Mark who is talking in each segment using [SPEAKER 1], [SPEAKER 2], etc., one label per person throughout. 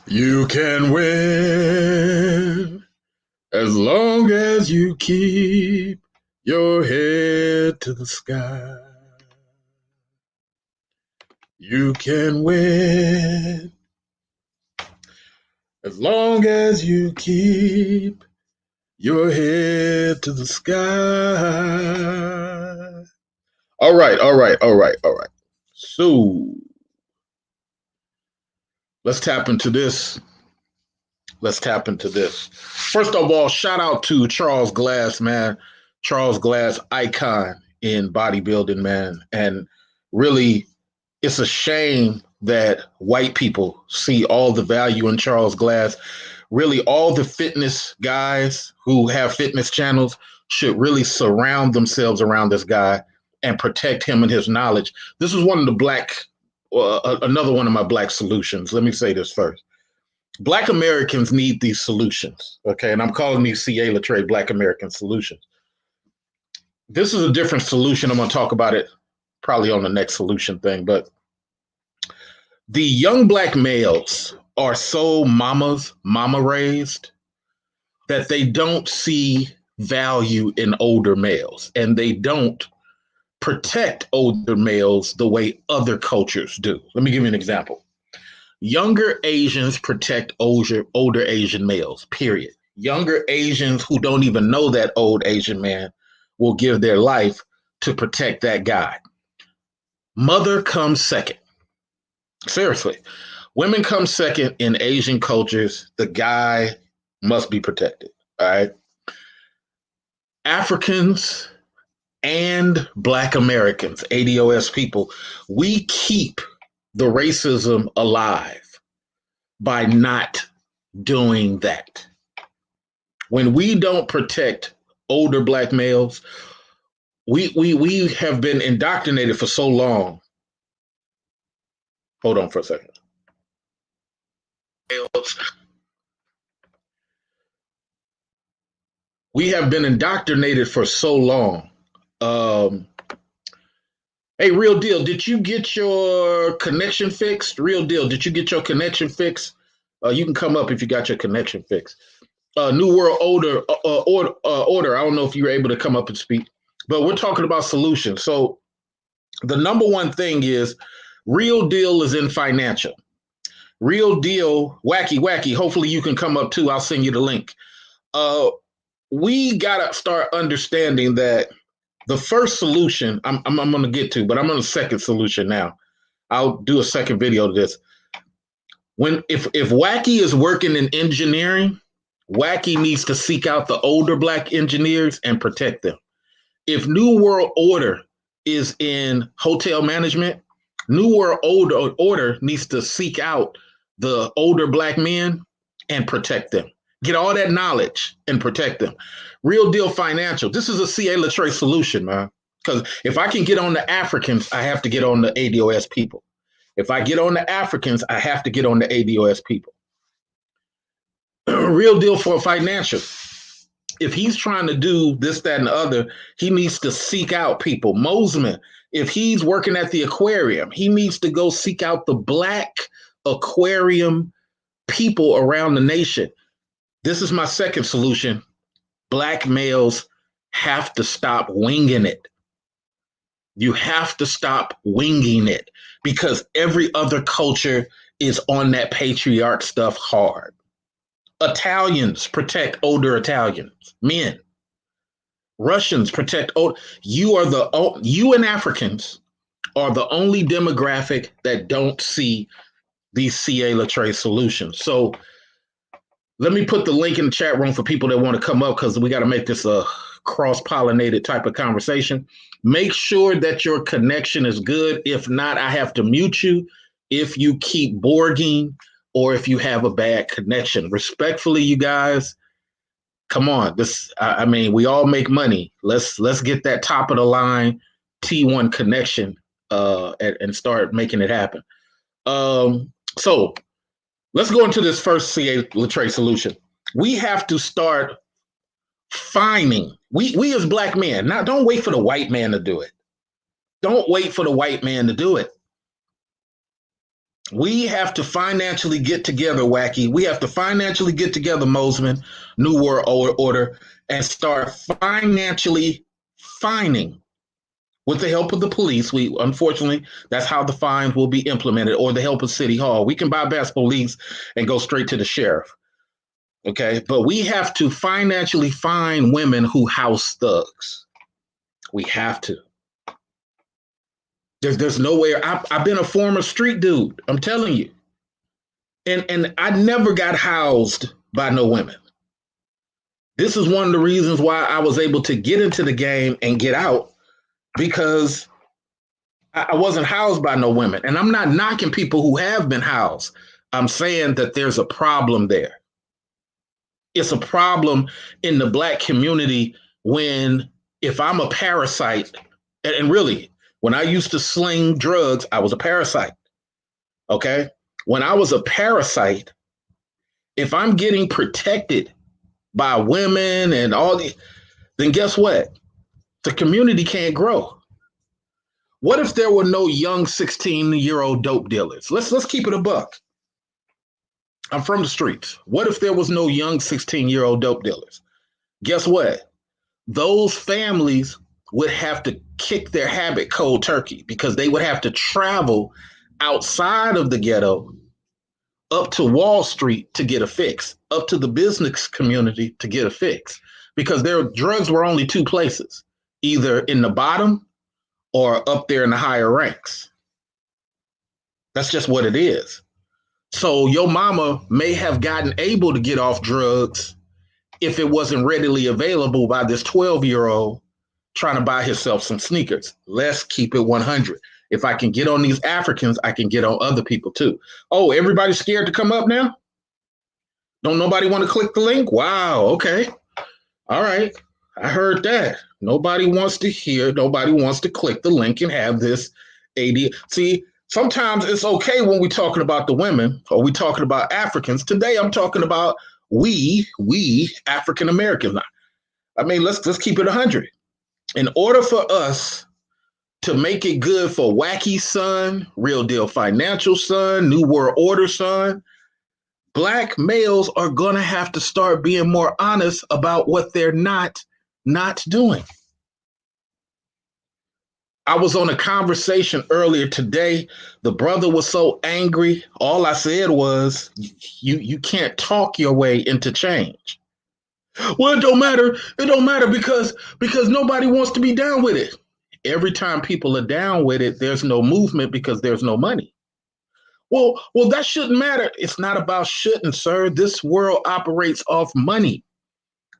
[SPEAKER 1] You can win as long as you keep your head to the sky. You can win as long as you keep your head to the sky. All right. So let's tap into this. First of all, shout out to Charles Glass, man. Charles Glass, icon in bodybuilding, man. And really, it's a shame that white people see all the value in Charles Glass. Really, all the fitness guys who have fitness channels should really surround themselves around this guy and protect him and his knowledge. This is one of the another one of my black solutions. Let me say this first. Black Americans need these solutions, okay? And I'm calling these CA Letre Black American solutions. This is a different solution. I'm going to talk about it probably on the next solution thing, but the young black males are so mama raised that they don't see value in older males, and they don't protect older males the way other cultures do. Let me give you an example. Younger Asians protect older Asian males, period. Younger Asians who don't even know that old Asian man will give their life to protect that guy. Mother comes second. Seriously. Women come second in Asian cultures. The guy must be protected. All right. Africans and Black Americans, ADOS people, we keep the racism alive by not doing that. When we don't protect older black males, we have been indoctrinated for so long. Hold on for a second. We have been indoctrinated for so long. Hey, real deal, did you get your connection fixed? Real deal, did you get your connection fixed? You can come up if you got your connection fixed. New World Order. I don't know if you were able to come up and speak, but we're talking about solutions. So the number one thing is Real Deal is in financial. Real Deal, wacky. Hopefully you can come up too. I'll send you the link. We gotta start understanding that the first solution I'm gonna get to, but I'm on the second solution now. I'll do a second video of this. If Wacky is working in engineering, Wacky needs to seek out the older black engineers and protect them. If New World Order is in hotel management, New World Order needs to seek out the older black men and protect them. Get all that knowledge and protect them. Real Deal Financial. This is a CA Letre solution, man. Because if I can get on the Africans, I have to get on the ADOS people. If I get on the Africans, I have to get on the ADOS people. Real Deal for Financial. If he's trying to do this, that, and the other, he needs to seek out people. Mosman, if he's working at the aquarium, he needs to go seek out the black aquarium people around the nation. This is my second solution. Black males have to stop winging it. You have to stop winging it because every other culture is on that patriarch stuff hard. Italians protect older Italians, men. Russians protect old. You and Africans are the only demographic that don't see these CA Letre solutions. So let me put the link in the chat room for people that want to come up because we got to make this a cross-pollinated type of conversation. Make sure that your connection is good. If not, I have to mute you if you keep borging or if you have a bad connection. Respectfully, you guys, come on. We all make money. Let's get that top of the line T1 connection and start making it happen. So let's go into this first CA Letre solution. We have to start finding. We as black men, now don't wait for the white man to do it. Don't wait for the white man to do it. We have to financially get together, Wacky. We have to financially get together, Mosman, New World Order, and start financially fining with the help of the police. We unfortunately that's how the fines will be implemented, or the help of City Hall. We can bypass police and go straight to the sheriff. Okay, but we have to financially fine women who house thugs. We have to. There's no way. I've been a former street dude. I'm telling you, and I never got housed by no women. This is one of the reasons why I was able to get into the game and get out, because I wasn't housed by no women. And I'm not knocking people who have been housed. I'm saying that there's a problem there. It's a problem in the Black community when, if I'm a parasite, and really, when I used to sling drugs, I was a parasite. Okay? When I was a parasite, if I'm getting protected by women and all the, then guess what? The community can't grow. What if there were no young 16-year-old dope dealers? Let's keep it a buck. I'm from the streets. What if there was no young 16-year-old dope dealers? Guess what? Those families would have to kick their habit cold turkey, because they would have to travel outside of the ghetto up to Wall Street to get a fix, up to the business community to get a fix, because their drugs were only two places, either in the bottom or up there in the higher ranks. That's just what it is. So your mama may have gotten able to get off drugs if it wasn't readily available by this 12-year-old trying to buy himself some sneakers. Let's keep it 100. If I can get on these Africans, I can get on other people too. Oh, everybody's scared to come up now? Don't nobody want to click the link? Wow, okay. All right. I heard that. Nobody wants to hear, nobody wants to click the link and have this AD. See, sometimes it's okay when we're talking about the women or we're talking about Africans. Today I'm talking about we African Americans. I mean, let's keep it 100. In order for us to make it good for Wacky Son, Real Deal Financial Son, New World Order Son, Black males are going to have to start being more honest about what they're not doing. I was on a conversation earlier today. The brother was so angry. All I said was, you can't talk your way into change. Well, it don't matter. It don't matter because nobody wants to be down with it. Every time people are down with it, there's no movement because there's no money. Well, that shouldn't matter. It's not about shouldn't, sir. This world operates off money.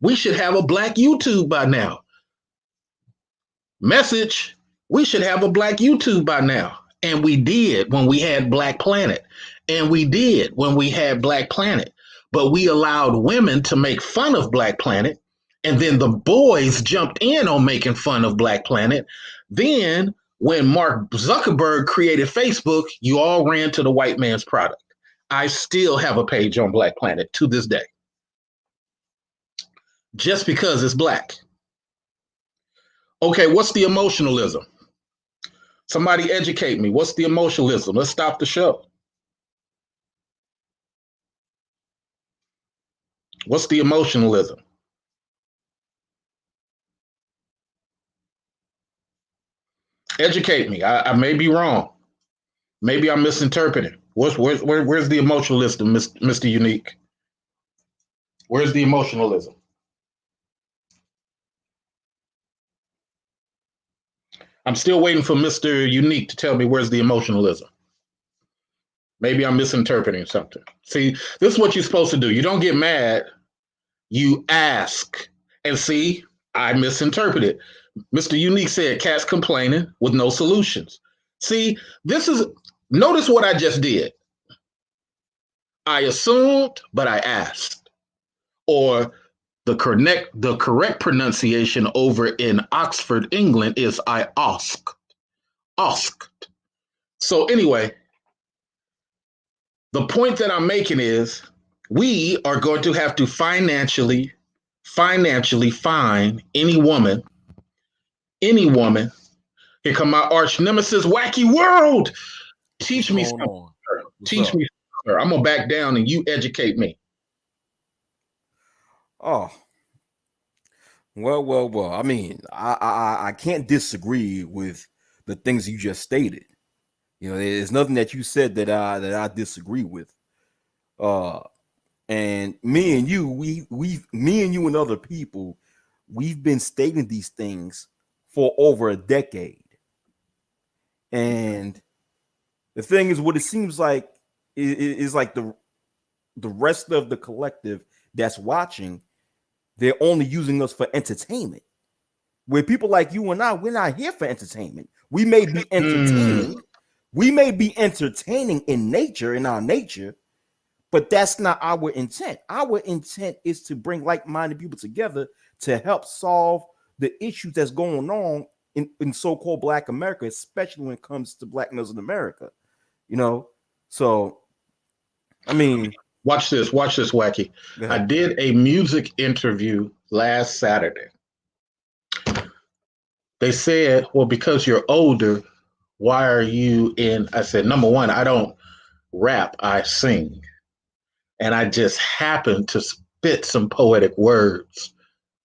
[SPEAKER 1] We should have a Black YouTube by now. Message, we should have a Black YouTube by now. And we did when we had Black Planet. And we did when we had Black Planet. But we allowed women to make fun of Black Planet. And then the boys jumped in on making fun of Black Planet. Then when Mark Zuckerberg created Facebook, you all ran to the white man's product. I still have a page on Black Planet to this day. Just because it's Black. Okay, what's the emotionalism? Somebody educate me. What's the emotionalism? Let's stop the show. What's the emotionalism? Educate me. I may be wrong. Maybe I'm misinterpreting. Where's the emotionalism, Mr. Unique? Where's the emotionalism? I'm still waiting for Mr. Unique to tell me where's the emotionalism. Maybe I'm misinterpreting something. See, this is what you're supposed to do. You don't get mad. You ask. And see, I misinterpreted. Mr. Unique said cats complaining with no solutions. See, notice what I just did. I assumed, but I asked. Or the correct pronunciation over in Oxford, England is I asked. Asked. So anyway, the point that I'm making is we are going to have to financially fine any woman. Here come my arch nemesis, Wacky World. Teach me something.
[SPEAKER 2] What's
[SPEAKER 1] Teach
[SPEAKER 2] up?
[SPEAKER 1] me, sir. I'm gonna back down and you educate me.
[SPEAKER 2] Oh, well. I mean, I can't disagree with the things you just stated. You know, there's nothing that you said that I disagree with. Uh, and me and you and other people, we've been stating these things for over a decade. And the thing is, what it seems like is like the rest of the collective that's watching, they're only using us for entertainment. Where people like you and I, we're not here for entertainment. We may be
[SPEAKER 1] Mm,
[SPEAKER 2] entertaining, we may be entertaining in nature, in our nature, but that's not our intent. Our intent is to bring like-minded people together to help solve the issues that's going on in so-called Black America, especially when it comes to Black males in America. You know, so I mean,
[SPEAKER 1] watch this, Wacky.
[SPEAKER 2] go
[SPEAKER 1] I
[SPEAKER 2] ahead.
[SPEAKER 1] did a music interview last Saturday. They said, well, because you're older, why are you in? I said, number one, I don't rap, I sing. And I just happened to spit some poetic words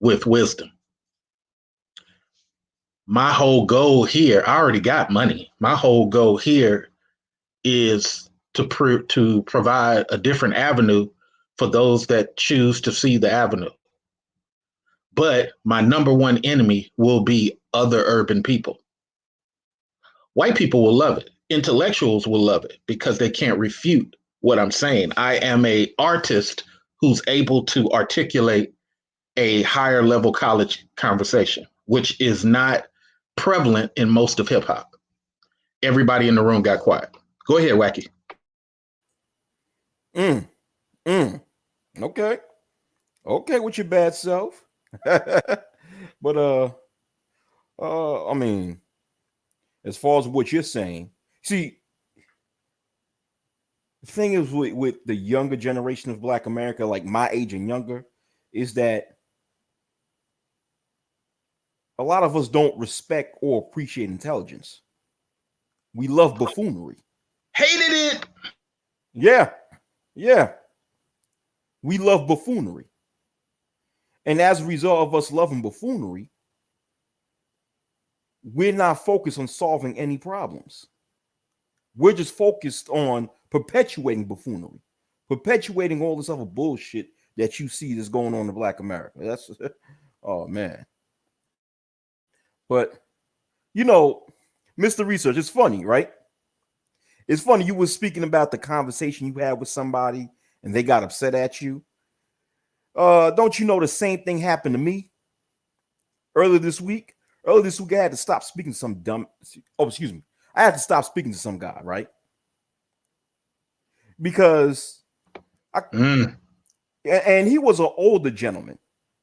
[SPEAKER 1] with wisdom. My whole goal here, I already got money. My whole goal here is to provide a different avenue for those that choose to see the avenue. But my number one enemy will be other urban people. White people will love it. Intellectuals will love it because they can't refute what I'm saying. I am a artist who's able to articulate a higher level college conversation, which is not prevalent in most of hip hop. Everybody in the room got quiet. Go ahead, Wacky.
[SPEAKER 2] Mm, mm. Okay, okay, with your bad self. But I mean, as far as what you're saying, see, the thing is with the younger generation of Black America, like my age and younger, is that a lot of us don't respect or appreciate intelligence. We love buffoonery.
[SPEAKER 1] Hated it.
[SPEAKER 2] Yeah, yeah, we love buffoonery. And as a result of us loving buffoonery, we're not focused on solving any problems. We're just focused on perpetuating buffoonery, perpetuating all this other bullshit that you see that's going on in Black America. That's oh man. But you know, Mr. Research, it's funny, right? It's funny you were speaking about the conversation you had with somebody and they got upset at you. Don't you know the same thing happened to me earlier this week? Earlier this week, I had to stop speaking to some dumb. Oh, excuse me. I had to stop speaking to some guy, right? Because I
[SPEAKER 1] Mm.
[SPEAKER 2] and he was an older gentleman,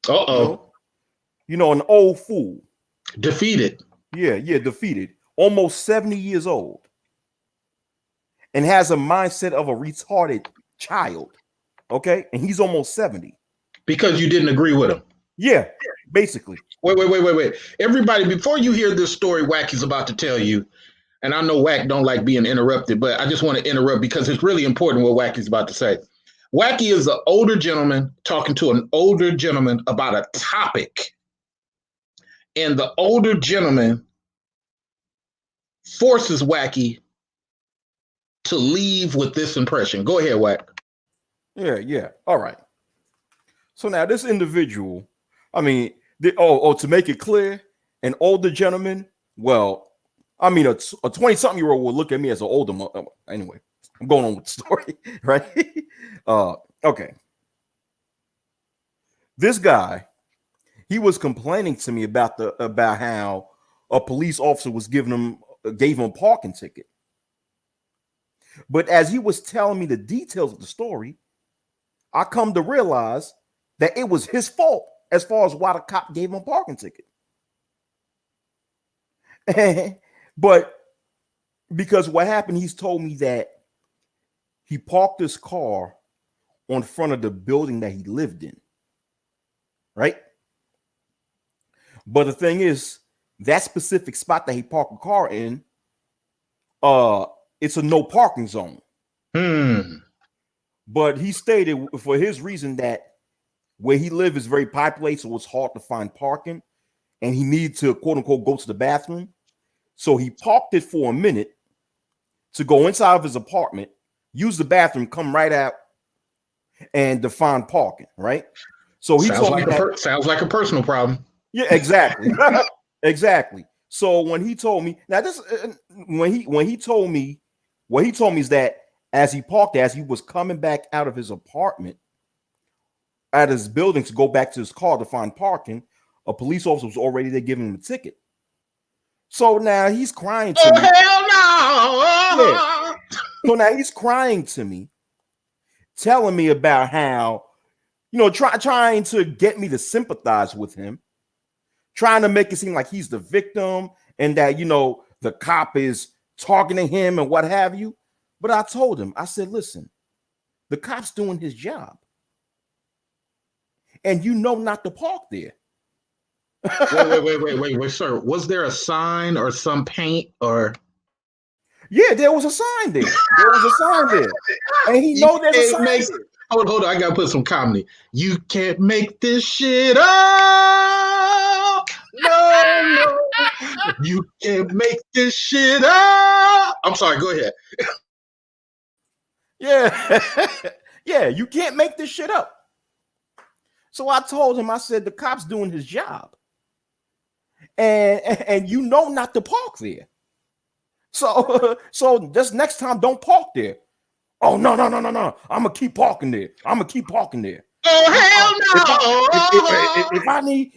[SPEAKER 2] you
[SPEAKER 1] Uh-oh.
[SPEAKER 2] know, an old fool.
[SPEAKER 1] Defeated.
[SPEAKER 2] Yeah, defeated, almost 70 years old, and has a mindset of a retarded child. Okay, and he's almost 70.
[SPEAKER 1] Because you didn't agree with him.
[SPEAKER 2] Yeah, basically.
[SPEAKER 1] Wait. Everybody, before you hear this story Wacky's about to tell you, and I know Wack don't like being interrupted, but I just want to interrupt because it's really important what Wacky's about to say. Wacky is an older gentleman talking to an older gentleman about a topic, and the older gentleman forces Wacky to leave with this impression. Go ahead, Wack.
[SPEAKER 2] Yeah. All right. So now this individual, I mean, to make it clear, an older gentleman. Well, I mean, a 20-something-year-old will look at me as an older. Anyway, I'm going on with the story, right? Okay. This guy, he was complaining to me about how a police officer gave him a parking ticket. But as he was telling me the details of the story, I come to realize that it was his fault as far as why the cop gave him a parking ticket. But because what happened, he's told me that he parked his car on front of the building that he lived in, right? But the thing is, that specific spot that he parked the car in, uh, it's a no parking zone. But he stated for his reason that where he lived is very populated, so it's hard to find parking, and he needed to quote unquote go to the bathroom. So he parked it for a minute to go inside of his apartment, use the bathroom, come right out, and define parking. Right. So he
[SPEAKER 1] sounds
[SPEAKER 2] told
[SPEAKER 1] like
[SPEAKER 2] me that,
[SPEAKER 1] sounds like a personal problem.
[SPEAKER 2] yeah, exactly, exactly. So when he told me now this, when he told me, what he told me is that as he parked, as he was coming back out of his apartment, out of his building to go back to his car to find parking, a police officer was already there giving him a ticket. So now he's crying to me.
[SPEAKER 1] Hell no!
[SPEAKER 2] Yeah. So now he's crying to me, telling me about how, trying to get me to sympathize with him, trying to make it seem like he's the victim and that, the cop is targeting him and what have you. But I told him, I said, listen, the cop's doing his job. And not to park there.
[SPEAKER 1] wait, sir. Was there a sign or some paint or?
[SPEAKER 2] Yeah, there was a sign there. There was a sign there. And he know there's a sign there.
[SPEAKER 1] Hold on. I gotta put some comedy. You can't make this shit up. No. You can't make this shit up. I'm sorry, go ahead.
[SPEAKER 2] Yeah. Yeah, you can't make this shit up. So I told him, I said, the cop's doing his job. And not to park there. So just next time, don't park there. Oh, no. I'm gonna keep parking there.
[SPEAKER 1] Oh, hell
[SPEAKER 2] no.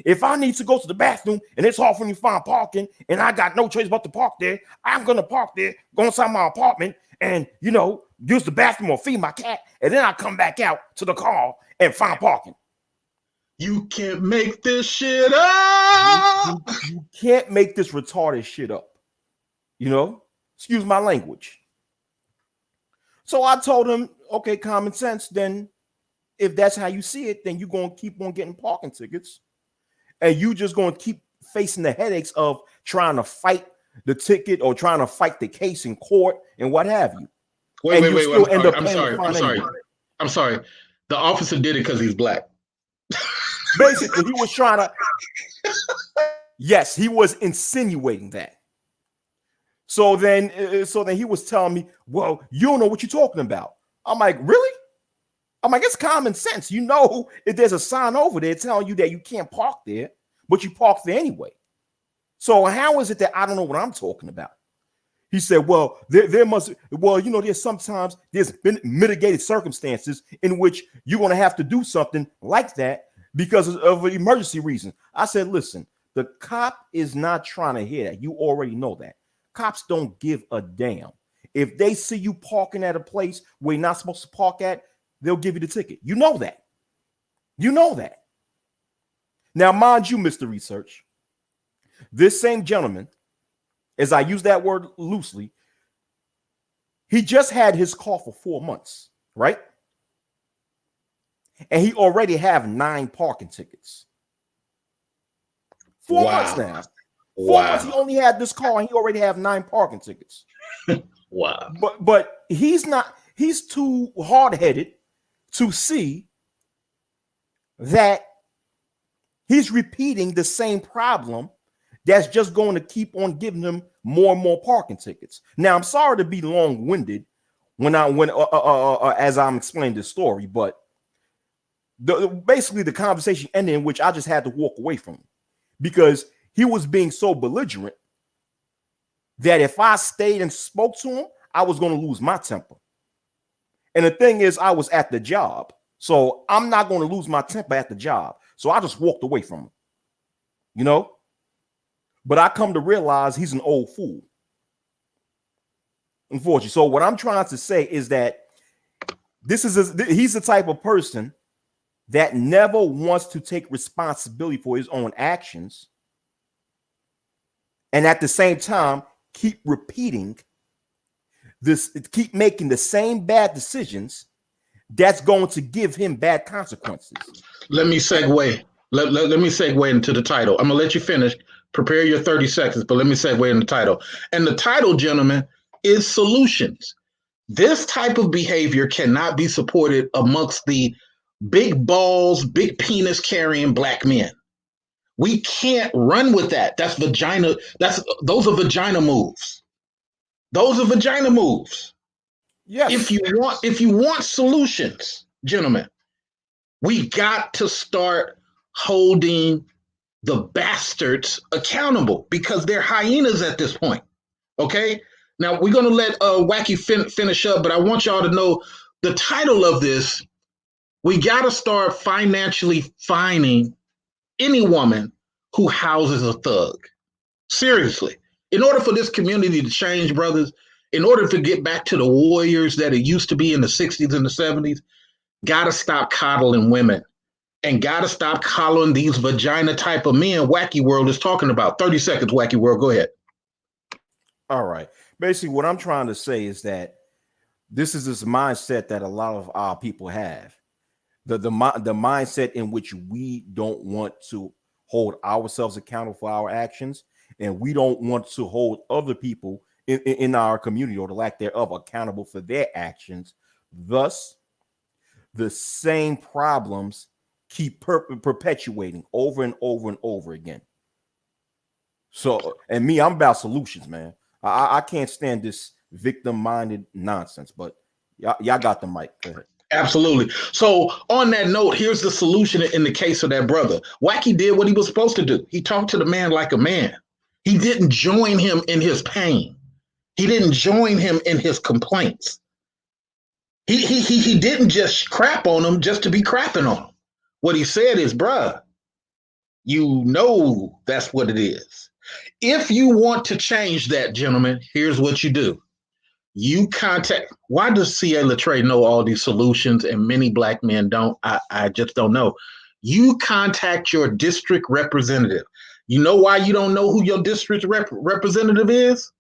[SPEAKER 2] If I need to go to the bathroom and it's hard for me to find parking and I got no choice but to park there, I'm gonna park there, go inside my apartment and use the bathroom or feed my cat, and then I come back out to the car and find parking.
[SPEAKER 1] You can't make this shit up.
[SPEAKER 2] You can't make this retarded shit up. Excuse my language. So I told him, okay, common sense, then if that's how you see it, then you're going to keep on getting parking tickets. And you just going to keep facing the headaches of trying to fight the ticket or trying to fight the case in court and what have you.
[SPEAKER 1] Wait. I'm sorry. The officer did it because he's black.
[SPEAKER 2] Basically, he was trying to. Yes, he was insinuating that. So then he was telling me, well, you don't know what you're talking about. I'm like, really? I'm like, it's common sense. If there's a sign over there telling you that you can't park there, but you park there anyway. So how is it that I don't know what I'm talking about? He said, well, there's sometimes there's been mitigated circumstances in which you're going to have to do something like that because of an emergency reason. I said, listen, the cop is not trying to hear that. You already know that. Cops don't give a damn. If they see you parking at a place where you're not supposed to park at, they'll give you the ticket. You know that. Now, mind you, Mr. Research, this same gentleman, as I use that word loosely, he just had his car for 4 months, right? And he already have 9 parking tickets. 4 months now. 4 months he only had this car and he already have 9 parking tickets.
[SPEAKER 1] Wow.
[SPEAKER 2] But he's too hard-headed to see that he's repeating the same problem that's just going to keep on giving him more and more parking tickets. Now, I'm sorry to be long-winded as I'm explaining this story, but basically the conversation ended in which I just had to walk away from him because he was being so belligerent that if I stayed and spoke to him, I was going to lose my temper. And the thing is, I was at the job, so I'm not going to lose my temper at the job. So I just walked away from him, But I come to realize he's an old fool, unfortunately. So what I'm trying to say is that he's the type of person that never wants to take responsibility for his own actions, and at the same time keep repeating this, keep making the same bad decisions that's going to give him bad consequences.
[SPEAKER 1] Let me segue. Let me segue into the title. I'm gonna let you finish. Prepare your 30 seconds, but let me segue in the title. And the title, gentlemen, is Solutions. This type of behavior cannot be supported amongst the big balls, big penis carrying black men. We can't run with that. That's vagina. Those are vagina moves. Those are vagina moves.
[SPEAKER 2] Yes.
[SPEAKER 1] If you want solutions, gentlemen, we got to start holding the bastards accountable because they're hyenas at this point. Okay. Now we're gonna let Wacky finish up, but I want y'all to know the title of this. We got to start financially fining any woman who houses a thug. Seriously. In order for this community to change, brothers, in order to get back to the warriors that it used to be in the 60s and the 70s, gotta stop coddling women and gotta stop coddling these vagina type of men Wacky World is talking about. 30 seconds, Wacky World. Go ahead.
[SPEAKER 2] All right. Basically, what I'm trying to say is that this is this mindset that a lot of our people have. The mindset in which we don't want to hold ourselves accountable for our actions, and we don't want to hold other people in our community or the lack thereof accountable for their actions. Thus, the same problems keep perpetuating over and over and over again. So, and me, I'm about solutions, man. I can't stand this victim-minded nonsense, but y'all got the mic. Go ahead.
[SPEAKER 1] Absolutely. So, on that note, here's the solution in the case of that brother. Wacky did what he was supposed to do. He talked to the man like a man. He didn't join him in his pain. He didn't join him in his complaints. He didn't just crap on him just to be crapping on him. What he said is, bruh, you know that's what it is. If you want to change that, gentlemen, here's what you do. You contact. Why does C.A. Letre know all these solutions and many black men don't? I just don't know. You contact your district representative. You know why you don't know who your district representative is?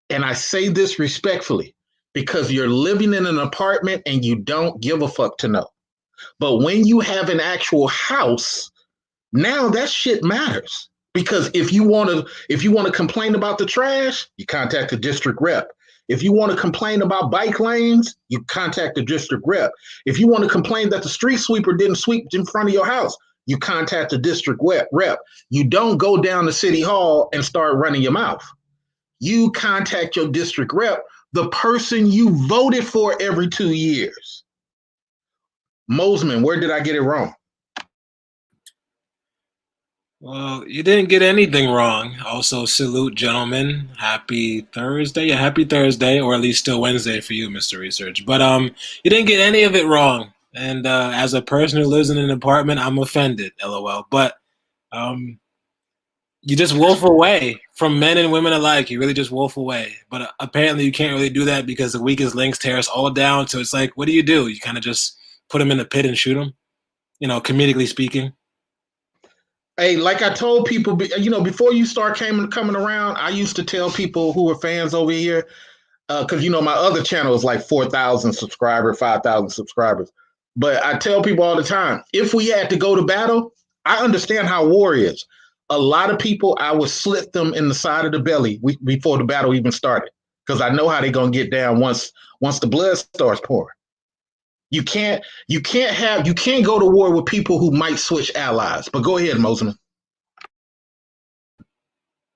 [SPEAKER 1] And I say this respectfully because you're living in an apartment and you don't give a fuck to know. But when you have an actual house, now that shit matters. Because if you want to complain about the trash, you contact the district rep. If you want to complain about bike lanes, you contact the district rep. If you want to complain that the street sweeper didn't sweep in front of your house, you contact the district rep. You don't go down to City Hall and start running your mouth. You contact your district rep, the person you voted for every 2 years. Mosman, where did I get it wrong?
[SPEAKER 3] Well, you didn't get anything wrong. Also, salute, gentlemen. Happy Thursday. Yeah, happy Thursday, or at least still Wednesday for you, Mr. Research. But you didn't get any of it wrong. And as a person who lives in an apartment, I'm offended, LOL. But you just wolf away from men and women alike. You really just wolf away. But apparently you can't really do that because the weakest links tear us all down. So it's like, what do? You kind of just put them in the pit and shoot them, comedically speaking.
[SPEAKER 1] Hey, like I told people, before you start coming around, I used to tell people who were fans over here, because my other channel is like 4,000 subscribers, 5,000 subscribers. But I tell people all the time, if we had to go to battle, I understand how war is. A lot of people, I would slit them in the side of the belly before the battle even started, because I know how they're gonna get down once the blood starts pouring. You can't go to war with people who might switch allies. But go ahead, Mosman.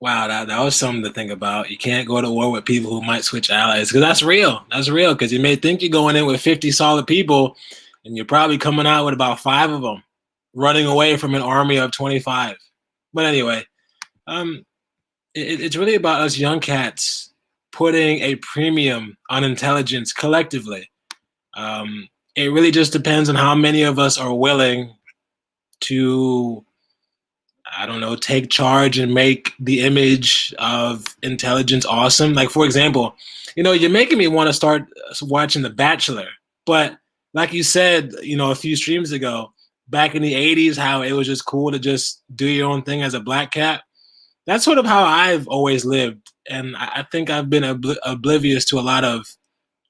[SPEAKER 3] Wow, that was something to think about. You can't go to war with people who might switch allies, because that's real. That's real, because you may think you're going in with 50 solid people, and you're probably coming out with about 5 of them running away from an army of 25. But anyway, it's really about us young cats putting a premium on intelligence collectively. It really just depends on how many of us are willing to, I don't know, take charge and make the image of intelligence awesome. Like, for example, you're making me want to start watching The Bachelor. But like you said, a few streams ago, back in the 80s, how it was just cool to just do your own thing as a black cat. That's sort of how I've always lived. And I think I've been oblivious to a lot of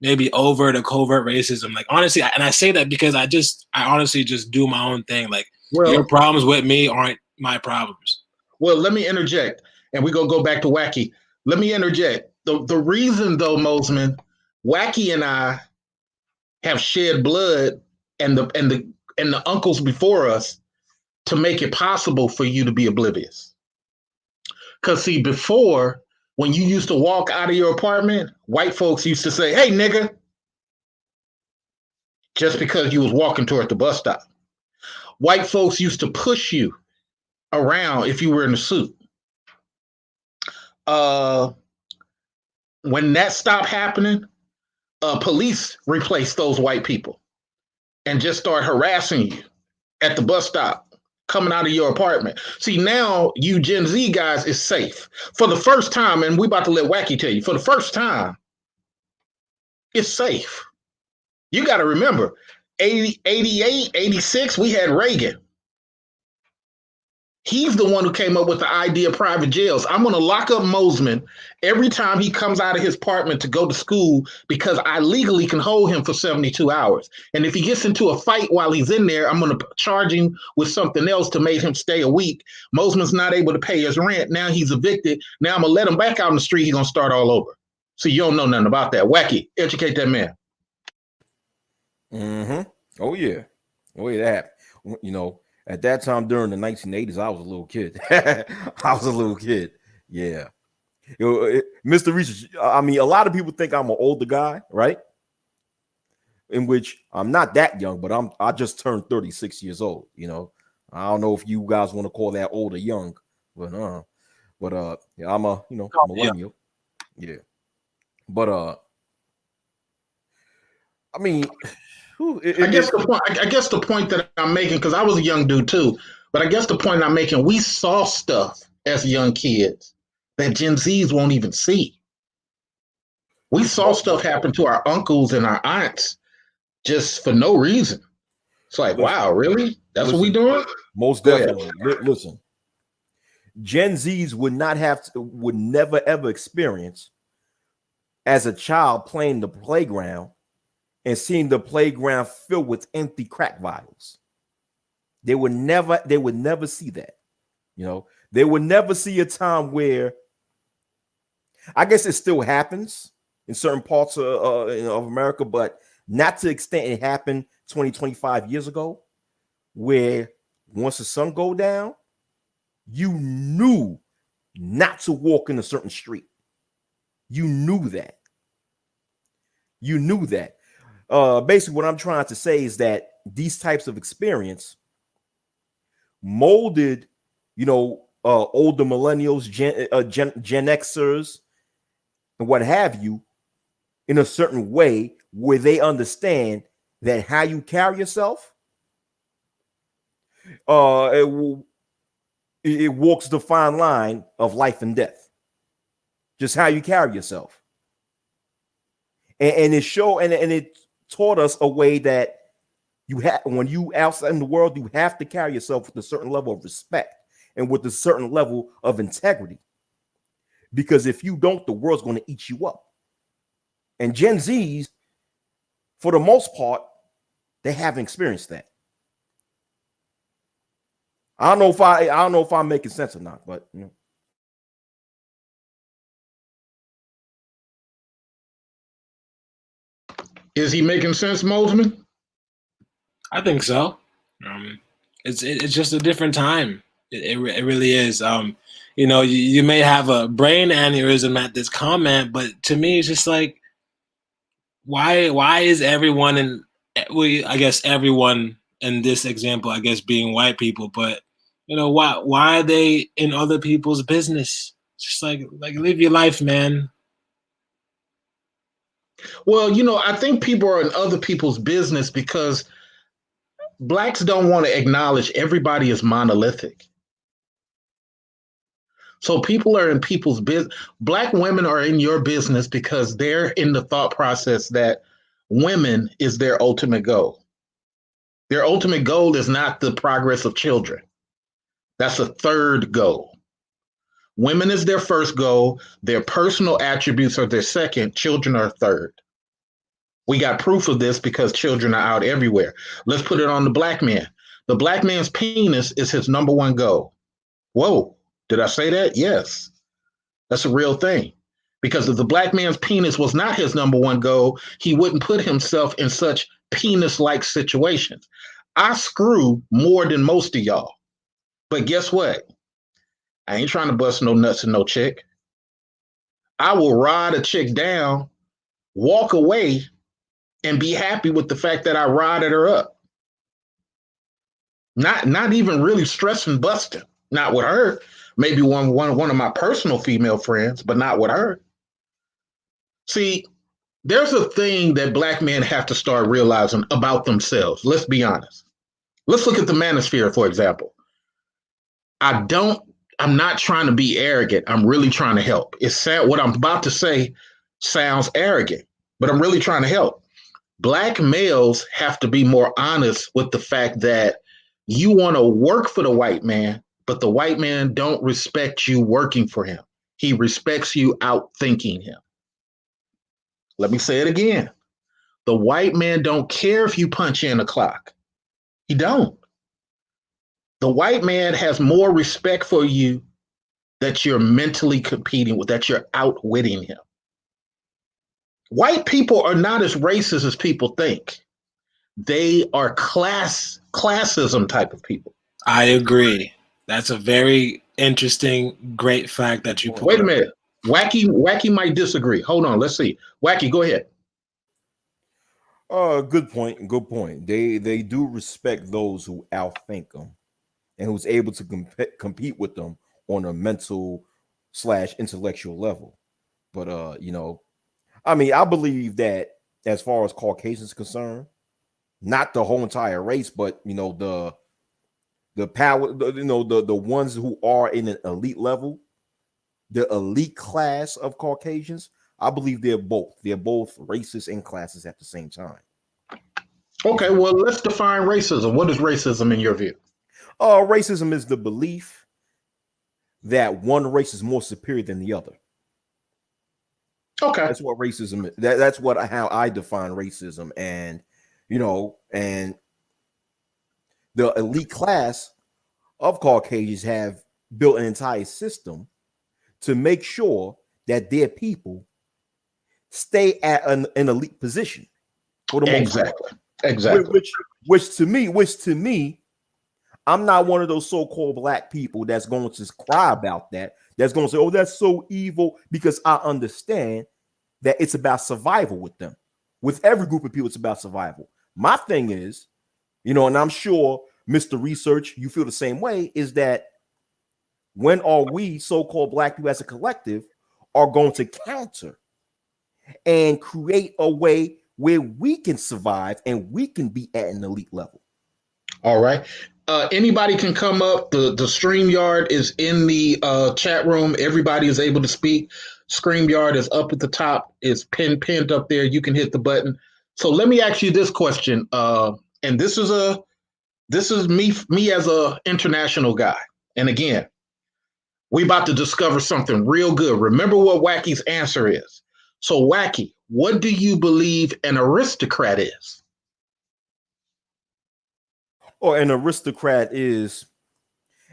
[SPEAKER 3] maybe overt or covert racism. Like, honestly, and I say that because I honestly just do my own thing. Like, your problems with me aren't my problems.
[SPEAKER 1] Well, let me interject, and we're going to go back to Wacky. Let me interject. The reason, though, Mosman, Wacky and I have shed blood and the uncles before us to make it possible for you to be oblivious. Because see, before, when you used to walk out of your apartment, white folks used to say, "Hey, nigga," just because you was walking toward the bus stop. White folks used to push you around if you were in a suit. Uh, when that stopped happening, police replaced those white people and just start harassing you at the bus stop coming out of your apartment. See, now you Gen Z guys is safe. For the first time, and we about to let Wacky tell you, for the first time, it's safe. You got to remember, 80, 88, 86, we had Reagan. He's the one who came up with the idea of private jails. I'm going to lock up Mosman every time he comes out of his apartment to go to school because I legally can hold him for 72 hours. And if he gets into a fight while he's in there, I'm going to charge him with something else to make him stay a week. Mosman's not able to pay his rent. Now he's evicted. Now I'm going to let him back out in the street. He's going to start all over. So you don't know nothing about that. Wacky, educate that man.
[SPEAKER 2] Mm-hmm. Oh, yeah. Oh, yeah, that happened. You know, at that time during the 1980s, I was a little kid. I was a little kid. Yeah. You know, Mr. Research, I mean, a lot of people think I'm an older guy, right? In which I'm not that young, but I just turned 36 years old. You know, I don't know if you guys want to call that old or young, but yeah, I'm a millennial. Yeah. But I mean,
[SPEAKER 1] I guess the point that I'm making, because I was a young dude too, but I guess the point I'm making, we saw stuff as young kids that Gen Zs won't even see. We saw stuff happen to our uncles and our aunts just for no reason. It's like, wow, really? That's what we doing?
[SPEAKER 2] Most definitely. Listen, Gen Zs would never ever experience as a child playing the playground and seeing the playground filled with empty crack vials. They would never see that. You know, they would never see a time where, I guess it still happens in certain parts of America, but not to the extent it happened 20, 25 years ago, where once the sun go down, you knew not to walk in a certain street. You knew that. You knew that. Basically, what I'm trying to say is that these types of experience molded, older millennials, Gen Xers, and what have you, in a certain way where they understand that how you carry yourself, it walks the fine line of life and death. Just how you carry yourself, and it taught us a way that when you outside in the world, you have to carry yourself with a certain level of respect and with a certain level of integrity. Because if you don't, the world's going to eat you up. And Gen Zs, for the most part, they haven't experienced that. I don't know if I'm making sense or not, but you know.
[SPEAKER 1] Is he making sense, Mosman?
[SPEAKER 3] I think so. It's just a different time. It really is. You may have a brain aneurysm at this comment, but to me, it's just like, why is everyone I guess everyone in this example, I guess being white people, but why are they in other people's business? Just like live your life, man.
[SPEAKER 1] Well, I think people are in other people's business because Blacks don't want to acknowledge everybody is monolithic. So people are in people's business. Black women are in your business because they're in the thought process that women is their ultimate goal. Their ultimate goal is not the progress of children. That's a third goal. Women is their first goal. Their personal attributes are their second. Children are third. We got proof of this because children are out everywhere. Let's put it on the black man. The black man's penis is his number one goal. Whoa, did I say that? Yes. That's a real thing. Because if the black man's penis was not his number one goal, he wouldn't put himself in such penis-like situations. I screw more than most of y'all. But guess what? I ain't trying to bust no nuts in no chick. I will ride a chick down, walk away, and be happy with the fact that I rided her up. Not even really stressing busting. Not with her. Maybe one of my personal female friends, but not with her. See, there's a thing that black men have to start realizing about themselves. Let's be honest. Let's look at the manosphere, for example. I'm not trying to be arrogant. I'm really trying to help. It's sad. What I'm about to say sounds arrogant, but I'm really trying to help. Black males have to be more honest with the fact that you want to work for the white man, but the white man don't respect you working for him. He respects you outthinking him. Let me say it again. The white man don't care if you punch in a clock. He don't. The white man has more respect for you that you're mentally competing with, that you're outwitting him. White people are not as racist as people think. They are classism type of people.
[SPEAKER 3] I agree. That's a very interesting, great fact that you put.
[SPEAKER 1] Wait a minute. Wacky might disagree. Hold on. Let's see. Wacky, go ahead.
[SPEAKER 2] Good point. Good point. They do respect those who outthink them and who's able to compete with them on a mental / intellectual level. But I mean, I believe that as far as Caucasians concerned, not the whole entire race, but the power, the ones who are in an elite level, the elite class of Caucasians, I believe they're both racist and classist at the same time.
[SPEAKER 1] Okay, well, let's define racism. What is racism in your view?
[SPEAKER 2] Racism is the belief that one race is more superior than the other.
[SPEAKER 1] Okay,
[SPEAKER 2] that's what racism is. That's how I define racism, and and the elite class of Caucasians have built an entire system to make sure that their people stay at an elite position for the most part.
[SPEAKER 1] Exactly.
[SPEAKER 2] Which to me, I'm not one of those so-called black people that's going to cry about that. That's going to say, "Oh, that's so evil," because I understand that it's about survival with them. With every group of people, it's about survival. My thing is, and I'm sure Mr. Research, you feel the same way, is that when are we so-called black people as a collective are going to counter and create a way where we can survive and we can be at an elite level?
[SPEAKER 1] All right. Anybody can come up. The StreamYard is in the chat room. Everybody is able to speak. StreamYard is up at the top. It's pinned up there. You can hit the button. So let me ask you this question. And this is me as a international guy. And again, we about to discover something real good. Remember what Wacky's answer is. So Wacky, what do you believe an aristocrat is?
[SPEAKER 2] Or an aristocrat is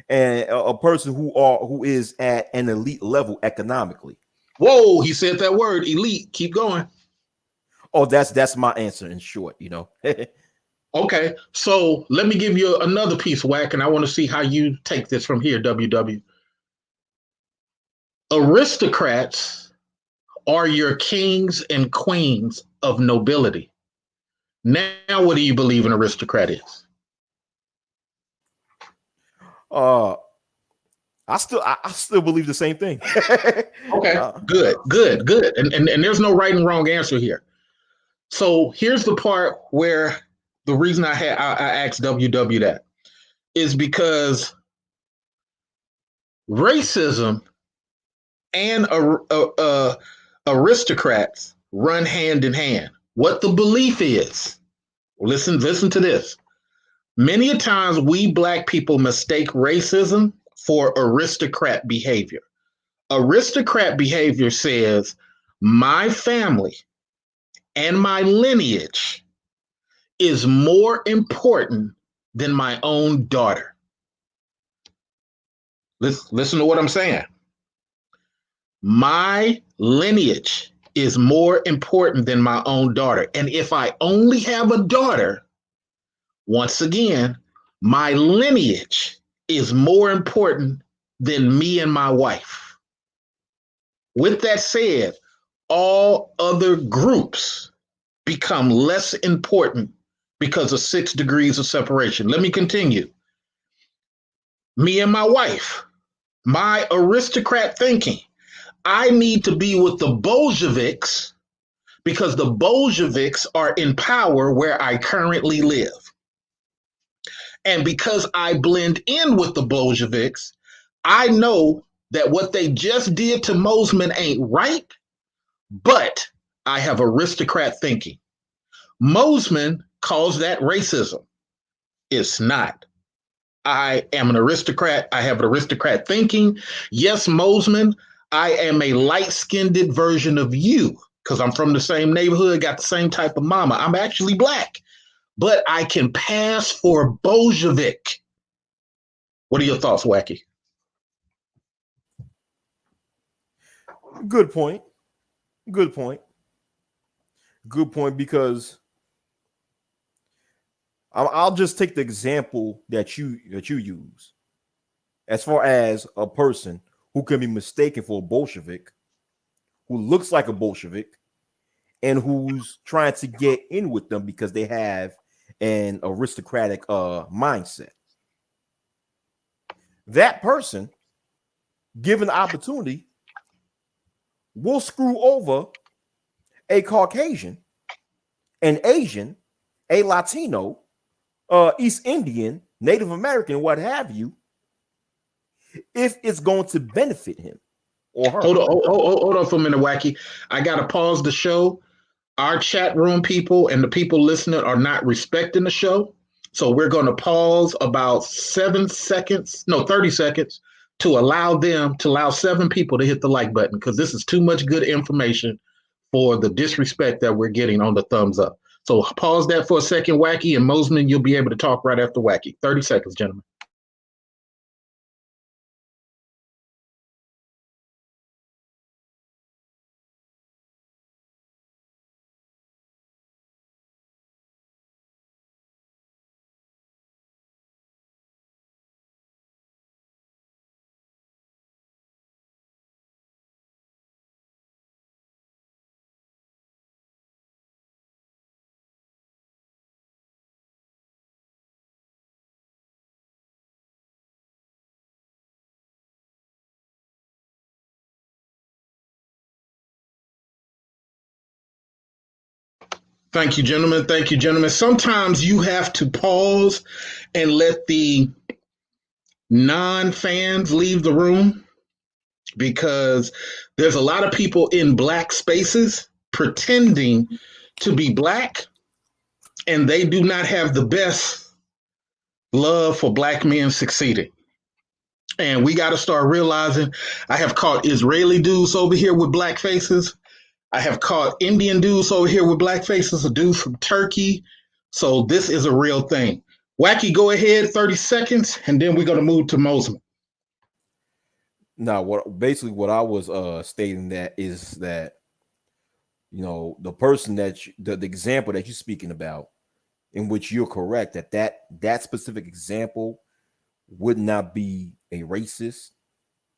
[SPEAKER 2] a person who is at an elite level economically.
[SPEAKER 1] Whoa, he said that word, elite. Keep going.
[SPEAKER 2] Oh, that's my answer in short,
[SPEAKER 1] Okay, so let me give you another piece, Whack, and I want to see how you take this from here, WW. Aristocrats are your kings and queens of nobility. Now, what do you believe an aristocrat is?
[SPEAKER 2] I still believe the same thing.
[SPEAKER 1] Okay, good. And there's no right and wrong answer here. So here's the part where the reason I asked WW that is because racism and aristocrats run hand in hand. What the belief is, listen to this. Many a times we black people mistake racism for aristocrat behavior. Aristocrat behavior says my family and my lineage is more important than my own daughter. Listen to what I'm saying. My lineage is more important than my own daughter. And if I only have a daughter, once again, my lineage is more important than me and my wife. With that said, all other groups become less important because of 6 degrees of separation. Let me continue. Me and my wife, my aristocrat thinking, I need to be with the Bolsheviks because the Bolsheviks are in power where I currently live. And because I blend in with the Bolsheviks, I know that what they just did to Mosman ain't right, but I have aristocrat thinking. Mosman calls that racism. It's not. I am an aristocrat. I have an aristocrat thinking. Yes, Mosman, I am a light-skinned version of you because I'm from the same neighborhood, got the same type of mama. I'm actually black, but I can pass for Bolshevik. What are your thoughts, Wacky?
[SPEAKER 2] Good point. Good point. Good point, because I'll just take the example that you use, as far as a person who can be mistaken for a Bolshevik, who looks like a Bolshevik, and who's trying to get in with them because they have an aristocratic mindset. That person, given the opportunity, will screw over a Caucasian, an Asian, a Latino, East Indian, Native American, what have you, if it's going to benefit him or her.
[SPEAKER 1] Hold on for a minute, Wacky. I got to pause the show. Our chat room people and the people listening are not respecting the show. So we're going to pause about 30 seconds to allow 7 people to hit the like button, because this is too much good information for the disrespect that we're getting on the thumbs up. So pause that for a second, Wacky, and Mosman, you'll be able to talk right after Wacky. 30 seconds, gentlemen. Thank you, gentlemen. Thank you, gentlemen. Sometimes you have to pause and let the non-fans leave the room, because there's a lot of people in black spaces pretending to be black, and they do not have the best love for black men succeeding. And we got to start realizing, I have caught Israeli dudes over here with black faces. I have caught Indian dudes over here with black faces, a dude from Turkey. So this is a real thing. Wacky, go ahead, 30 seconds, and then we're going to move to Mosman.
[SPEAKER 2] Now, what I was stating that is that, the person the example that you're speaking about, in which you're correct, that specific example would not be a racist.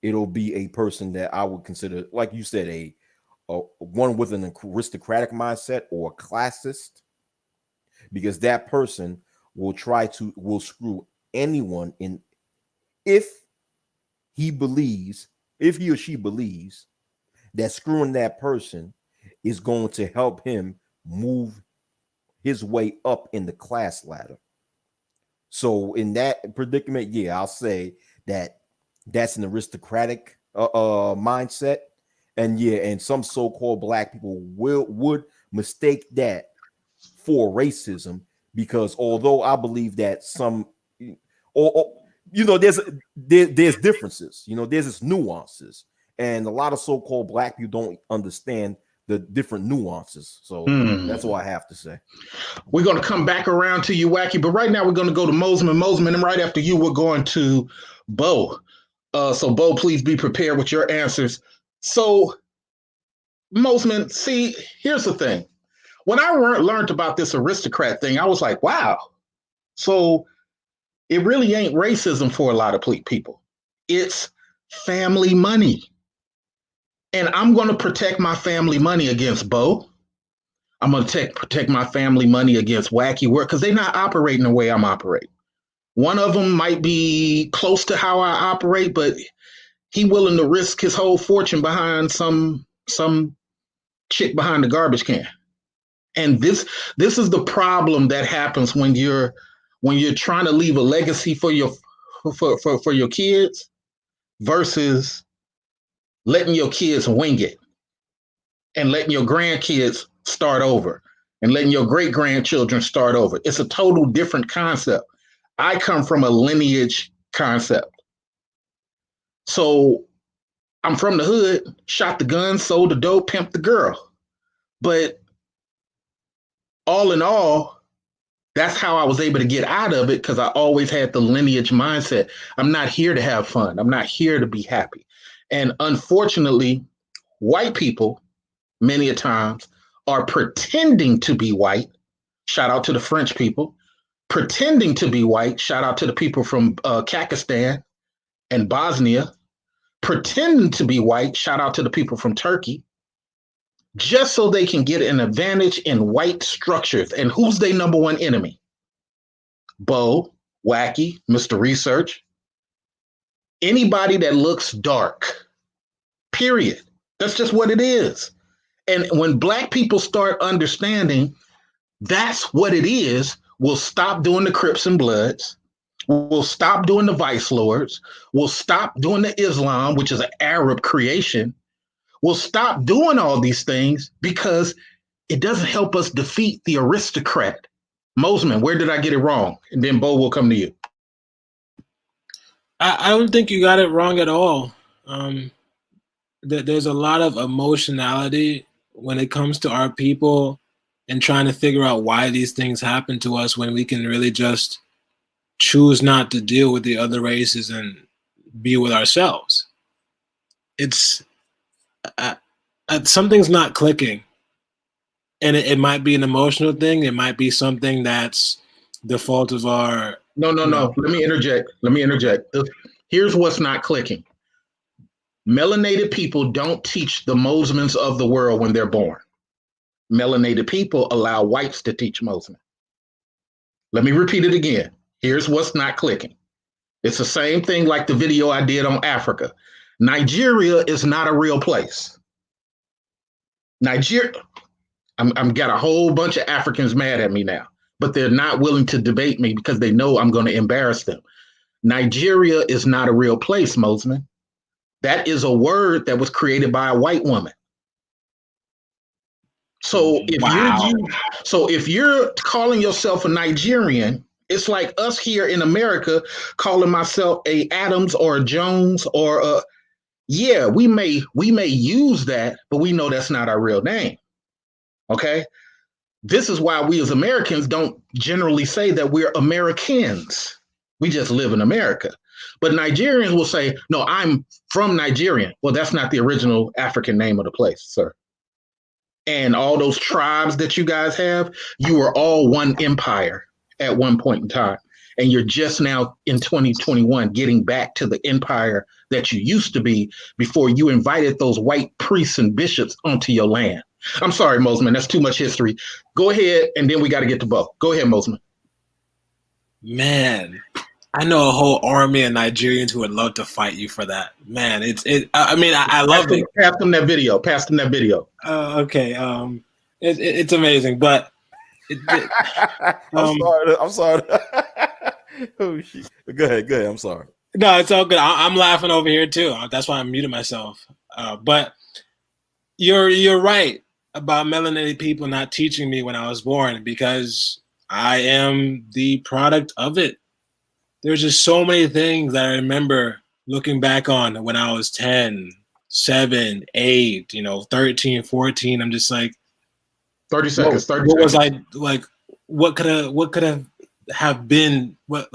[SPEAKER 2] It'll be a person that I would consider, like you said, a one with an aristocratic mindset or a classist, because that person will screw anyone in if he or she believes that screwing that person is going to help him move his way up in the class ladder. So in that predicament, yeah, I'll say that's an aristocratic mindset. And yeah, and some so-called black people would mistake that for racism, because although I believe that there's differences, there's this nuances, and a lot of so-called black people don't understand the different nuances. So that's all I have to say.
[SPEAKER 1] We're going to come back around to you, Wacky, but right now we're going to go to Mosman, and right after you, we're going to Bo. So Bo, please be prepared with your answers. So, Mosman, see, here's the thing. When I learned about this aristocrat thing, I was like, wow. So it really ain't racism for a lot of people. It's family money. And I'm going to protect my family money against Bo. I'm going to protect my family money against wacky work because they're not operating the way I'm operating. One of them might be close to how I operate, but he willing to risk his whole fortune behind some chick behind the garbage can. And this is the problem that happens when you're trying to leave a legacy for your kids versus letting your kids wing it and letting your grandkids start over and letting your great grandchildren start over. It's a total different concept. I come from a lineage concept. So I'm from the hood, shot the gun, sold the dope, pimped the girl. But all in all, that's how I was able to get out of it because I always had the lineage mindset. I'm not here to have fun. I'm not here to be happy. And unfortunately, white people, many a times, are pretending to be white. Shout out to the French people. Pretending to be white. Shout out to the people from Kazakhstan and Bosnia. Pretending to be white. Shout out to the people from Turkey. Just so they can get an advantage in white structures. And who's their number one enemy? Bo, Wacky, Mr. Research. Anybody that looks dark. Period. That's just what it is. And when Black people start understanding that's what it is, we'll stop doing the Crips and Bloods. We'll stop doing the Vice Lords. We'll stop doing the Islam, which is an Arab creation. We'll stop doing all these things because it doesn't help us defeat the aristocrat. Mosman, where did I get it wrong? And then Bo will come to you.
[SPEAKER 3] I don't think you got it wrong at all. There's a lot of emotionality when it comes to our people and trying to figure out why these things happen to us when we can really just choose not to deal with the other races and be with ourselves. It's something's not clicking, and it might be an emotional thing. It might be something that's the fault of our.
[SPEAKER 1] No. Let me interject. Here's what's not clicking. Melanated people don't teach the Mosmans of the world when they're born. Melanated people allow whites to teach Mosman. Let me repeat it again. Here's what's not clicking. It's the same thing like the video I did on Africa. Nigeria is not a real place. Nigeria, I'm got a whole bunch of Africans mad at me now, but they're not willing to debate me because they know I'm going to embarrass them. Nigeria is not a real place, Mosman. That is a word that was created by a white woman. So if you're calling yourself a Nigerian, it's like us here in America calling myself a Adams or a Jones or a we may use that, but we know that's not our real name. Okay? This is why we as Americans don't generally say that we're Americans. We just live in America. But Nigerians will say, no, I'm from Nigeria. Well, that's not the original African name of the place, sir. And all those tribes that you guys have, you were all one empire at one point in time. And you're just now in 2021 getting back to the empire that you used to be before you invited those white priests and bishops onto your land. I'm sorry, Mosman, that's too much history. Go ahead, and then we got to get to Bo. Go ahead, Mosman.
[SPEAKER 3] Man, I know a whole army of Nigerians who would love to fight you for that. Man, I love it.
[SPEAKER 1] Pass them that video.
[SPEAKER 3] Okay. It's amazing, but
[SPEAKER 2] I'm sorry. Oh shit. Go ahead. I'm sorry.
[SPEAKER 3] No, it's all good. I'm laughing over here too. That's why I'm muting myself. But you're right about melanated people not teaching me when I was born because I am the product of it. There's just so many things that I remember looking back on when I was 10, 7, 8, 13, 14. I'm just like
[SPEAKER 1] 30 seconds.
[SPEAKER 3] What was I like? What could have have been what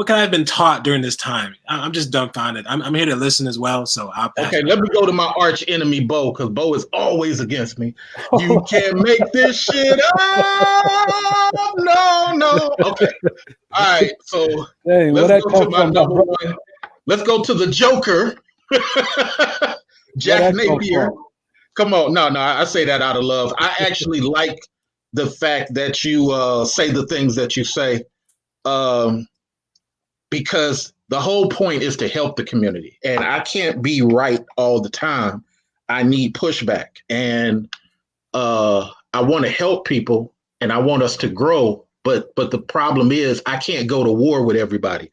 [SPEAKER 3] can I have been taught during this time? I'm just dumbfounded. I'm here to listen as well, so I'll pass.
[SPEAKER 1] Okay, let me go to my arch enemy, Bo, because Bo is always against me. You can't make this shit up. No. Okay. All right. So
[SPEAKER 2] Dang,
[SPEAKER 1] let's go to my number one. Let's go to the Joker, Jack Napier. Come on. No, I say that out of love. I actually like the fact that you say the things that you say, because the whole point is to help the community. And I can't be right all the time. I need pushback. And I want to help people and I want us to grow. But the problem is I can't go to war with everybody.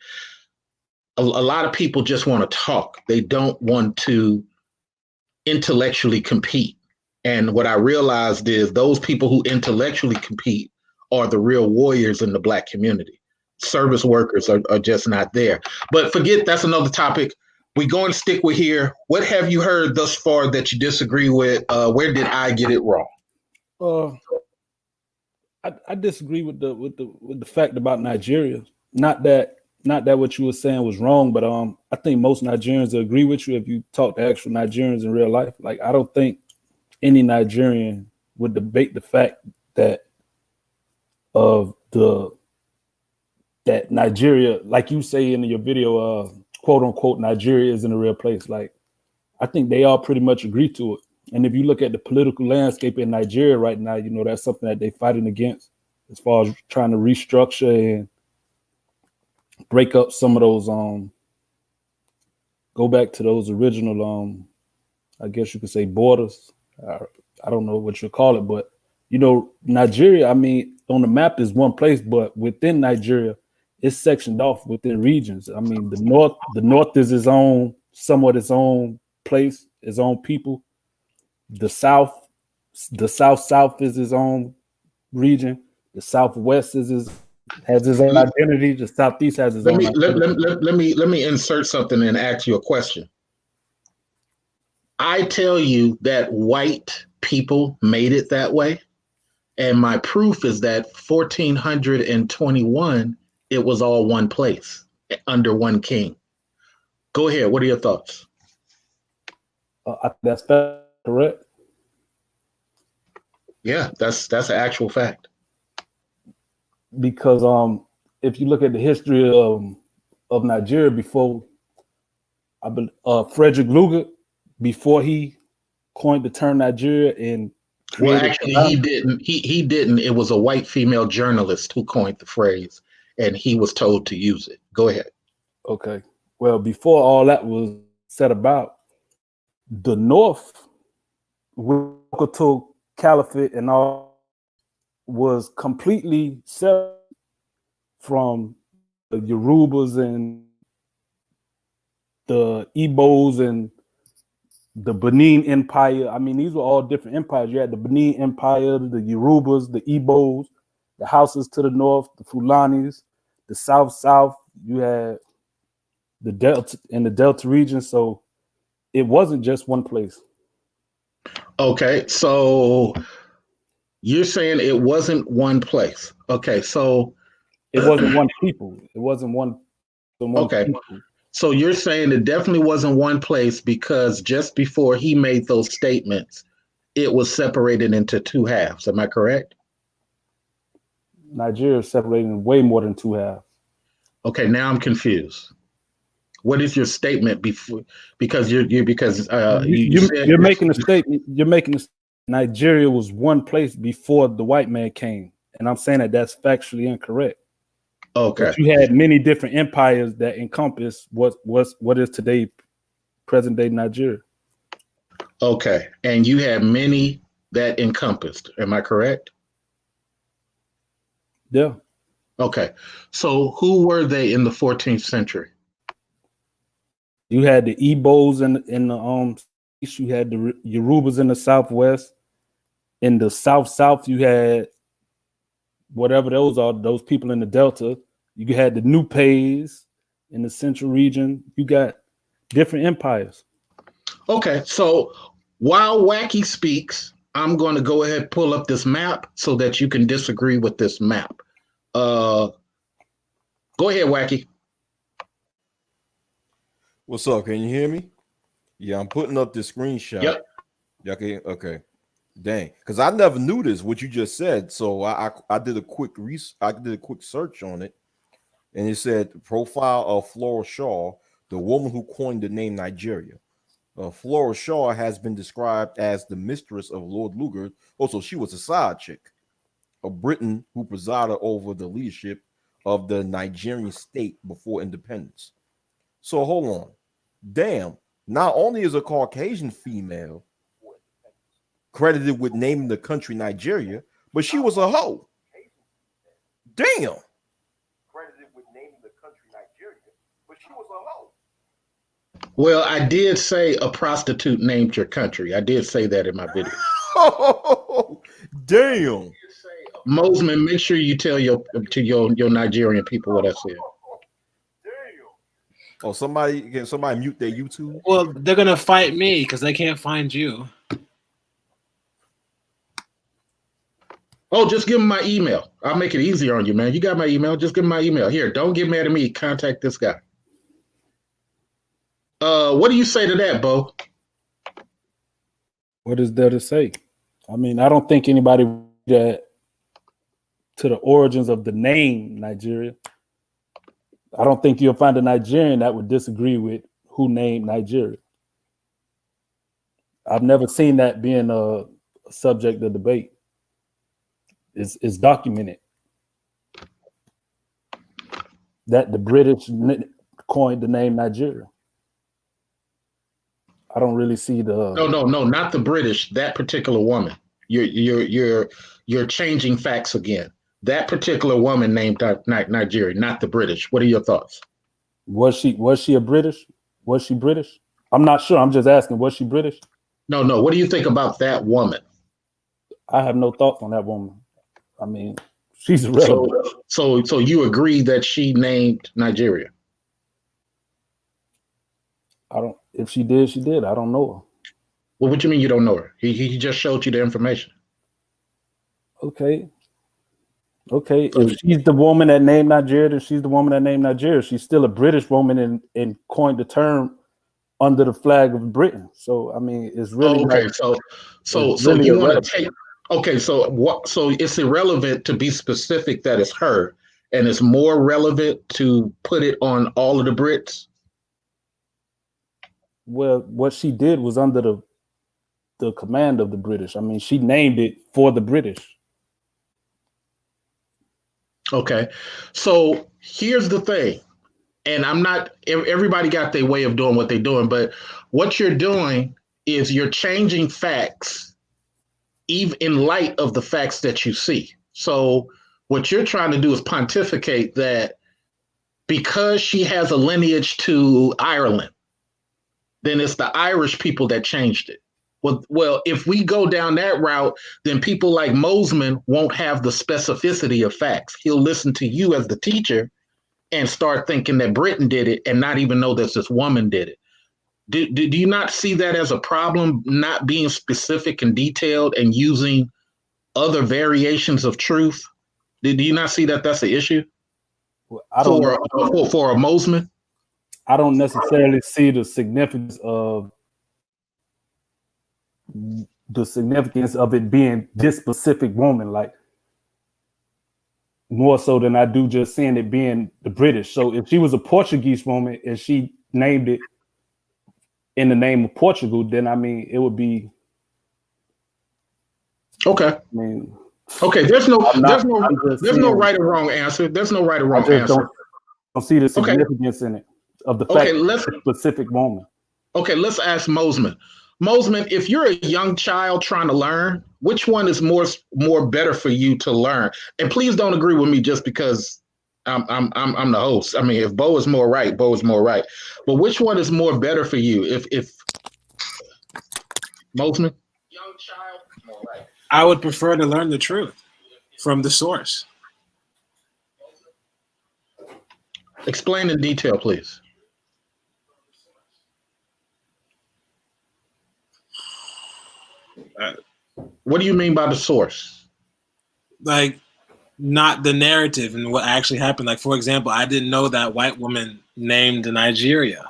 [SPEAKER 1] A lot of people just want to talk. They don't want to intellectually compete. And what I realized is those people who intellectually compete are the real warriors in the Black community. Service workers are just not there. But forget, that's another topic. We're going to stick with here. What have you heard thus far that you disagree with? Where did I get it wrong?
[SPEAKER 4] I disagree with the fact about Nigeria. Not that what you were saying was wrong, but I think most Nigerians agree with you if you talk to actual Nigerians in real life. Like, I don't think any Nigerian would debate the fact that that Nigeria, like you say in your video, quote unquote, Nigeria isn't a real place. Like, I think they all pretty much agree to it. And if you look at the political landscape in Nigeria right now, you know, that's something that they're fighting against as far as trying to restructure and break up some of those, go back to those original, I guess you could say borders. I don't know what you call it, but, you know, Nigeria, I mean, on the map is one place, but within Nigeria, it's sectioned off within regions. I mean, the north is its own, somewhat its own place, its own people. The south is its own region. The southwest has its own identity. The southeast has its own identity.
[SPEAKER 1] Let me insert something and ask you a question. I tell you that white people made it that way. And my proof is that 1421, it was all one place under one king. Go ahead. What are your thoughts?
[SPEAKER 4] That's correct.
[SPEAKER 1] Yeah, that's an actual fact.
[SPEAKER 4] Because if you look at the history of Nigeria before, Frederick Luger, before he coined the term Nigeria and
[SPEAKER 1] well, actually, he didn't. He didn't. It was a white female journalist who coined the phrase, and he was told to use it. Go ahead.
[SPEAKER 4] Okay. Well, before all that was said about, the North, to Caliphate and all, was completely separate from the Yorubas and the Igbos and the Benin Empire. I mean, these were all different empires. You had the Benin Empire, the Yorubas, the Igbos, the houses to the north, the Fulanis, the south. You had the Delta and the Delta region. So it wasn't just one place.
[SPEAKER 1] Okay, so you're saying it wasn't one place. Okay, so
[SPEAKER 4] it wasn't one people. It wasn't one.
[SPEAKER 1] Okay. People. So you're saying it definitely wasn't one place because just before he made those statements, it was separated into two halves. Am I correct?
[SPEAKER 4] Nigeria is separated in way more than two halves.
[SPEAKER 1] Okay, now I'm confused. What is your statement before? Because you're
[SPEAKER 4] making a statement. You're making Nigeria was one place before the white man came, and I'm saying that that's factually incorrect.
[SPEAKER 1] Okay.
[SPEAKER 4] But you had many different empires that encompass what is today present day Nigeria.
[SPEAKER 1] Okay. And you had many that encompassed. Am I correct?
[SPEAKER 4] Yeah.
[SPEAKER 1] Okay. So who were they in the 14th century?
[SPEAKER 4] You had the Igbos in the east, you had the Yorubas in the southwest. In the south, you had whatever those are, those people in the Delta. You had the Nupes in the central region. You got different empires.
[SPEAKER 1] Okay, so while Wacky speaks, I'm going to go ahead and pull up this map so that you can disagree with this map. Go ahead, Wacky.
[SPEAKER 2] What's up? Can you hear me? Yeah, I'm putting up this screenshot.
[SPEAKER 1] Yep.
[SPEAKER 2] Okay. Dang, because I never knew this, what you just said. So I did a quick search on it, and it said profile of Flora Shaw, the woman who coined the name Nigeria. Flora Shaw has been described as the mistress of Lord Lugar. Also, she was a side chick, a Briton who presided over the leadership of the Nigerian state before independence. So hold on. Damn, not only is a Caucasian female credited with naming the country Nigeria, but she was a hoe. Damn. Credited with naming the country Nigeria, but she was a hoe.
[SPEAKER 1] Well, I did say a prostitute named your country. I did say that in my video.
[SPEAKER 2] Oh, damn.
[SPEAKER 1] Mosman, make sure you tell your Nigerian people what I said.
[SPEAKER 2] Oh, can somebody mute their YouTube?
[SPEAKER 3] Well, they're gonna fight me because they can't find you.
[SPEAKER 1] Oh, just give them my email. I'll make it easier on you, man. You got my email. Just give them my email. Here, don't get mad at me. Contact this guy. What do you say to that, Bo?
[SPEAKER 4] What is there to say? I mean, I don't think anybody that to the origins of the name Nigeria. I don't think you'll find a Nigerian that would disagree with who named Nigeria. I've never seen that being a subject of debate. It's documented that the British coined the name Nigeria. I don't really see the
[SPEAKER 1] No, not the British. That particular woman. You're changing facts again. That particular woman named Nigeria, not the British. What are your thoughts?
[SPEAKER 4] Was she a British? Was she British? I'm not sure. I'm just asking. Was she British?
[SPEAKER 1] No. What do you think about that woman?
[SPEAKER 4] I have no thoughts on that woman. I mean, she's irrelevant.
[SPEAKER 1] So you agree that she named Nigeria?
[SPEAKER 4] I don't. If she did, she did. I don't know her.
[SPEAKER 1] Well, what do you mean you don't know her? He just showed you the information.
[SPEAKER 4] Okay. If she's the woman that named Nigeria, then she's the woman that named Nigeria. She's still a British woman and coined the term under the flag of Britain. So I mean, it's really
[SPEAKER 1] okay. So
[SPEAKER 4] really
[SPEAKER 1] you want
[SPEAKER 4] irrelevant.
[SPEAKER 1] to take? Okay. So what? So it's irrelevant to be specific that it's her, and it's more relevant to put it on all of the Brits.
[SPEAKER 4] Well, what she did was under the command of the British. I mean, she named it for the British.
[SPEAKER 1] Okay. So here's the thing. And I'm not, everybody got their way of doing what they're doing, but what you're doing is you're changing facts even in light of the facts that you see. So what you're trying to do is pontificate that because she has a lineage to Ireland, then it's the Irish people that changed it. Well, if we go down that route, then people like Mosman won't have the specificity of facts. He'll listen to you as the teacher and start thinking that Britain did it and not even know that this woman did it. Do you not see that as a problem, not being specific and detailed and using other variations of truth? Do you not see that that's an issue
[SPEAKER 4] Well, I don't
[SPEAKER 1] for a Mosman?
[SPEAKER 4] I don't necessarily see the significance of it being this specific woman, like more so than I do just seeing it being the British. So if she was a Portuguese woman and she named it in the name of Portugal, then I mean it would be
[SPEAKER 1] Okay.
[SPEAKER 4] I mean,
[SPEAKER 1] okay. There's no
[SPEAKER 4] saying,
[SPEAKER 1] right or wrong answer. There's no right or wrong
[SPEAKER 4] I just
[SPEAKER 1] answer.
[SPEAKER 4] don't see the significance in it of the fact that it's a specific woman.
[SPEAKER 1] Okay, let's ask Mosman. Mosman, if you're a young child trying to learn, which one is more better for you to learn? And please don't agree with me just because I'm the host. I mean, if Bo is more right, Bo is more right. But which one is more better for you? If Mosman? Young child, more right.
[SPEAKER 3] I would prefer to learn the truth from the source.
[SPEAKER 1] Explain in detail, please. What do you mean by the source?
[SPEAKER 3] Like not the narrative and what actually happened. Like, for example, I didn't know that white woman named Nigeria.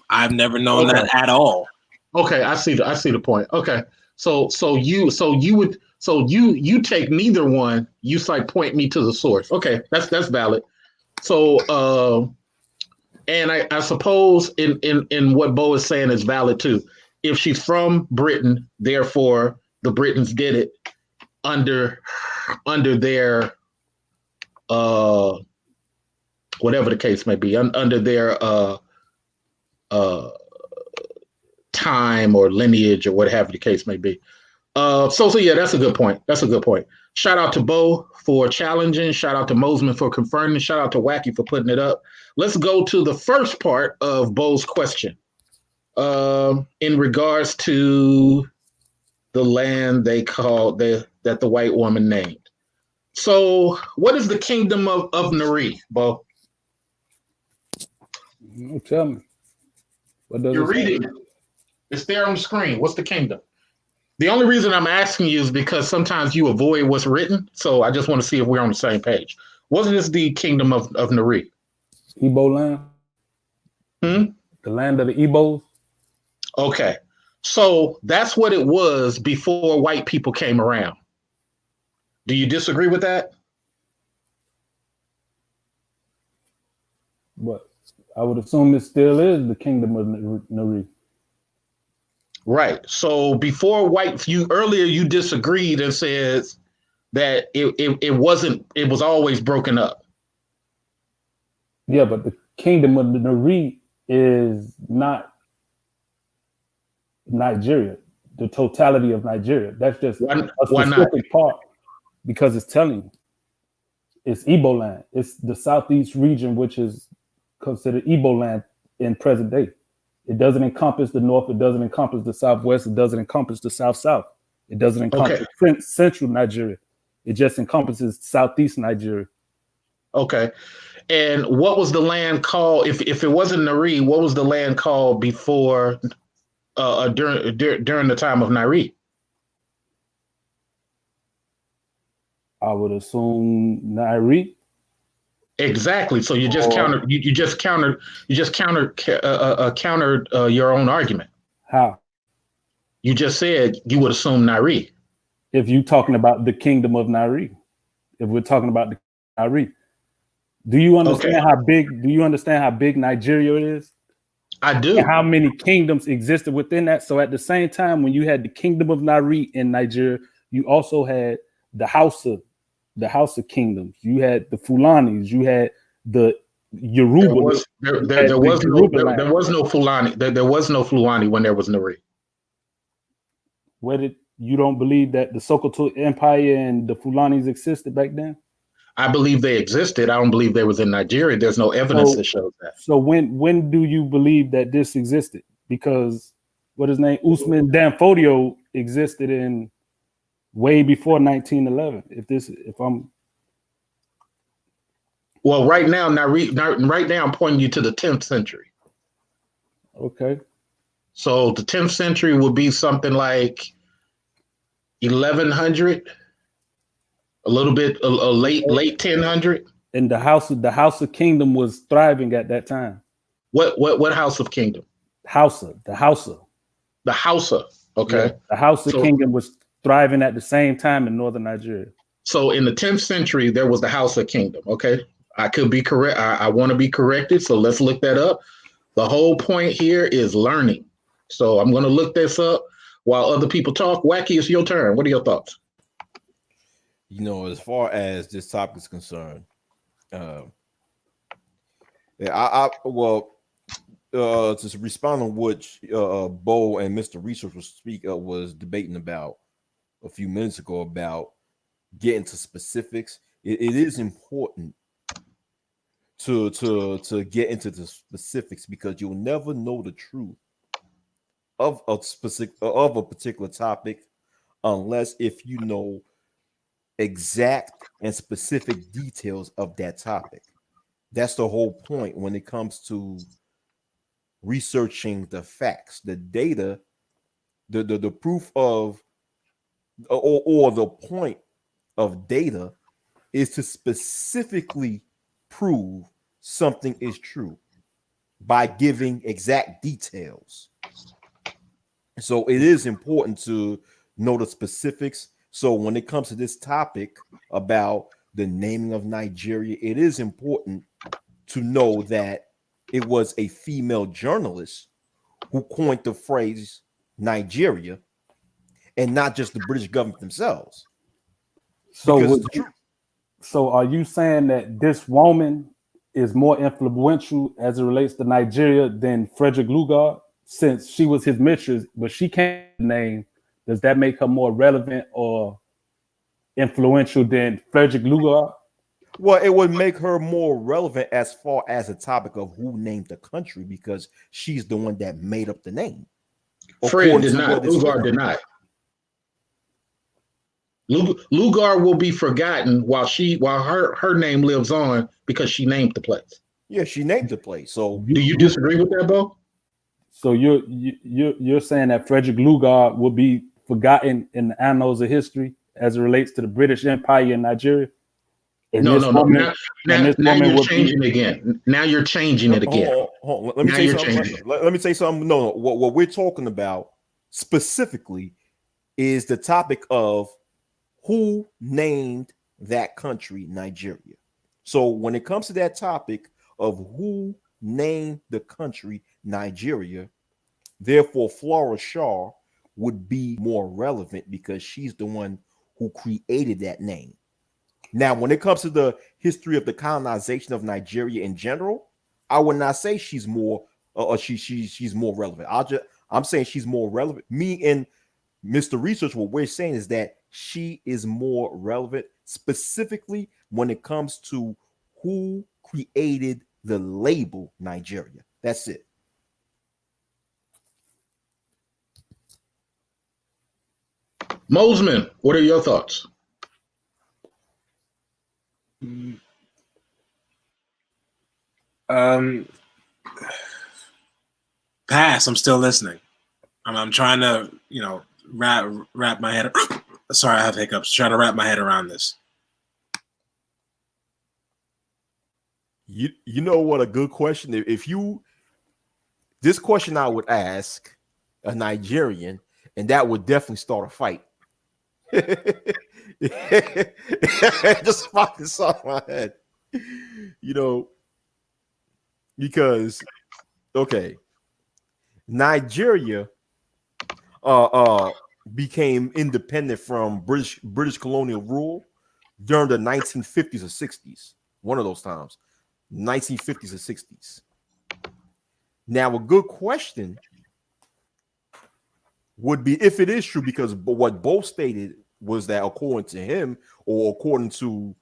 [SPEAKER 3] I've never known that at all.
[SPEAKER 1] Okay, I see the point. Okay, so you take neither one. You like point me to the source. Okay, that's valid. So and I suppose in what Bo is saying is valid too. If she's from Britain, therefore the Britons did it under their whatever the case may be, under their time or lineage or whatever the case may be. So yeah, that's a good point. Shout out to Bo for challenging. Shout out to Mosman for confirming. Shout out to Wacky for putting it up. Let's go to the first part of Bo's question. In regards to the land they called that the white woman named. So, what is the kingdom of Nari, Bo?
[SPEAKER 4] Tell me. What does
[SPEAKER 1] You're reading it. It's there on the screen. What's the kingdom? The only reason I'm asking you is because sometimes you avoid what's written. So I just want to see if we're on the same page. Wasn't this the kingdom of Nari?
[SPEAKER 4] Igbo land? The land of the Igbos?
[SPEAKER 1] Okay. So that's what it was before white people came around. Do you disagree with that?
[SPEAKER 4] But I would assume it still is the kingdom of Nari.
[SPEAKER 1] Right. So before earlier you disagreed and said that it wasn't, it was always broken up.
[SPEAKER 4] Yeah, but the kingdom of the Nari is not Nigeria, the totality of Nigeria. That's just a specific part, because it's telling you it's Igbo land. It's the southeast region, which is considered Igbo land in present day. It doesn't encompass the north. It doesn't encompass the southwest. It doesn't encompass the south-south. It doesn't encompass central Nigeria. It just encompasses southeast Nigeria.
[SPEAKER 1] Okay. And what was the land called? If it wasn't Nari, what was the land called before during the time of Nari?
[SPEAKER 4] I would assume Nari.
[SPEAKER 1] Exactly. So you just countered your own argument.
[SPEAKER 4] How?
[SPEAKER 1] You just said you would assume Nari.
[SPEAKER 4] If you're talking about the kingdom of Nari, if we're talking about the Nari, do you understand how big? Do you understand how big Nigeria is?
[SPEAKER 1] I do.
[SPEAKER 4] And how many kingdoms existed within that? So at the same time, when you had the kingdom of Nari in Nigeria, you also had the Hausa kingdoms. You had the Fulanis. You had the Yoruba.
[SPEAKER 1] There was no Fulani. There was no Fulani when there was Nari.
[SPEAKER 4] You don't believe that the Sokoto Empire and the Fulanis existed back then?
[SPEAKER 1] I believe they existed. I don't believe they was in Nigeria. There's no evidence that shows that.
[SPEAKER 4] So when do you believe that this existed? Because what his name, Usman Danfodio, existed in way before 1911.
[SPEAKER 1] Well, right now I'm pointing you to the 10th century.
[SPEAKER 4] Okay. So
[SPEAKER 1] the 10th century would be something like 1100, a little bit late 1000.
[SPEAKER 4] And the House of Kingdom was thriving at that time.
[SPEAKER 1] What House of Kingdom?
[SPEAKER 4] The Hausa.
[SPEAKER 1] Okay.
[SPEAKER 4] Yeah, the House of Kingdom was thriving at the same time in northern Nigeria.
[SPEAKER 1] So in the 10th century, there was the House of Kingdom. Okay. I could be correct. I want to be corrected. So let's look that up. The whole point here is learning. So I'm going to look this up while other people talk. Wacky, it's your turn. What are your thoughts?
[SPEAKER 2] As far as this topic is concerned, to respond on what Bo and Mr. Research was debating about a few minutes ago about getting to specifics, it is important to get into the specifics, because you'll never know the truth of a particular topic unless if you know exact and specific details of that topic. That's the whole point when it comes to researching the facts, the data, the proof of or the point of data is to specifically prove something is true by giving exact details. So it is important to know the specifics. So when it comes to this topic about the naming of Nigeria, it is important to know that it was a female journalist who coined the phrase Nigeria and not just the British government themselves.
[SPEAKER 4] So are you saying that this woman is more influential as it relates to Nigeria than Frederick Lugard, since she was his mistress, but she can't name? Does that make her more relevant or influential than Frederick Lugard?
[SPEAKER 2] Well, it would make her more relevant as far as the topic of who named the country, because she's the one that made up the name.
[SPEAKER 1] Fred did not. Lugard did not. Lugard will be forgotten while her name lives on because she named the place.
[SPEAKER 2] Yeah, she named the place. So
[SPEAKER 1] do you disagree with that, Bo?
[SPEAKER 4] So you're saying that Frederick Lugard will be forgotten in the annals of history as it relates to the British Empire in Nigeria? And
[SPEAKER 1] no. Now you're changing it again. Now you're changing it again.
[SPEAKER 2] Hold on. Let me tell you something. Let me say something. No. What we're talking about specifically is the topic of who named that country Nigeria. So when it comes to that topic of who named the country Nigeria, therefore Flora Shaw would be more relevant because she's the one who created that name. Now, when it comes to the history of the colonization of Nigeria in general, I would not say she's more she's more relevant. I'm saying she's more relevant. Me and Mr. Research, what we're saying is that she is more relevant, specifically when it comes to who created the label Nigeria. That's it.
[SPEAKER 1] Mosman, what are your thoughts?
[SPEAKER 3] Pass. I'm still listening. I'm trying to, wrap my head. Sorry, I have hiccups. Trying to wrap my head around this.
[SPEAKER 2] You know what a good question. This question I would ask a Nigerian, and that would definitely start a fight. Just fucking saw my head, because Nigeria became independent from British colonial rule during the 1950s or 60s. One of those times, 1950s or 60s. Now, a good question would be if it is true, because what Bo stated was that according to him, or according to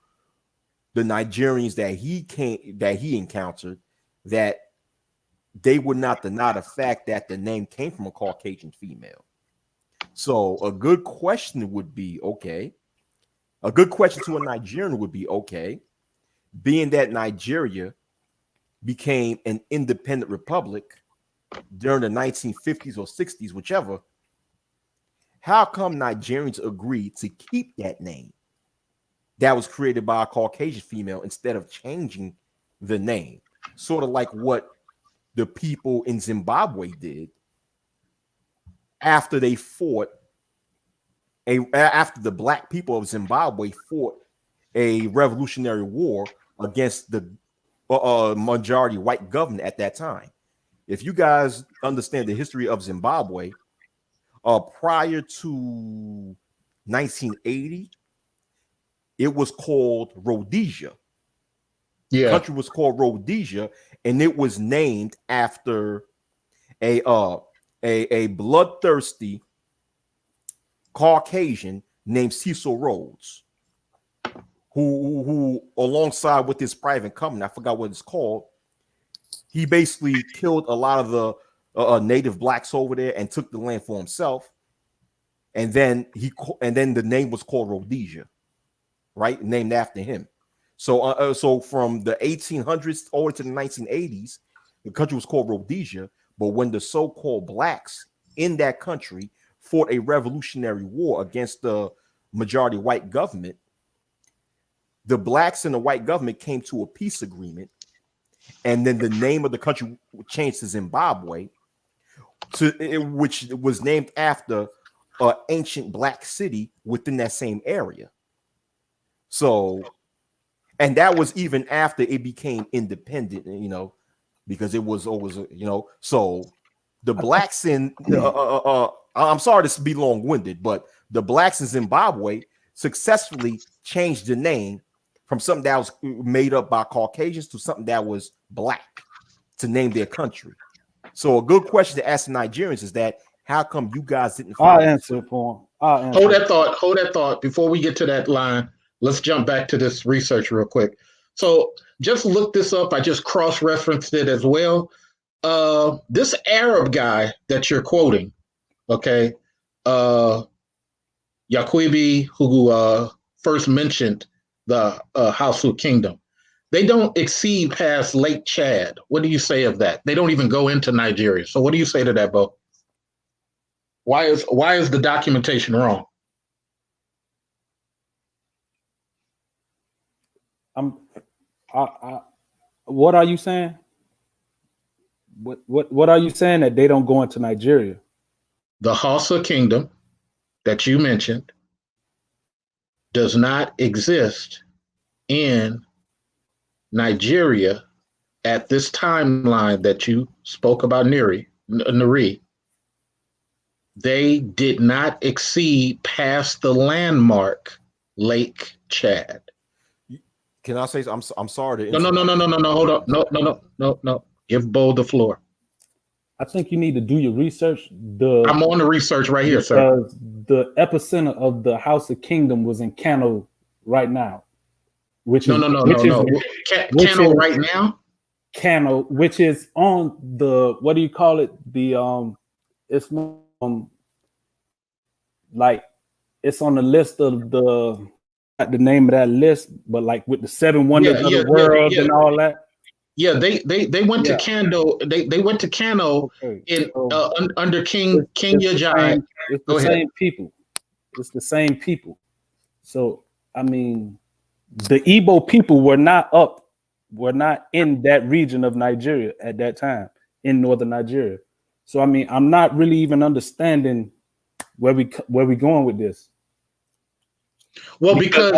[SPEAKER 2] the Nigerians that he encountered, that they would not deny the fact that the name came from a Caucasian female. So a good question would be, a good question to a Nigerian would be, being that Nigeria became an independent republic during the 1950s or 60s, whichever, how come Nigerians agreed to keep that name that was created by a Caucasian female instead of changing the name? Sort of like what the people in Zimbabwe did after they fought after the black people of Zimbabwe fought a revolutionary war against the majority white government at that time. If you guys understand the history of Zimbabwe, prior to 1980, it was called Rhodesia. Yeah. The country was called Rhodesia, and it was named after a bloodthirsty Caucasian named Cecil Rhodes, who alongside with his private company, I forgot what it's called, he basically killed a lot of the native blacks over there and took the land for himself. And then the name was called Rhodesia, right? Named after him. So from the 1800s over to the 1980s, the country was called Rhodesia. But when the so-called blacks in that country fought a revolutionary war against the majority white government, the blacks and the white government came to a peace agreement, and then the name of the country changed to Zimbabwe, which was named after an ancient black city within that same area. So, and that was even after it became independent, because it was always, so the blacks in, I'm sorry to be long-winded, but the blacks in Zimbabwe successfully changed the name from something that was made up by Caucasians to something that was black to name their country. So a good question to ask the Nigerians is that, how come you guys didn't
[SPEAKER 4] I'll answer for him.
[SPEAKER 1] Hold that thought. Before we get to that line, let's jump back to this research real quick. So just look this up. I just cross-referenced it as well. This Arab guy that you're quoting, okay, Yaquebi, who first mentioned the Hausa Kingdom, they don't exceed past Lake Chad. What do you say of that? They don't even go into Nigeria. So what do you say to that, Bo? Why is the documentation wrong?
[SPEAKER 4] What are you saying? What are you saying that they don't go into Nigeria?
[SPEAKER 1] The Hausa Kingdom that you mentioned does not exist in Nigeria at this timeline that you spoke about, Nari. They did not exceed past the landmark Lake Chad.
[SPEAKER 2] Can I say? I'm sorry to
[SPEAKER 1] No. Hold up. No. Give Bo the floor.
[SPEAKER 4] I think you need to do your research.
[SPEAKER 1] I'm on the research right here, sir.
[SPEAKER 4] Because the epicenter of the House of Kingdom was in Kano right now.
[SPEAKER 1] Kano right now?
[SPEAKER 4] Kano, which is on the, what do you call it? It's like, it's on the list of the name of that list, but like with the 7 wonders of the world and all that.
[SPEAKER 1] Yeah, they went to Kano. They went to Kano under King Yajai.
[SPEAKER 4] It's the same people. It's the same people. So I mean, the Igbo people were not in that region of Nigeria at that time, in northern Nigeria. So I mean, I'm not really even understanding where we going with this.
[SPEAKER 1] Well, because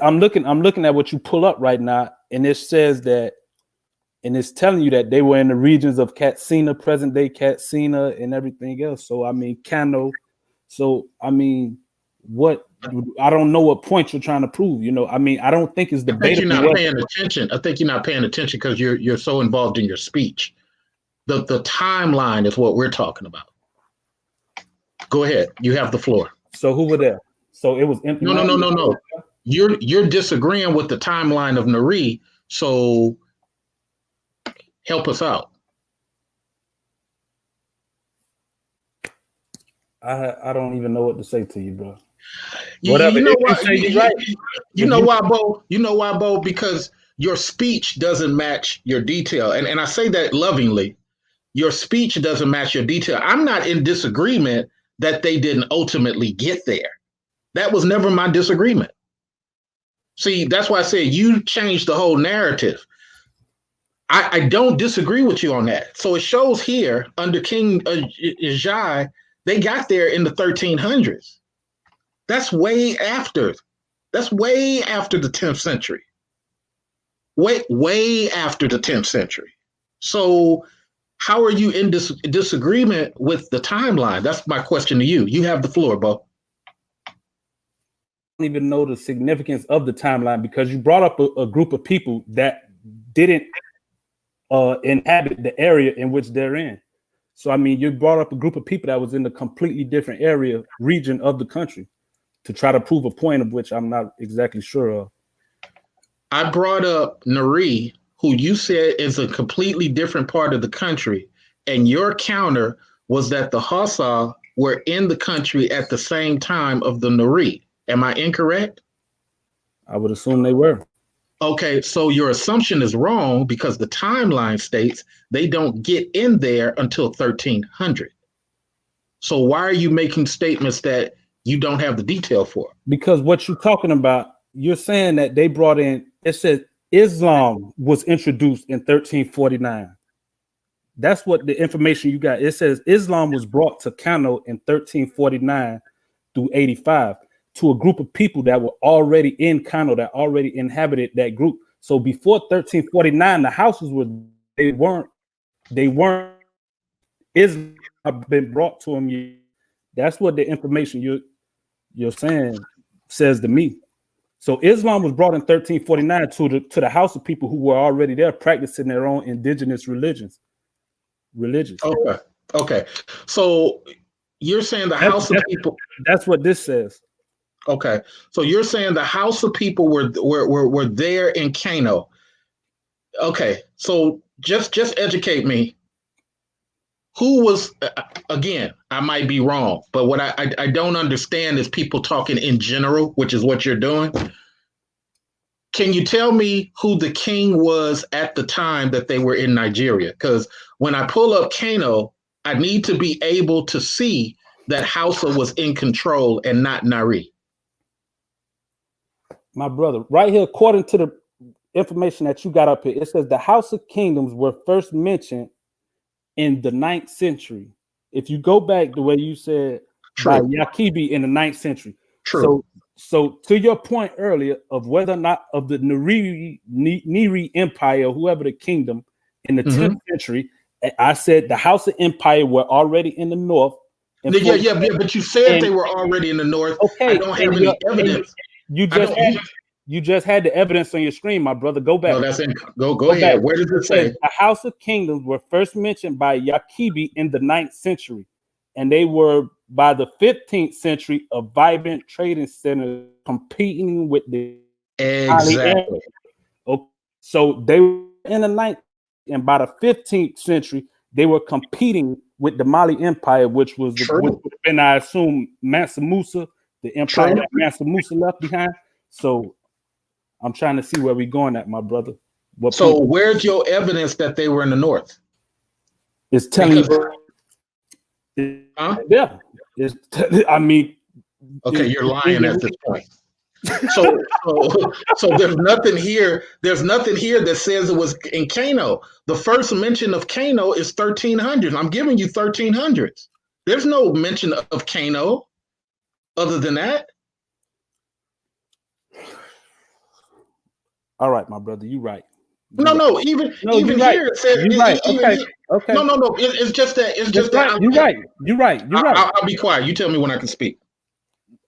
[SPEAKER 4] I'm looking at what you pull up right now, and it says that, and it's telling you that they were in the regions of Katsina, present day Katsina, and everything else. So I mean, Kano. So I mean, I don't know what point you're trying to prove. I mean, I don't think it's debatable.
[SPEAKER 1] I think you're not paying attention. I think you're not paying attention because you're so involved in your speech. The timeline is what we're talking about. Go ahead. You have the floor.
[SPEAKER 4] So who were there? So it was empty.
[SPEAKER 1] No. You're disagreeing with the timeline of Nari. So help us out.
[SPEAKER 4] I don't even know what to say to you, bro.
[SPEAKER 1] Whatever. You know why? You know why, Bo? You know why, Bo? Because your speech doesn't match your detail, and I say that lovingly. Your speech doesn't match your detail. I'm not in disagreement that they didn't ultimately get there. That was never my disagreement. See, that's why I said you changed the whole narrative. I don't disagree with you on that. So it shows here under King Yajai, they got there in the 1300s. That's way after. That's way after the 10th century. Way after the 10th century. So how are you in disagreement with the timeline? That's my question to you. You have the floor, Bo.
[SPEAKER 4] I don't even know the significance of the timeline because you brought up a group of people that didn't inhabit the area in which they're in. So, I mean, you brought up a group of people that was in a completely different region of the country to try to prove a point of which I'm not exactly sure of.
[SPEAKER 1] I brought up Nari, who you said is a completely different part of the country. And your counter was that the Hausa were in the country at the same time of the Nari. Am I incorrect?
[SPEAKER 4] I would assume they were.
[SPEAKER 1] Okay, so your assumption is wrong because the timeline states they don't get in there until 1300. So why are you making statements that you don't have the detail for?
[SPEAKER 4] Because what you're talking about you're saying that they brought in. It says Islam was introduced in 1349. That's what the information you got. It says Islam was brought to Kano in 1349 through 85 to a group of people that were already in Kano, that already inhabited that group. So before 1349, the houses were they weren't Islam have been brought to them yet. That's what the information you're saying says to me. So Islam was brought in 1349 to the house of people who were already there practicing their own indigenous religions.
[SPEAKER 1] Okay. So you're saying the house of people.
[SPEAKER 4] That's what this says.
[SPEAKER 1] Okay. So you're saying the house of people were there in Kano. Okay. So just educate me. Who was, again, I might be wrong, but what I don't understand is people talking in general, which is what you're doing. Can you tell me who the king was at the time that they were in Nigeria? Because when I pull up Kano, I need to be able to see that Hausa was in control and not Nari.
[SPEAKER 4] My brother, right here, according to the information that you got up here, it says the House of Kingdoms were first mentioned in the 9th century. If you go back the way you said, by Yakibi in the 9th century.
[SPEAKER 1] True.
[SPEAKER 4] So to your point earlier of whether or not of the Neri Empire, whoever the kingdom in the 10th century, I said the House of Empire were already in the north.
[SPEAKER 1] But you said they were already in the north.
[SPEAKER 4] Okay,
[SPEAKER 1] I don't have any evidence.
[SPEAKER 4] You just had the evidence on your screen, my brother. Go back.
[SPEAKER 1] No, that's in. Go ahead. Back. Where does it say?
[SPEAKER 4] The House of Kingdoms were first mentioned by Yakibi in the 9th century, and they were by the 15th century a vibrant trading center competing with the
[SPEAKER 1] exactly.
[SPEAKER 4] Okay. So they were in the 9th, and by the 15th century they were competing with the Mali Empire, which was and I assume Mansa Musa, the empire that Mansa Musa left behind. So I'm trying to see where we're going at, my brother.
[SPEAKER 1] Where's your evidence that they were in the north?
[SPEAKER 4] It's telling you. Yeah. I mean.
[SPEAKER 1] Okay, you're lying at this point. So there's nothing here. There's nothing here that says it was in Kano. The first mention of Kano is 1300s. I'm giving you 1300s. There's no mention of Kano other than that.
[SPEAKER 4] All right, my brother, you're right.
[SPEAKER 1] No, even here it says
[SPEAKER 4] you're right. Okay.
[SPEAKER 1] No. It's just that.
[SPEAKER 4] You're right.
[SPEAKER 1] I'll be quiet. You tell me when I can speak.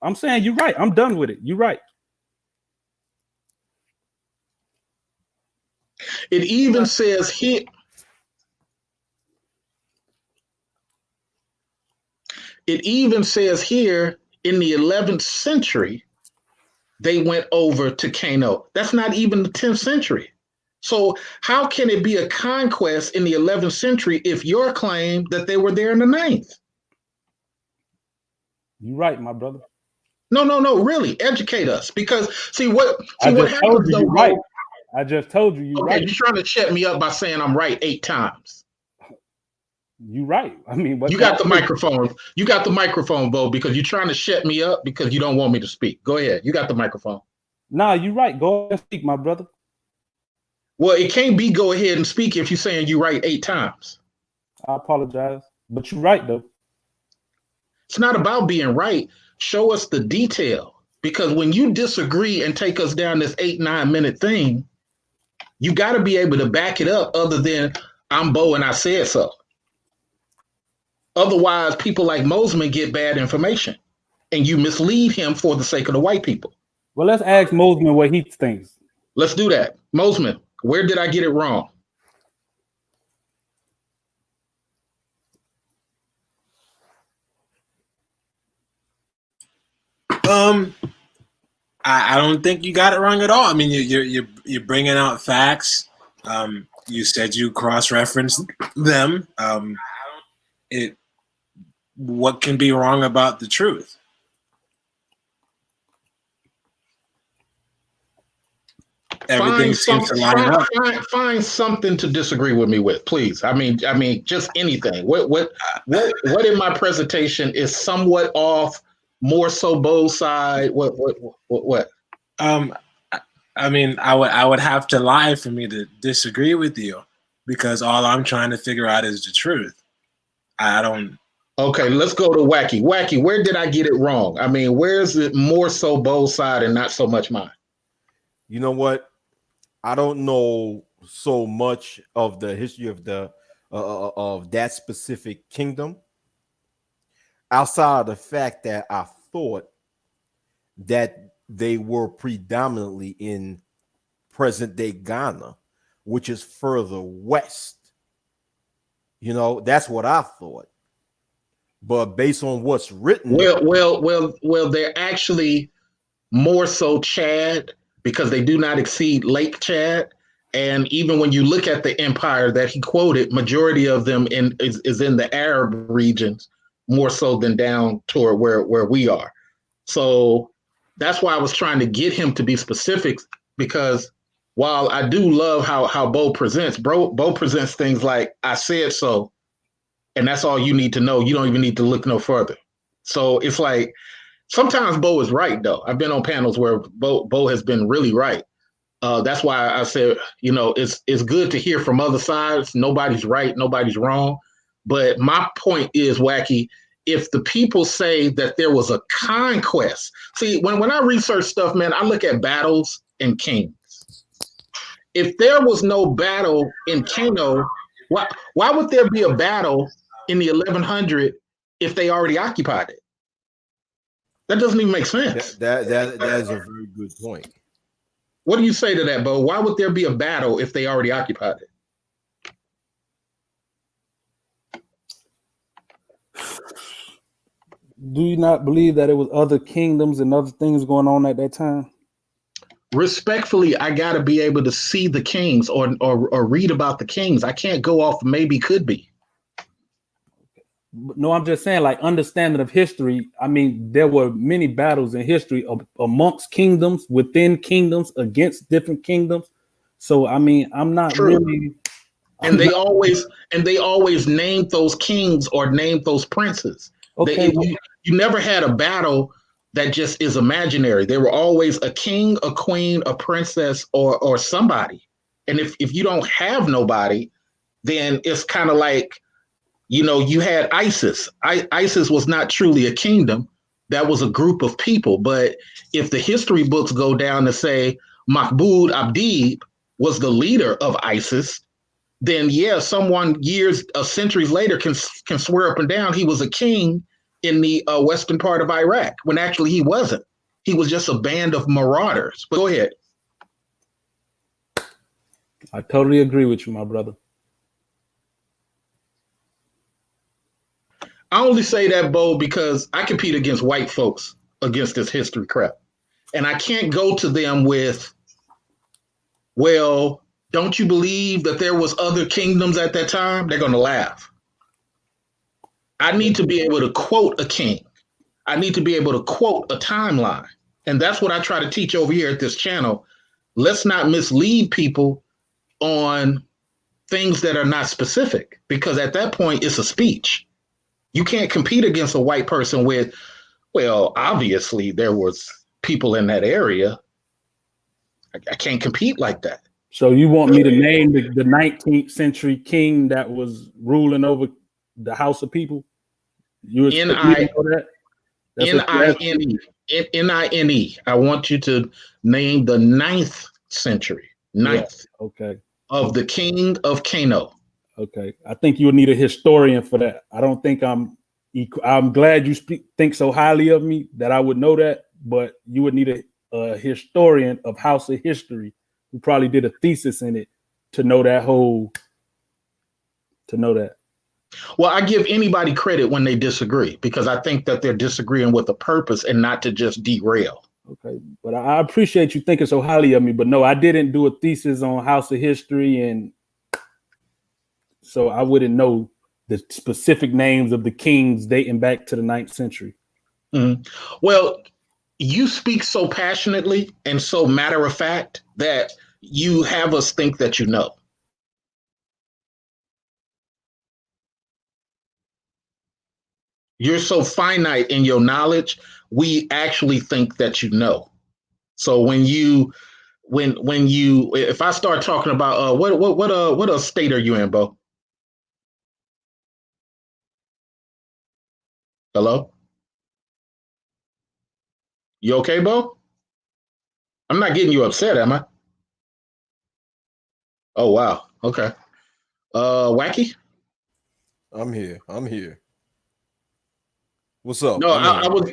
[SPEAKER 4] I'm saying you're right. I'm done with it. You're right.
[SPEAKER 1] It even says here. It even says here in the 11th century, they went over to Kano. That's not even the 10th century. So how can it be a conquest in the 11th century if your claim that they were there in the 9th?
[SPEAKER 4] You're right, my brother.
[SPEAKER 1] No, really, educate us. Because what happens though,
[SPEAKER 4] right. I just told you you're right.
[SPEAKER 1] You're trying to shut me up by saying I'm right 8 times.
[SPEAKER 4] You're right. I mean,
[SPEAKER 1] you got the microphone. You got the microphone, Bo, because you're trying to shut me up because you don't want me to speak. Go ahead. You got the microphone.
[SPEAKER 4] Nah, you're right. Go ahead and speak, my brother.
[SPEAKER 1] Well, it can't be go ahead and speak if you're saying you're right 8 times.
[SPEAKER 4] I apologize, but you're right, though.
[SPEAKER 1] It's not about being right. Show us the detail. Because when you disagree and take us down this 8-9 minute thing, you got to be able to back it up other than I'm Bo and I said so. Otherwise, people like Mosman get bad information and you mislead him for the sake of the white people.
[SPEAKER 4] Well, let's ask Mosman what he thinks.
[SPEAKER 1] Let's do that. Mosman, where did I get it wrong?
[SPEAKER 3] I don't think you got it wrong at all. I mean, you're bringing out facts. You said you cross-referenced them. What can be wrong about the truth? Everything seems to line up.
[SPEAKER 1] Find something to disagree with me with, please. I mean, just anything. What in my presentation is somewhat off? More so both side. What?
[SPEAKER 3] Um, I mean, I would have to lie for me to disagree with you, because all I'm trying to figure out is the truth. I don't.
[SPEAKER 1] Okay, let's go to Wacky. Wacky, where did I get it wrong? I mean, where is it more so Bo's side and not so much mine?
[SPEAKER 2] You know what? I don't know so much of the history of that specific kingdom, outside of the fact that I thought that they were predominantly in present day Ghana, which is further west. You know, that's what I thought. But based on what's written,
[SPEAKER 1] Well, they're actually more so Chad because they do not exceed Lake Chad. And even when you look at the empire that he quoted, majority of them is in the Arab regions more so than down toward where we are. So that's why I was trying to get him to be specific, because while I do love how Bo presents, Bo presents things like I said so, and that's all you need to know. You don't even need to look no further. So it's like sometimes Bo is right though. I've been on panels where Bo has been really right. That's why I said, it's good to hear from other sides. Nobody's right, nobody's wrong. But my point is, Wacky, if the people say that there was a conquest, see, when I research stuff, man, I look at battles and kings. If there was no battle in Kano, why would there be a battle in the 1100 if they already occupied it? That doesn't even make sense.
[SPEAKER 2] that is a very good point.
[SPEAKER 1] What do you say to that, Bo? Why would there be a battle if they already occupied it?
[SPEAKER 4] Do you not believe that it was other kingdoms and other things going on at that time?
[SPEAKER 1] Respectfully, I got to be able to see the kings or read about the kings. I can't go off maybe, could be.
[SPEAKER 4] No, I'm just saying, like, understanding of history. I mean, there were many battles in history amongst kingdoms, within kingdoms, against different kingdoms. So, I mean, I'm not
[SPEAKER 1] True.
[SPEAKER 4] really.
[SPEAKER 1] And they always named those kings or named those princes.
[SPEAKER 4] Okay.
[SPEAKER 1] You never had a battle that just is imaginary. There were always a king, a queen, a princess, or somebody. And if you don't have nobody, then it's kind of like, you had ISIS. ISIS was not truly a kingdom. That was a group of people. But if the history books go down to say Mahmoud Abdib was the leader of ISIS, then yeah, someone centuries later can swear up and down he was a king in the western part of Iraq, when actually he wasn't. He was just a band of marauders. But go ahead.
[SPEAKER 4] I totally agree with you, my brother.
[SPEAKER 1] I only say that, Bo, because I compete against white folks against this history crap. And I can't go to them with, well, don't you believe that there was other kingdoms at that time? They're going to laugh. I need to be able to quote a king. I need to be able to quote a timeline. And that's what I try to teach over here at this channel. Let's not mislead people on things that are not specific, because at that point, it's a speech. You can't compete against a white person with, well, obviously there was people in that area. I can't compete like that.
[SPEAKER 4] So you want me to name the 19th century king that was ruling over the house of people? You expect me to know that?
[SPEAKER 1] Nine. I want you to name the 9th century. Ninth.
[SPEAKER 4] Yeah. Okay.
[SPEAKER 1] Of the king of Kano.
[SPEAKER 4] Okay. I think you would need a historian for that. I don't think I'm glad you think so highly of me that I would know that, but you would need a historian of House of History who probably did a thesis in it to know that.
[SPEAKER 1] Well, I give anybody credit when they disagree, because I think that they're disagreeing with a purpose and not to just derail.
[SPEAKER 4] Okay, but I appreciate you thinking so highly of me, but no, I didn't do a thesis on House of History, and so I wouldn't know the specific names of the kings dating back to the 9th century.
[SPEAKER 1] Mm-hmm. Well, you speak so passionately and so matter of fact that you have us think that you know. You're so finite in your knowledge, we actually think that you know. So if I start talking about what state are you in, Bo? Hello? You okay, Bo? I'm not getting you upset, am I? Oh wow. Okay. Wacky?
[SPEAKER 2] I'm here. I'm here. What's up?
[SPEAKER 1] No,
[SPEAKER 2] I'm
[SPEAKER 1] I
[SPEAKER 2] here.
[SPEAKER 1] was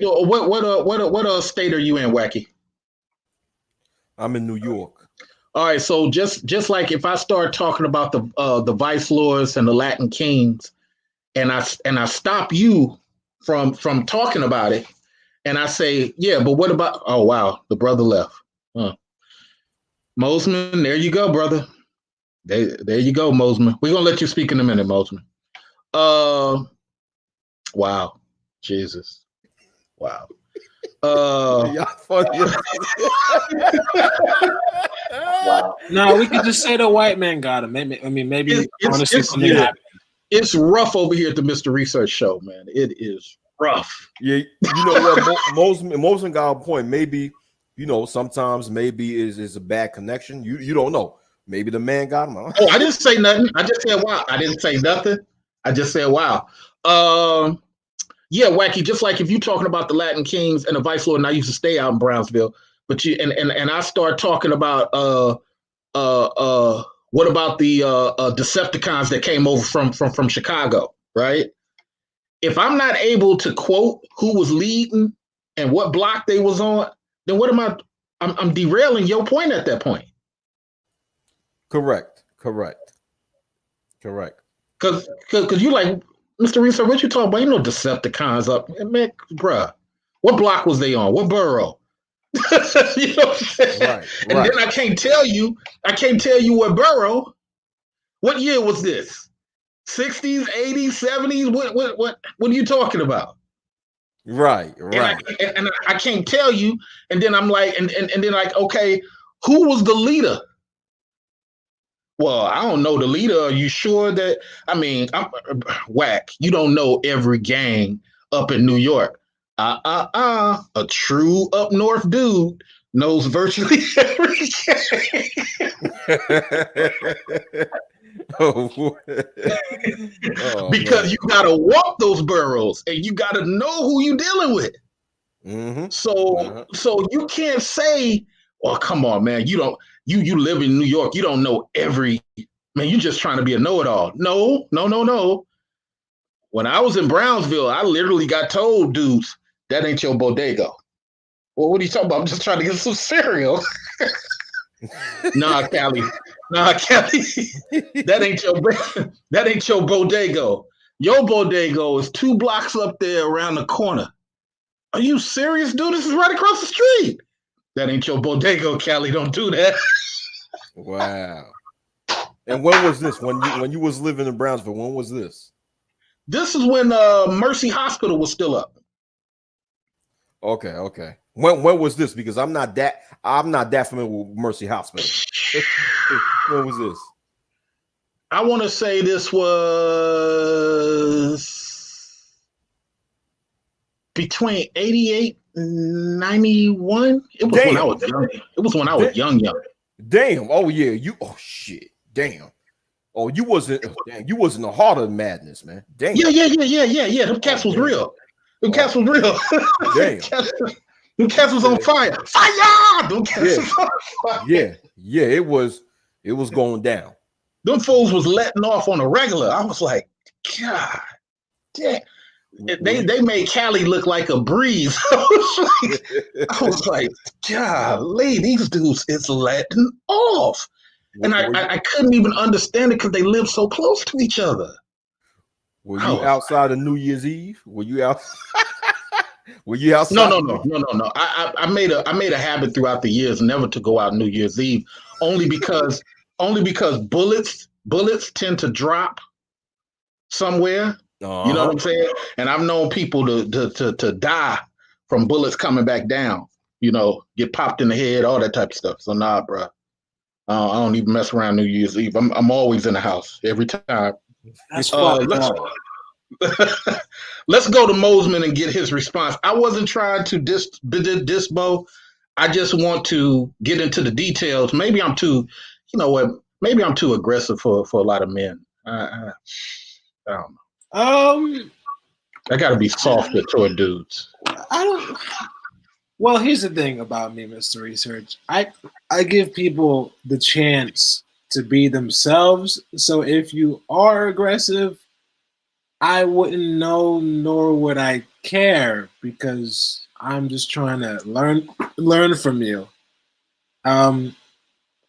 [SPEAKER 1] what state are you in, Wacky?
[SPEAKER 2] I'm in New York.
[SPEAKER 1] All right, so just like if I start talking about the vice lords and the Latin kings, and I stop you from talking about it, and I say, yeah, but what about? Oh wow, the brother left. Huh. Mosman, there you go, brother. There you go, Mosman. We're gonna let you speak in a minute, Mosman. Wow, Jesus, wow.
[SPEAKER 2] Y'all funny.
[SPEAKER 1] Wow.
[SPEAKER 3] No, we could just say the white man got him. Maybe honestly something
[SPEAKER 1] yeah.
[SPEAKER 3] happened.
[SPEAKER 1] It's rough over here at the Mr. Research Show, man. It is rough.
[SPEAKER 2] Yeah, you know what? Mosman got a point. Maybe, sometimes maybe is a bad connection. You don't know. Maybe the man got him.
[SPEAKER 1] Oh, I didn't say nothing. I just said wow. I didn't say nothing. I just said wow. Yeah, Wacky. Just like if you're talking about the Latin Kings and the Vice Lord, and I used to stay out in Brownsville, but and I start talking about what about the Decepticons that came over from Chicago, right? If I'm not able to quote who was leading and what block they was on, then what am I? I'm derailing your point at that point.
[SPEAKER 2] Correct.
[SPEAKER 1] Because you like, Mr. Research, what you talking about? You know Decepticons up. Man, bruh, what block was they on? What borough? You know what I'm saying?
[SPEAKER 2] Right.
[SPEAKER 1] And then I can't tell you what borough. What year was this? 60s, 80s, 70s? What are you talking about?
[SPEAKER 2] Right.
[SPEAKER 1] And I can't tell you. And then I'm like, and then like, okay, who was the leader? Well, I don't know the leader. Are you sure that? I mean, I'm whack. You don't know every gang up in New York. A true up north dude knows virtually every gang.
[SPEAKER 2] Oh,
[SPEAKER 1] Because
[SPEAKER 2] man.
[SPEAKER 1] you gotta walk those boroughs and you gotta know who you dealing with.
[SPEAKER 2] Mm-hmm.
[SPEAKER 1] So you can't say, "Well, come on, man. You don't. You live in New York. You don't know every man. You just trying to be a know-it-all." No. When I was in Brownsville, I literally got told, dudes, that ain't your bodega. Well, what are you talking about? I'm just trying to get some cereal. Nah, Callie. That ain't your bodega. Your bodega is 2 blocks up there around the corner. Are you serious, dude? This is right across the street. That ain't your bodega, Callie. Don't do that.
[SPEAKER 2] Wow. And when was this? When you was living in Brownsville? When was this?
[SPEAKER 1] This is when Mercy Hospital was still up.
[SPEAKER 2] Okay. When was this? Because I'm not that familiar with Mercy Hospital. When was this?
[SPEAKER 1] I want to say this was between 88 and 91. It was when I was young. It was when I was young.
[SPEAKER 2] Damn. Oh yeah. Oh shit. Damn. Oh, you wasn't the heart of the madness, man. Damn.
[SPEAKER 1] Yeah. Them cats was real. Them cats was real.
[SPEAKER 2] Damn.
[SPEAKER 1] Them cats was on fire. Fire! Them cats was on fire.
[SPEAKER 2] Yeah. It was going down.
[SPEAKER 1] Them fools was letting off on a regular. I was like, God damn. They made Cali look like a breeze. I was like, golly, these dudes is letting off. And I couldn't even understand it because they live so close to each other.
[SPEAKER 2] Were you outside of New Year's Eve? Were you out? Were you outside?
[SPEAKER 1] No. I made a habit throughout the years never to go out New Year's Eve, only because bullets tend to drop somewhere. You know what I'm saying? And I've known people to die from bullets coming back down. You know, get popped in the head, all that type of stuff. So nah, bro. I don't even mess around New Year's Eve. I'm always in the house every time.
[SPEAKER 3] That's fucked up.
[SPEAKER 1] Let's go to Mosman and get his response. I wasn't trying to disbo. I just want to get into the details. Maybe I'm too, you know what? Maybe I'm too aggressive for a lot of men. I don't know.
[SPEAKER 3] Um,
[SPEAKER 1] I got to be softer toward dudes.
[SPEAKER 3] I don't. Well, here's the thing about me, Mr. Research. I give people the chance to be themselves. So if you are aggressive, I wouldn't know nor would I care because I'm just trying to learn from you. Um,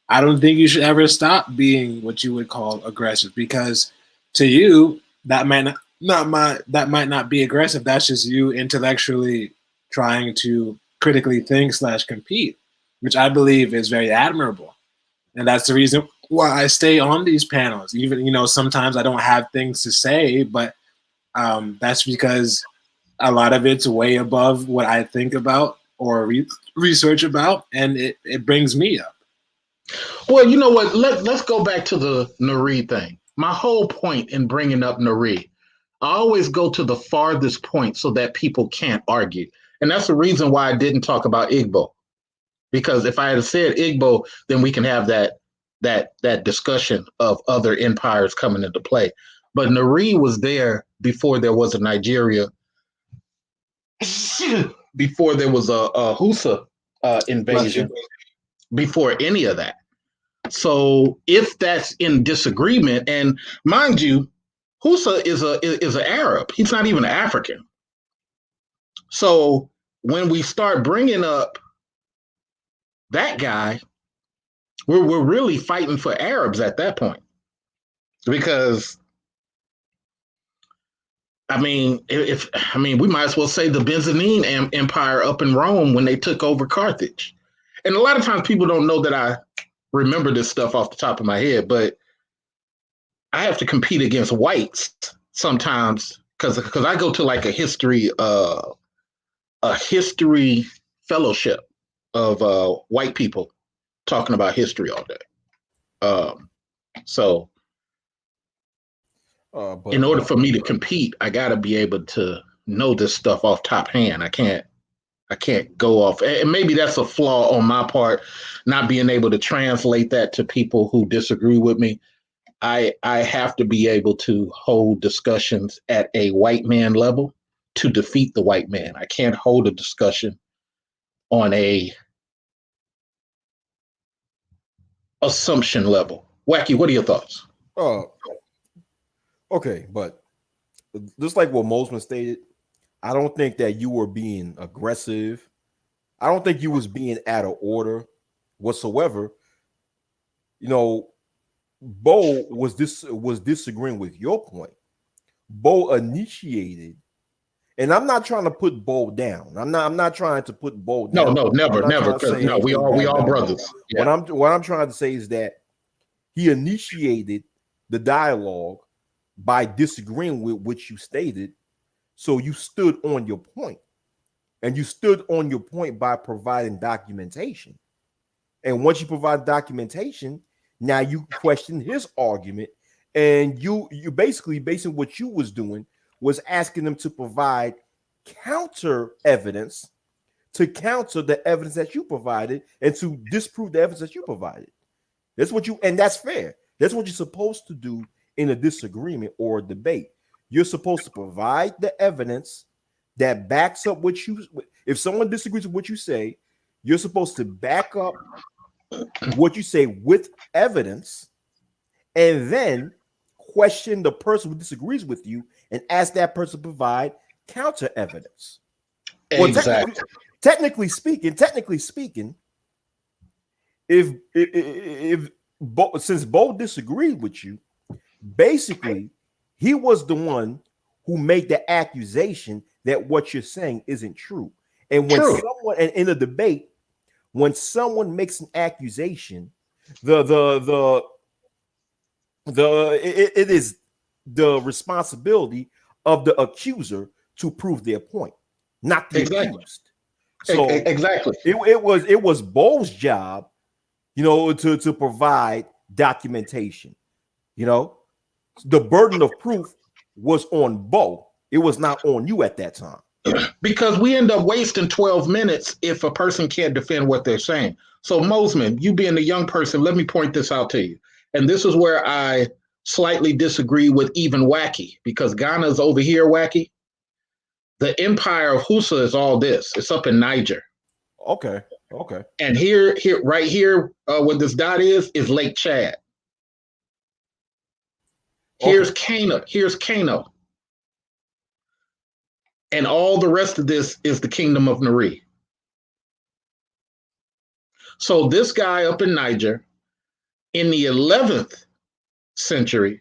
[SPEAKER 3] I don't think you should ever stop being what you would call aggressive because to you that that might not be aggressive. That's just you intellectually trying to critically think slash compete, which I believe is very admirable. And that's the reason why I stay on these panels. Even sometimes I don't have things to say, but that's because a lot of it's way above what I think about or research about, and it brings me up.
[SPEAKER 1] Well, you know what? Let's go back to the Nari thing. My whole point in bringing up Nari, I always go to the farthest point so that people can't argue. And that's the reason why I didn't talk about Igbo. Because if I had said Igbo, then we can have that discussion of other empires coming into play. But Nari was there before there was a Nigeria, before there was a Husa invasion, before any of that. So if that's in disagreement, and mind you, Husa is an Arab. He's not even an African. So when we start bringing up that guy, we're really fighting for Arabs at that point. Because we might as well say the Byzantine Empire up in Rome when they took over Carthage. And a lot of times people don't know that I remember this stuff off the top of my head, but I have to compete against whites sometimes because I go to like a history fellowship of white people talking about history all day. So in order for me to compete, I got to be able to know this stuff off top hand. I can't go off, and maybe that's a flaw on my part, not being able to translate that to people who disagree with me. I have to be able to hold discussions at a white man level to defeat the white man. I can't hold a discussion on a assumption level. Wacky, what are your thoughts?
[SPEAKER 2] Okay, but just like what Mosman stated, I don't think that you were being aggressive. I don't think you was being out of order whatsoever. Bo was disagreeing with your point. Bo initiated, and I'm not trying to put Bo down. I'm not trying to put Bo down.
[SPEAKER 1] No, never. No, we all brothers.
[SPEAKER 2] Yeah. What I'm trying to say is that he initiated the dialogue by disagreeing with what you stated. So you stood on your point, and you stood on your point by providing documentation. And once you provide documentation, now you question his argument, and you basically basing what you was doing was asking them to provide counter evidence to counter the evidence that you provided and to disprove the evidence that you provided. And that's fair. That's what you're supposed to do in a disagreement or a debate. You're supposed to provide the evidence that backs up what you. If someone disagrees with what you say, you're supposed to back up what you say with evidence, and then question the person who disagrees with you and ask that person to provide counter evidence.
[SPEAKER 1] Exactly.
[SPEAKER 2] Well, technically speaking, since Bo disagreed with you, basically he was the one who made the accusation that what you're saying isn't true. And when someone, and in a debate, when someone makes an accusation, it is the responsibility of the accuser to prove their point, not the accused. So
[SPEAKER 1] exactly,
[SPEAKER 2] it was Bo's job, to provide documentation. The burden of proof was on Bo. It was not on you at that time.
[SPEAKER 1] because we end up wasting 12 minutes if a person can't defend what they're saying. So, Mosman, you being a young person, let me point this out to you. And this is where I slightly disagree with even Wacky, because Ghana's over here, Wacky. The empire of Husa is all this. It's up in Niger.
[SPEAKER 2] Okay. Okay.
[SPEAKER 1] And right here, where this dot is Lake Chad. Here's Kano. Here's Kano. And all the rest of this is the kingdom of Nari. So this guy up in Niger, in the 11th century,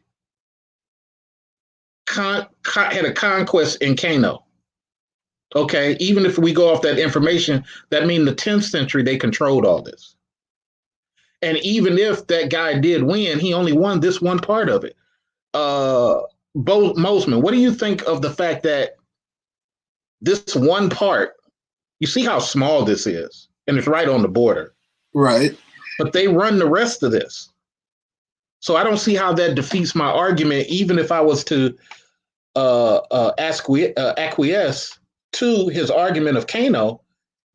[SPEAKER 1] had a conquest in Kano. Okay, even if we go off that information, that means the 10th century they controlled all this. And even if that guy did win, he only won this one part of it. Mosman, what do you think of the fact that this one part, you see how small this is, and it's right on the border.
[SPEAKER 3] Right.
[SPEAKER 1] But they run the rest of this. So I don't see how that defeats my argument, even if I was to acquiesce to his argument of Kano.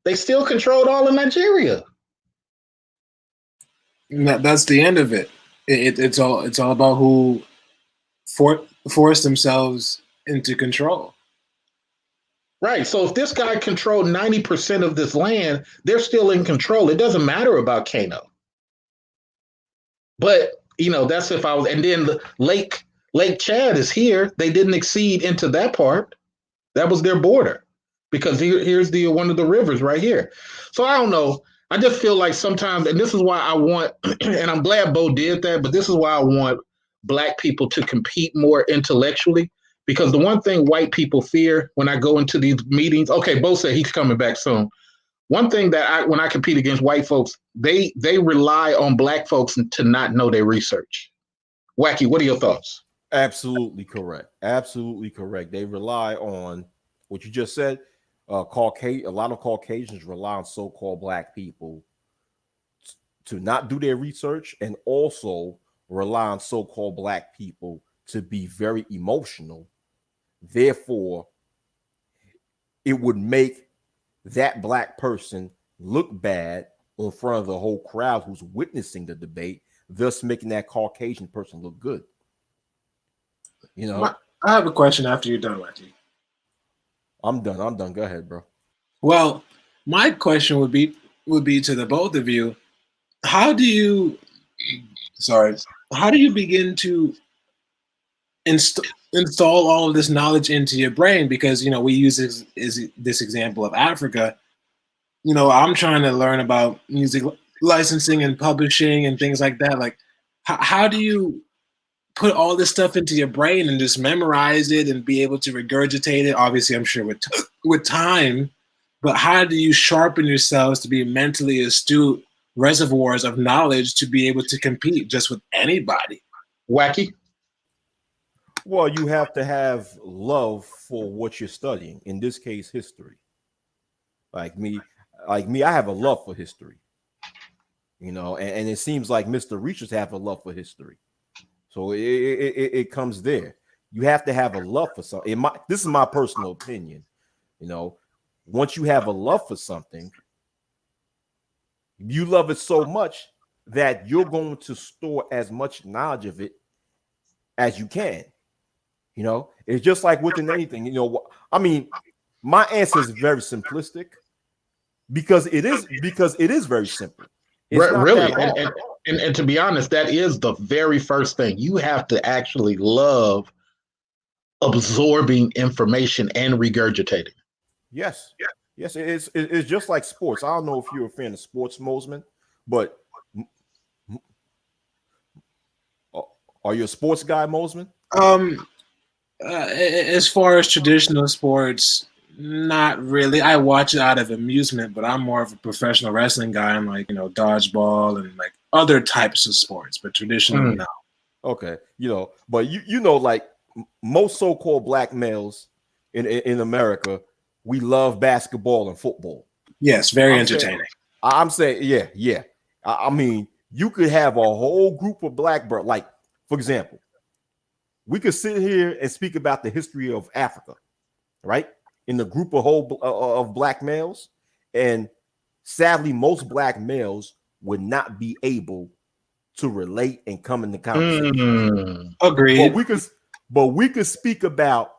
[SPEAKER 1] They still controlled all of Nigeria.
[SPEAKER 3] That's the end of it. It's all about who forced themselves into control.
[SPEAKER 1] Right. So if this guy controlled 90% of this land, they're still in control. It doesn't matter about Kano. But, that's if I was, and then the Lake Chad is here. They didn't accede into that part. That was their border, because here's one of the rivers right here. So I don't know. I just feel like sometimes, and this is why I want, and I'm glad Bo did that, but this is why I want Black people to compete more intellectually. Because the one thing white people fear when I go into these meetings, okay, Bo said he's coming back soon. One thing that when I compete against white folks, they rely on Black folks to not know their research. Wacky, what are your thoughts?
[SPEAKER 2] Absolutely correct. Absolutely correct. They rely on what you just said. A lot of Caucasians rely on so-called Black people to not do their research, and also rely on so-called Black people to be very emotional. Therefore, it would make that Black person look bad in front of the whole crowd who's witnessing the debate, thus making that Caucasian person look good.
[SPEAKER 3] I have a question after you're done, Wacky.
[SPEAKER 2] I'm done. Go ahead, bro.
[SPEAKER 3] Well, my question would be to the both of you. How do you begin to install all of this knowledge into your brain? Because we use this example of Africa. I'm trying to learn about music licensing and publishing and things like that. Like, how do you put all this stuff into your brain and just memorize it and be able to regurgitate it? Obviously, I'm sure with time, but how do you sharpen yourselves to be mentally astute reservoirs of knowledge to be able to compete just with anybody?
[SPEAKER 1] Wacky?
[SPEAKER 2] Well, you have to have love for what you're studying. In this case, history. Like me, I have a love for history. And it seems like Mr. Reachers have a love for history. So it comes there. You have to have a love for something. This is my personal opinion. Once you have a love for something, you love it so much that you're going to store as much knowledge of it as you can. It's just like within anything. My answer is very simplistic because it is very simple. It's not
[SPEAKER 1] really,
[SPEAKER 2] that hard.
[SPEAKER 1] And to be honest, that is the very first thing. You have to actually love absorbing information and regurgitating.
[SPEAKER 2] Yes. It's just like sports. I don't know if you're a fan of sports, Mosman, but are you a sports guy, Mosman?
[SPEAKER 3] As far as traditional sports, not really. I watch it out of amusement, but I'm more of a professional wrestling guy. I'm like, dodgeball and like other types of sports, but traditional, no.
[SPEAKER 2] Okay. But like most so-called Black males in America, we love basketball and football.
[SPEAKER 3] Yes, very entertaining.
[SPEAKER 2] I'm saying, yeah. I mean, you could have a whole group of Black bro. Like, for example, we could sit here and speak about the history of Africa, right? in the group of black males, and sadly, most black males would not be able to relate and come in the conversation.
[SPEAKER 3] Agreed.
[SPEAKER 2] But we could speak about.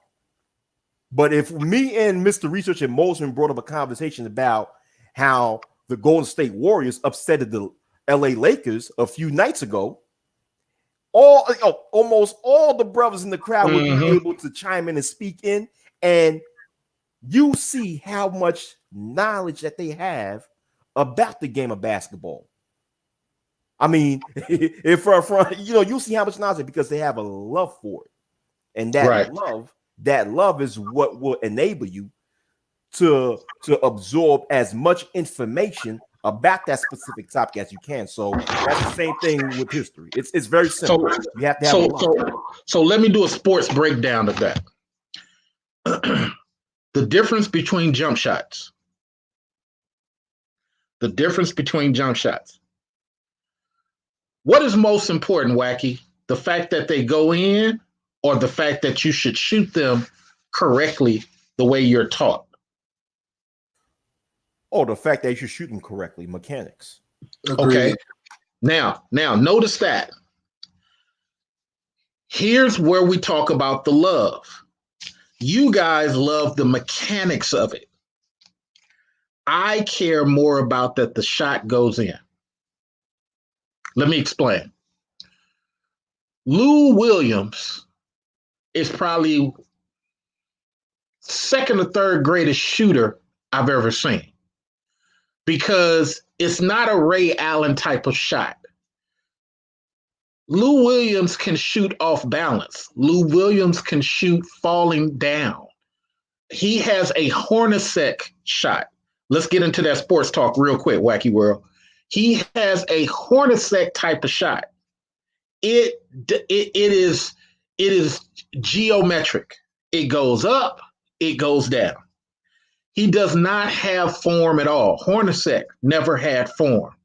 [SPEAKER 2] But if me and Mr. Research and Mosman brought up a conversation about how the Golden State Warriors upset the LA Lakers a few nights ago, almost all the brothers in the crowd would be able to chime in and speak in, and you see how much knowledge that they have about the game of basketball. I mean, if you'll see how much knowledge, because they have a love for it, and that love is what will enable you to absorb as much information about that specific topic as you can. So that's the same thing with history. It's very simple. You have to have
[SPEAKER 1] so let me do a sports breakdown of that. The difference between jump shots. The difference between jump shots. What is most important, Wacky? The fact that they go in, or the fact that you should shoot them correctly the way you're taught?
[SPEAKER 2] Oh, the fact that you should shoot them correctly, mechanics.
[SPEAKER 1] Okay. Now, notice that. Here's where we talk about the love. You guys love the mechanics of it. I care more about that the shot goes in. Let me explain. Lou Williams is probably second or third greatest shooter I've ever seen, because it's not a Ray Allen type of shot. Lou Williams can shoot off balance. Lou Williams can shoot falling down. He has a Hornacek shot. Let's get into that sports talk real quick, Wacky World. He has a Hornacek type of shot. It is geometric. It goes up, it goes down. He does not have form at all. Hornacek never had form.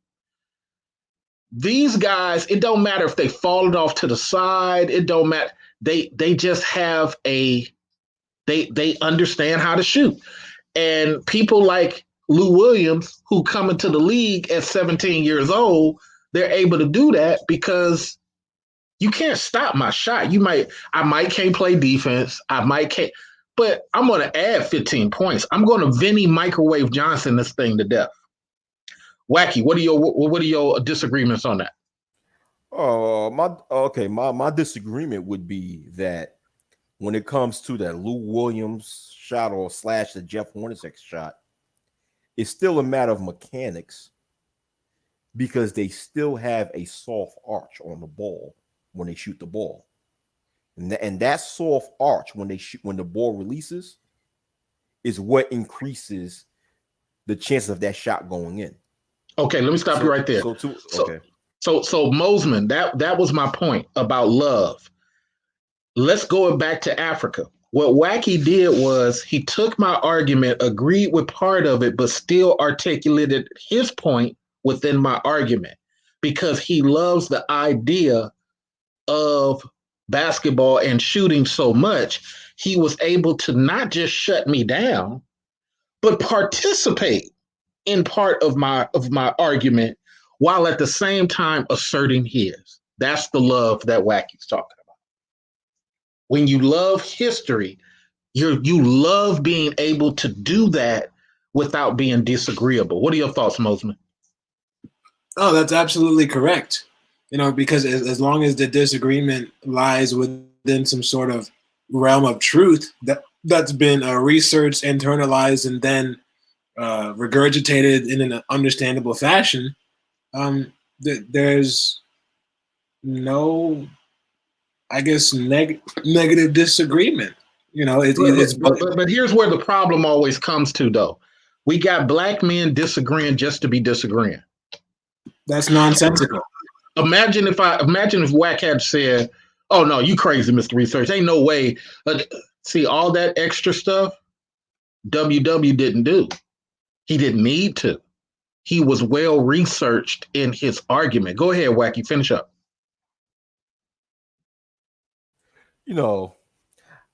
[SPEAKER 1] These guys, it don't matter if they fall off to the side. It don't matter. They just have they understand how to shoot. And people like Lou Williams, who come into the league at 17 years old, they're able to do that because you can't stop my shot. I might can't play defense. But I'm going to add 15 points. I'm going to Vinny Microwave Johnson this thing to death. Wacky, what are your disagreements on that?
[SPEAKER 2] My disagreement would be that when it comes to that Lou Williams shot or / the Jeff Hornacek shot, it's still a matter of mechanics, because they still have a soft arch on the ball when they shoot the ball. And that soft arch when the ball releases is what increases the chance of that shot going in.
[SPEAKER 1] Okay, let me stop you right there. So Mosman, that was my point about love. Let's go back to Africa. What Wacky did was he took my argument, agreed with part of it, but still articulated his point within my argument, because he loves the idea of basketball and shooting so much. He was able to not just shut me down, but participate in part of my argument, while at the same time asserting his. That's the love that Wacky's talking about. When you love history, you love being able to do that without being disagreeable. What are your thoughts, Mosman?
[SPEAKER 3] Oh, that's absolutely correct. Because as long as the disagreement lies within some sort of realm of truth that's been researched, internalized, and then regurgitated in an understandable fashion, there's no, I guess, negative disagreement.
[SPEAKER 1] But here's where the problem always comes to, though. We got black men disagreeing just to be disagreeing.
[SPEAKER 3] That's nonsensical.
[SPEAKER 1] Imagine if Wack had said, "Oh no, you crazy, Mr. Research. Ain't no way." See, all that extra stuff WW didn't do. He didn't need to. He was well researched in his argument. Go ahead, Wacky, finish up.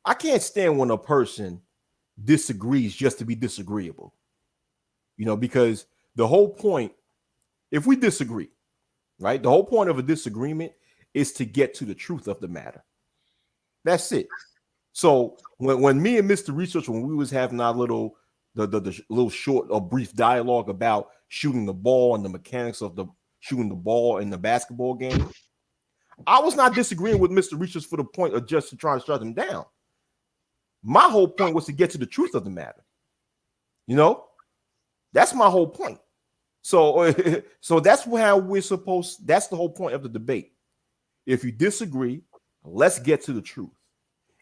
[SPEAKER 2] I can't stand when a person disagrees just to be disagreeable. You know, because the whole point, if we disagree, right, the whole point of a disagreement is to get to the truth of the matter. That's it. So when me and Mr. Research, when we was having our little the little short or brief dialogue about shooting the ball and the mechanics of the shooting the ball in the basketball game, I was not disagreeing with Mr. Research for the point of just to try to shut him down. My whole point was to get to the truth of the matter. You know, that's my whole point. So so that's how we're supposed. That's the whole point of the debate. If you disagree, let's get to the truth.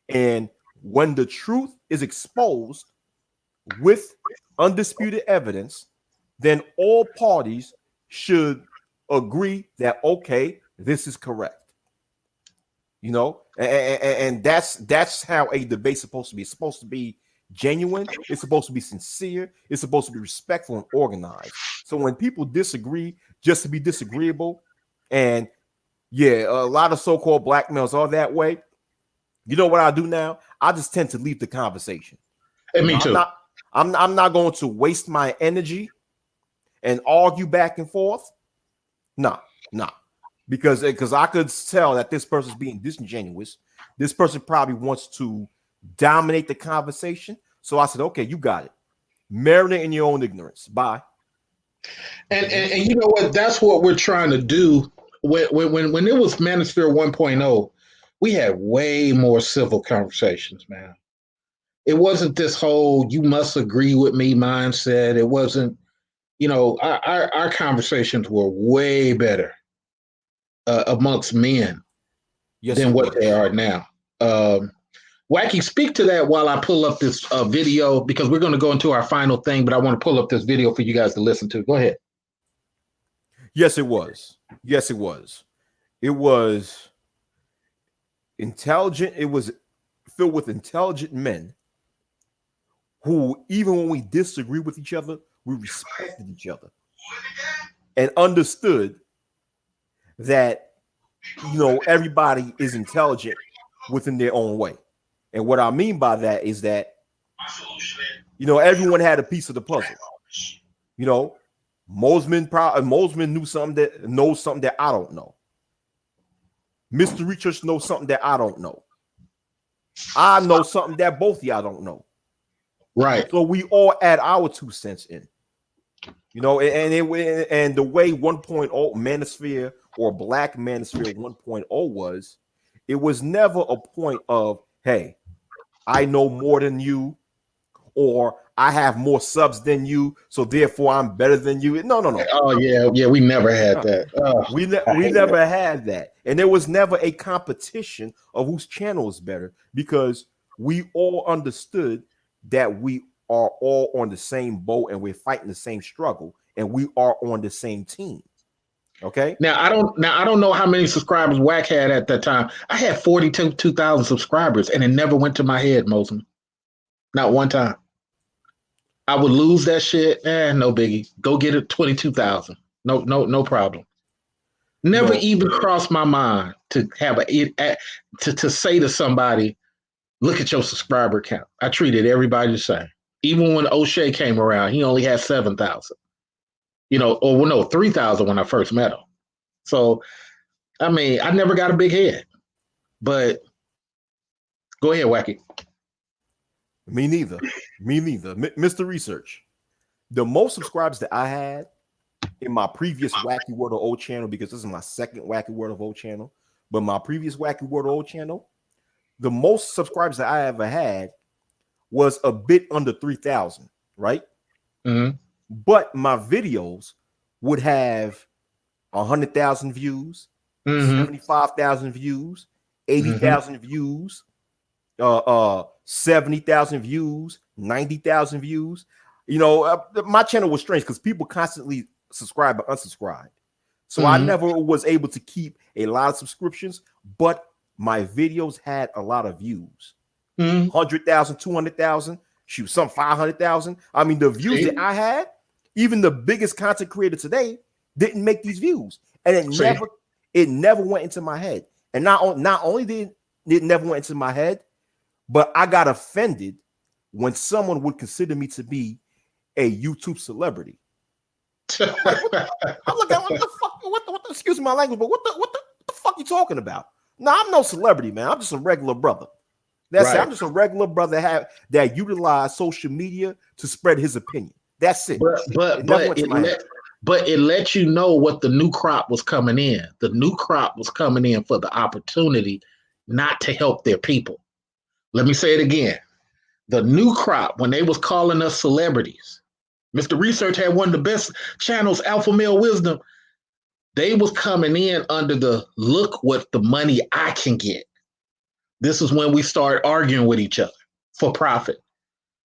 [SPEAKER 2] And when the truth is exposed with undisputed evidence, then all parties should agree that, okay, this is correct. You know, and that's how a debate's supposed to be. It's supposed to be genuine. It's supposed to be sincere. It's supposed to be respectful and organized. So when people disagree just to be disagreeable, and yeah, a lot of so-called black males are that way. You know what I do now? I just tend to leave the conversation.
[SPEAKER 1] And me too.
[SPEAKER 2] I'm not going to waste my energy and argue back and forth. Nah. Because I could tell that this person's being disingenuous. This person probably wants to dominate the conversation. So I said, okay, you got it. Marinate in your own ignorance. Bye.
[SPEAKER 1] And you know what? That's what we're trying to do. When it was Manosphere 1.0, we had way more civil conversations, man. It wasn't this whole "you must agree with me" mindset. It wasn't, you know, our conversations were way better amongst men than what they are now. Wacky, speak to that while I pull up this video, because we're going to go into our final thing, but I want to pull up this video for you guys to listen to. Go ahead.
[SPEAKER 2] Yes, it was. Yes, it was. It was intelligent. It was filled with intelligent men who, even when we disagree with each other, we respected each other and understood that, you know, everybody is intelligent within their own way. And what I mean by that is that, you know, everyone had a piece of the puzzle. You know, Mosman knows something that I don't know. Mr. Research knows something that I don't know. I know something that both of y'all don't know.
[SPEAKER 1] Right.
[SPEAKER 2] So we all add our 2 cents in. You know, and the way 1.0 Manosphere or Black Manosphere 1.0 was, it was never a point of, hey, I know more than you, or I have more subs than you, so therefore I'm better than you. No.
[SPEAKER 1] Oh yeah, we never had that.
[SPEAKER 2] We never had that, and there was never a competition of whose channel is better, because we all understood that we are all on the same boat and we're fighting the same struggle, and we are on the same team. Okay.
[SPEAKER 1] Now I don't know how many subscribers Wack had at that time. I had 42,000 subscribers, and it never went to my head, Mosman. Not one time. I would lose that shit. No biggie. Go get it 22,000. No problem. Never even crossed my mind to have to say to somebody, look at your subscriber count. I treated everybody the same. Even when O'Shea came around, he only had 7,000. You know, 3,000 when I first met him. So, I mean, I never got a big head. But go ahead, Wacky.
[SPEAKER 2] Me neither. Mr. Research. The most subscribers that I had in my previous Wacky World of O channel, because this is my second Wacky World of O channel, but my previous Wacky World of O channel, the most subscribers that I ever had was a bit under 3,000, right?
[SPEAKER 1] Mm-hmm.
[SPEAKER 2] But my videos would have 100,000 views, 75,000 views, 80,000 views, 70,000 views, 90,000 views. You know, my channel was strange because people constantly subscribe or unsubscribe. So I never was able to keep a lot of subscriptions, but my videos had a lot of views. 100,000, 200,000, shoot, some 500,000. I mean, the views that I had, even the biggest content creator today didn't make these views. And it never went into my head. And not only did it never went into my head, but I got offended when someone would consider me to be a YouTube celebrity. I'm looking at what the excuse my language, but what the fuck you talking about? No, I'm no celebrity, man. I'm just a regular brother. That's it. I'm just a regular brother that utilize social media to spread his opinion. That's it.
[SPEAKER 1] But it let you know what the new crop was coming in. The new crop was coming in for the opportunity not to help their people. Let me say it again. The new crop, when they was calling us celebrities, Mr. Research had one of the best channels, Alpha Male Wisdom. They was coming in under the look what the money I can get. This is when we start arguing with each other for profit.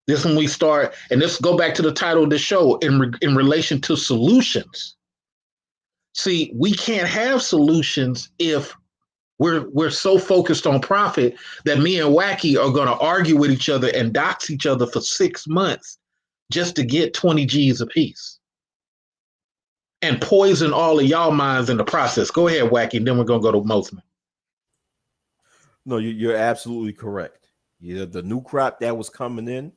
[SPEAKER 1] This is when we start, and let's go back to the title of the show in relation to solutions. See, we can't have solutions if we're so focused on profit that me and Wacky are going to argue with each other and dox each other for 6 months just to get 20 G's apiece and poison all of y'all minds in the process. Go ahead, Wacky, and then we're going to go to Mosman.
[SPEAKER 2] No, you're absolutely correct. Yeah, the new crop that was coming in,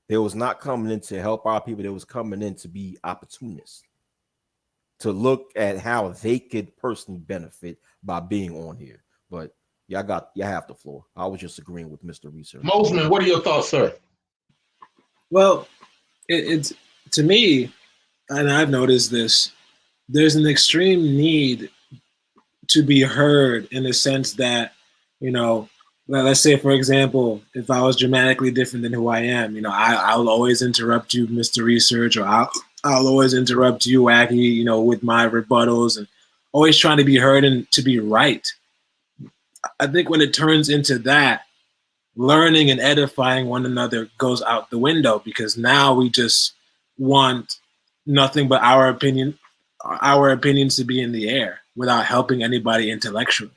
[SPEAKER 2] they was not coming in to help our people. They was coming in to be opportunists, to look at how they could personally benefit by being on here. But y'all have the floor. I was just agreeing with Mr. Research.
[SPEAKER 1] Mosman, what are your thoughts, sir?
[SPEAKER 3] Well, it's to me, and I've noticed this, there's an extreme need to be heard in the sense that, let's say, for example, if I was dramatically different than who I am, I'll always interrupt you, Mr. Research, or I'll always interrupt you, Wacky, with my rebuttals, and always trying to be heard and to be right. I think when it turns into that, learning and edifying one another goes out the window, because now we just want nothing but our opinions to be in the air without helping anybody intellectually.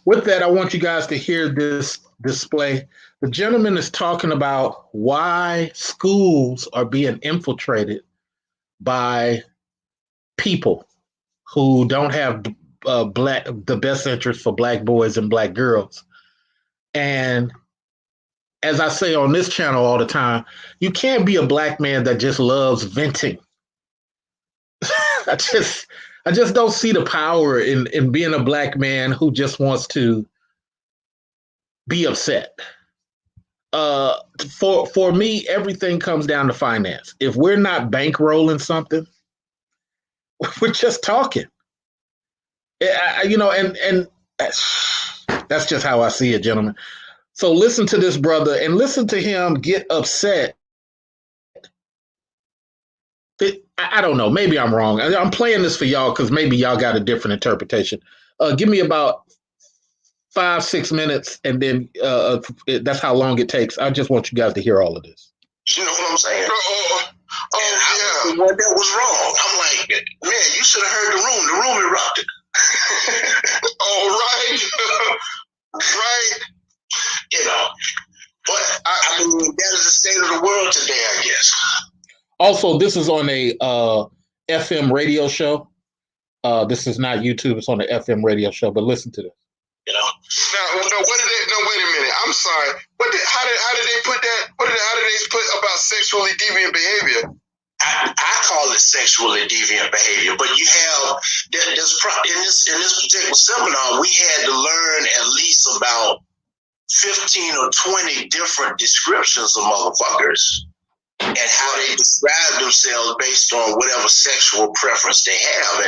[SPEAKER 1] With that, I want you guys to hear this display. The gentleman is talking about why schools are being infiltrated by people who don't have the best interest for Black boys and Black girls. And as I say on this channel all the time, you can't be a Black man that just loves venting. I just don't see the power in being a Black man who just wants to be upset. For me, everything comes down to finance. If we're not bankrolling something, we're just talking. And that's just how I see it, gentlemen. So listen to this brother and listen to him get upset. I don't know. Maybe I'm wrong. I'm playing this for y'all because maybe y'all got a different interpretation. Give me about 5-6 minutes, and then that's how long it takes. I just want you guys to hear all of this.
[SPEAKER 5] You know what I'm saying? Yeah. What that was wrong. I'm like, man, you should have heard the room. The room erupted. Right. Right. But I mean, that is the state of the world today, I guess.
[SPEAKER 1] Also, this is on a FM radio show. This is not YouTube. It's on the FM radio show. But listen to this.
[SPEAKER 5] Now, what did they? No, wait a minute. I'm sorry. How did they put that? How did they put about sexually deviant behavior? I call it sexually deviant behavior, but you have in this particular seminar, we had to learn at least about 15 or 20 different descriptions of motherfuckers and how they describe themselves based on whatever sexual preference they have.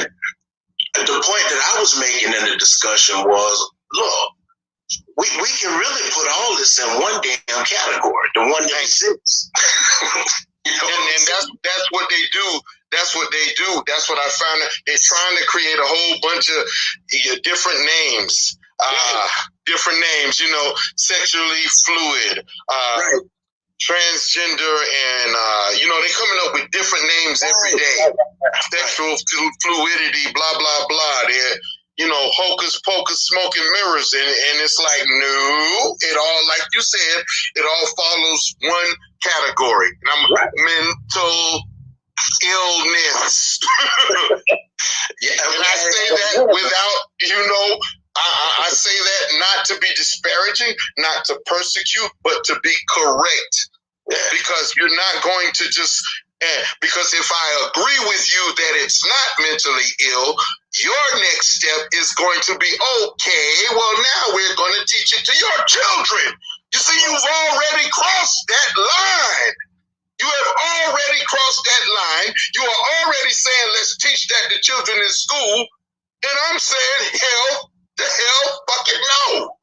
[SPEAKER 5] And the point that I was making in the discussion was, look, we can really put all this in one damn category, the one that exists. And that's what they do. That's what they do. That's what I found. They're trying to create a whole bunch of different names. Sexually fluid, right, transgender, and they're coming up with different names every day. Sexual fluidity, blah blah blah. They're hocus pocus, smoke and mirrors, and it's like, no, it all, like you said, it all follows one category. And I'm mental illness. Yeah, and I say that without, I say that not to be disparaging. teaching not to persecute, but to be correct. Because you're not going to just, because if I agree with you that it's not mentally ill, your next step is going to be, okay, well, now we're going to teach it to your children. You see, you've already crossed that line. You have already crossed that line. You are already saying, let's teach that to children in school. And I'm saying, hell, the hell fucking no.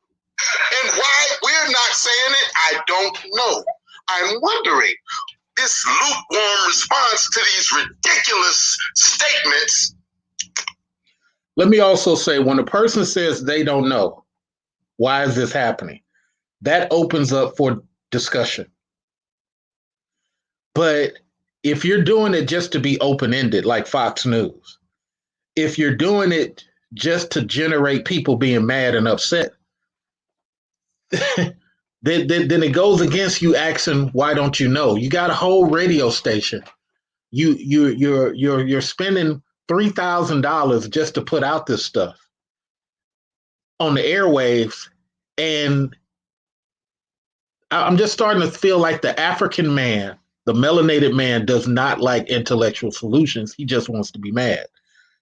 [SPEAKER 5] And why we're not saying it, I don't know. I'm wondering this lukewarm response to these ridiculous statements.
[SPEAKER 1] Let me also say, when a person says they don't know, why is this happening? That opens up for discussion. But if you're doing it just to be open-ended, like Fox News, if you're doing it just to generate people being mad and upset, then it goes against you asking, why don't you know? You got a whole radio station. You're spending $3,000 just to put out this stuff on the airwaves, and I'm just starting to feel like the African man, the melanated man, does not like intellectual solutions. He just wants to be mad.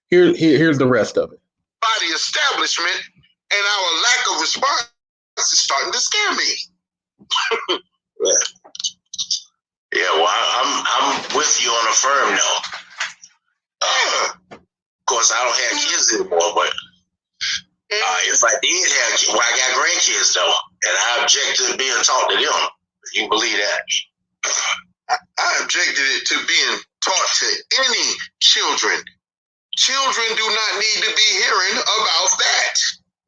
[SPEAKER 1] Here's the rest of it.
[SPEAKER 5] By the establishment, and our lack of response is starting to scare me.
[SPEAKER 6] Yeah, well, I'm with you on a firm note. Of course, I don't have kids anymore, but if I did have, well, I got grandkids though, and I object to being taught to them. If you believe that,
[SPEAKER 5] I objected it to being taught to any children. Children do not need to be hearing about that.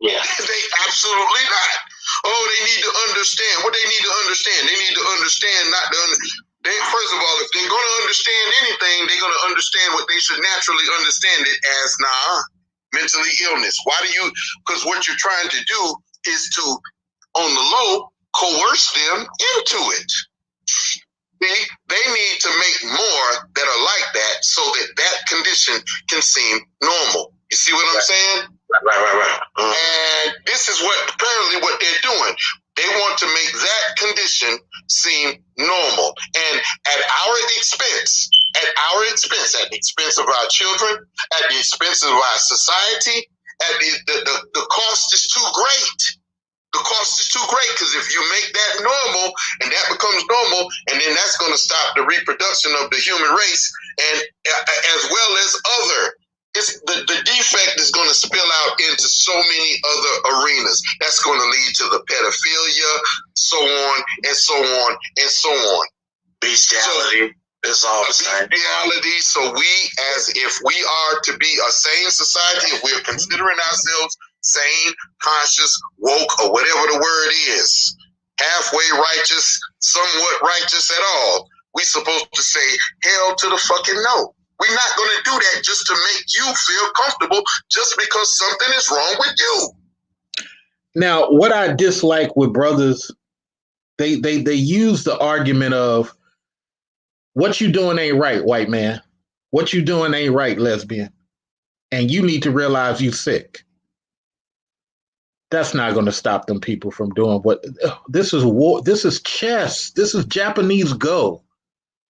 [SPEAKER 6] yeah,
[SPEAKER 5] They absolutely not. Oh, they need to understand. What they need to understand? They need to understand not to first of all, if they're going to understand anything, they're going to understand what they should naturally understand it as, mentally illness. Why do you? Because what you're trying to do is to, on the low, coerce them into it. They need to make more that are like that so that that condition can seem normal. You see what I'm saying?
[SPEAKER 6] right.
[SPEAKER 5] And this is apparently what they're doing. They want to make that condition seem normal. And at our expense, at the expense of our children, at the expense of our society, at the cost is too great. The cost is too great because if you make that normal and that becomes normal, and then that's going to stop the reproduction of the human race, and as well as other. The defect is going to spill out into so many other arenas. That's going to lead to the pedophilia, so on and so on and so on.
[SPEAKER 6] Bestiality. It's all the same.
[SPEAKER 5] Bestiality. So if we are to be a sane society, if we're considering ourselves sane, conscious, woke, or whatever the word is, halfway righteous, somewhat righteous at all, we're supposed to say hell to the fucking no. We're not going to do that just to make you feel comfortable just because something is wrong with you.
[SPEAKER 1] Now, what I dislike with brothers, they use the argument of what you doing ain't right, white man. What you doing ain't right, lesbian. And you need to realize you sick. That's not going to stop them people from doing what this is war. This is chess. This is Japanese Go.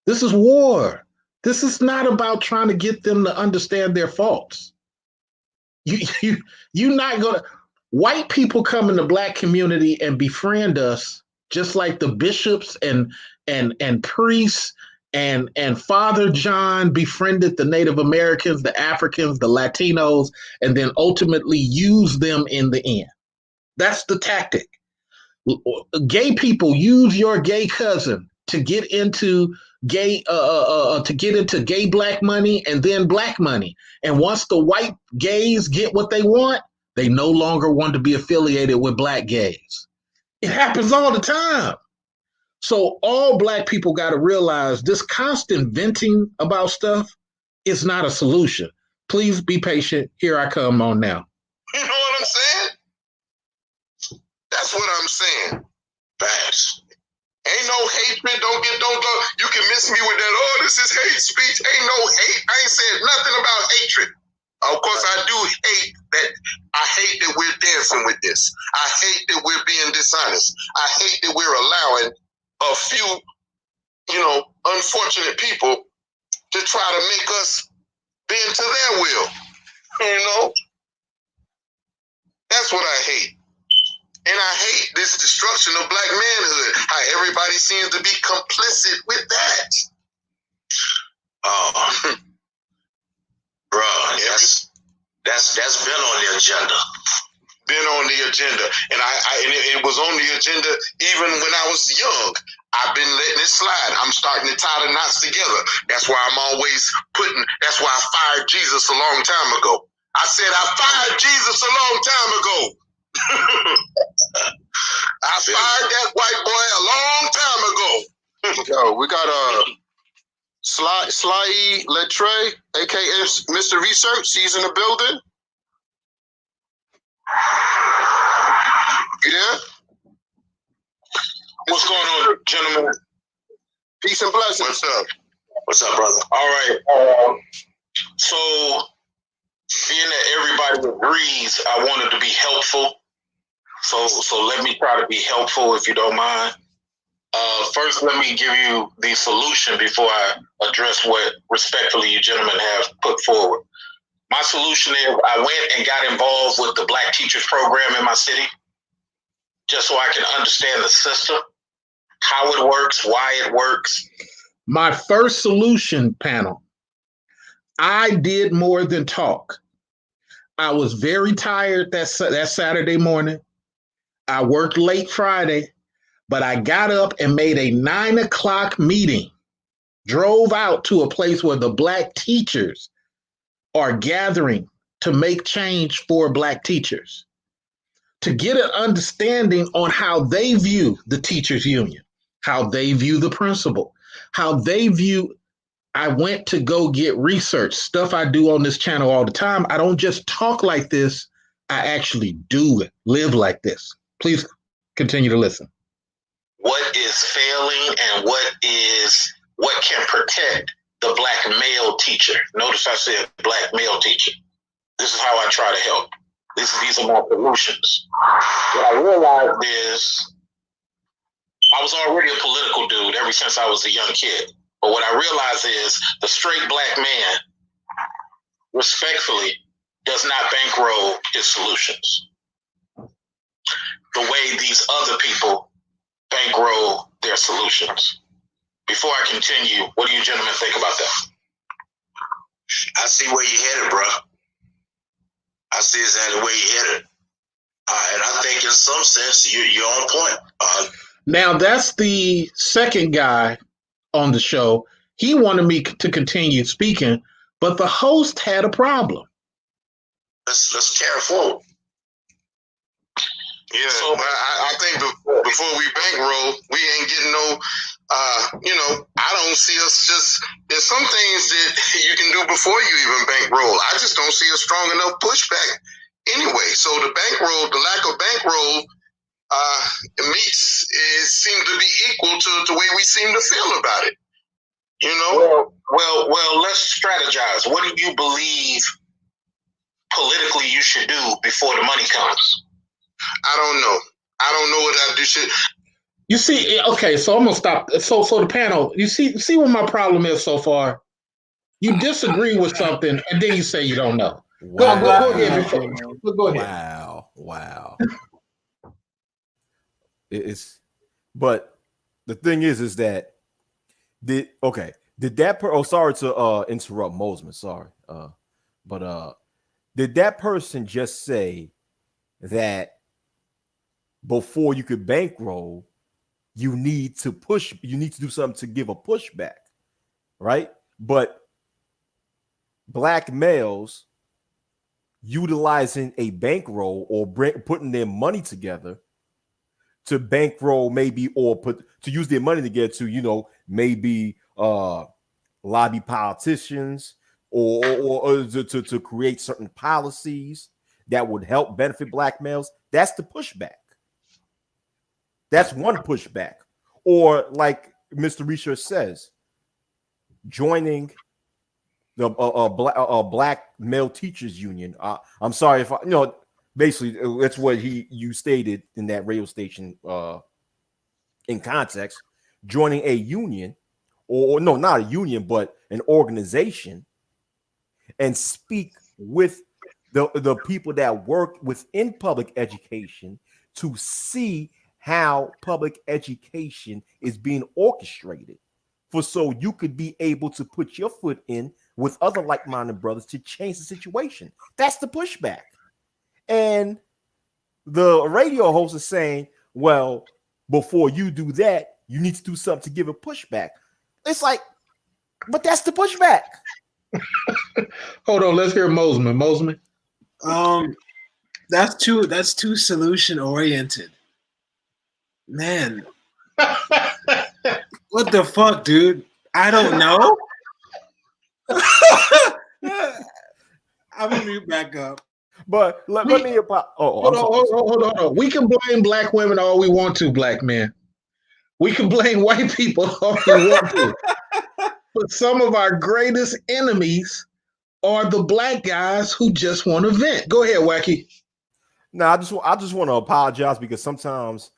[SPEAKER 1] This is war. This is not about trying to get them to understand their faults. You're not going to. White people come in the black community and befriend us just like the bishops and priests and Father John befriended the Native Americans, the Africans, the Latinos, and then ultimately use them in the end. That's the tactic. Gay people use your gay cousin to get into gay black money and then black money. And once the white gays get what they want, they no longer want to be affiliated with black gays. It happens all the time. So all black people got to realize this constant venting about stuff is not a solution. Please be patient. Here I come on now.
[SPEAKER 5] You know what I'm saying? That's what I'm saying. Facts. Ain't no hatred. Don't go. You can miss me with that. Oh, this is hate speech. Ain't no hate. I ain't said nothing about hatred. Of course, I do hate that. I hate that we're dancing with this. I hate that we're being dishonest. I hate that we're allowing a few, unfortunate people to try to make us bend to their will. That's what I hate. And I hate this destruction of black manhood. How everybody seems to be complicit with that.
[SPEAKER 6] Bro, that's been on the agenda.
[SPEAKER 5] Been on the agenda, and it was on the agenda even when I was young. I've been letting it slide. I'm starting to tie the knots together. That's why I'm always that's why I fired Jesus a long time ago. I said I fired Jesus a long time ago. I fired that white boy a long time ago.
[SPEAKER 7] Yo, we got Sly Letre, aka Mr. Research. He's in the building. You there?
[SPEAKER 5] What's going on, gentlemen?
[SPEAKER 7] Peace and blessings.
[SPEAKER 5] What's up?
[SPEAKER 6] What's up, brother?
[SPEAKER 5] All right. So, being that everybody agrees, I wanted to be helpful. So let me try to be helpful, if you don't mind. First, let me give you the solution before I address what respectfully you gentlemen have put forward. My solution is I went and got involved with the Black Teachers Program in my city, just so I can understand the system, how it works, why it works.
[SPEAKER 1] My first solution, panel, I did more than talk. I was very tired that Saturday morning. I worked late Friday, but I got up and made a 9 o'clock meeting, drove out to a place where the Black teachers are gathering to make change for Black teachers, to get an understanding on how they view the teachers union, how they view the principal, how they view. I went to go get research, stuff I do on this channel all the time. I don't just talk like this. I actually do live like this. Please continue to listen.
[SPEAKER 5] What is failing and what can protect the Black male teacher? Notice I said Black male teacher. This is how I try to help. These are my solutions. What I realized is I was already a political dude ever since I was a young kid. But what I realize is the straight Black man, respectfully, does not bankroll his solutions the way these other people bankroll their solutions. Before I continue, what do you gentlemen think about that?
[SPEAKER 6] I see where you're headed, bro. I see exactly where you're headed. And I think in some sense, you're on point.
[SPEAKER 1] Now, that's the second guy on the show. He wanted me to continue speaking, but the host had a problem.
[SPEAKER 6] Let's carry forward.
[SPEAKER 5] Yeah, so I think before we bankroll, we ain't getting no, I don't see us there's some things that you can do before you even bankroll. I just don't see a strong enough pushback anyway. So the lack of bankroll seems to be equal to the way we seem to feel about it. Well, let's strategize. What do you believe politically you should do before the money comes? I don't know what I do.
[SPEAKER 1] You see, okay, so I'm gonna stop. So the panel, you see what my problem is so far? You disagree with something, and then you say you don't know.
[SPEAKER 2] Wow.
[SPEAKER 1] Go ahead. Go ahead.
[SPEAKER 2] Wow. But the thing is that did that sorry to interrupt Mosman, sorry. But did that person just say that before you could bankroll, you need to do something to give a pushback, right? But Black males utilizing a bankroll or putting their money together to bankroll maybe, or to use their money together to, maybe lobby politicians or to create certain policies that would help benefit Black males. That's the pushback. That's one pushback. Or like Mr. Research says, joining the black male teachers union. I'm sorry if basically that's what you stated in that radio station in context, joining a union or no, not a union, but an organization, and speak with the people that work within public education to see how public education is being orchestrated, for so you could be able to put your foot in with other like-minded brothers to change the situation. That's the pushback. And the radio host is saying, well, before you do that, you need to do something to give a pushback. It's like, but that's the pushback.
[SPEAKER 1] Hold on, let's hear Mosman. Mosman.
[SPEAKER 3] That's too solution oriented. Man. What the fuck, dude? I don't know. I'm gonna mute back up.
[SPEAKER 2] But let me
[SPEAKER 1] hold on. We can blame black women all we want to, black men. We can blame white people all we want to. But some of our greatest enemies are the black guys who just want to vent. Go ahead, Wacky.
[SPEAKER 2] No, I just want to apologize because sometimes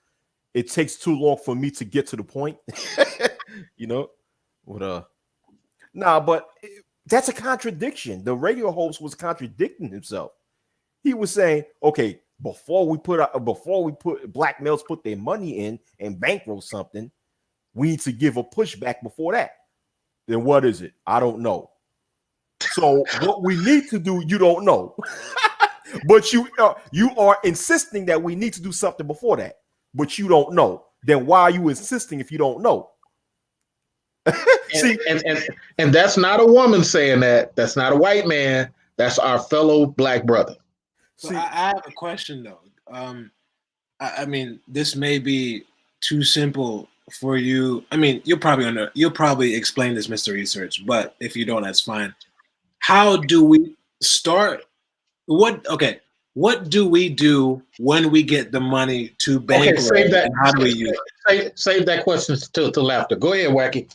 [SPEAKER 2] it takes too long for me to get to the point. But that's a contradiction. The radio host was contradicting himself. He was saying, okay, before we put black males put their money in and bankroll something, we need to give a pushback before that. Then what is it? I don't know. So what we need to do, you don't know. But you are insisting that we need to do something before that, but you don't know. Then why are you insisting if you don't know?
[SPEAKER 1] See, and that's not a woman saying that. That's not a white man. That's our fellow black brother.
[SPEAKER 3] So I have a question though. I mean, this may be too simple for you. I mean, you'll probably explain this, Mr. Research, but if you don't, that's fine. How do we start? What do we do when we get the money to bank?
[SPEAKER 1] Okay, save that.
[SPEAKER 3] How do we use
[SPEAKER 1] it? Save that question till after. Go ahead, Wacky.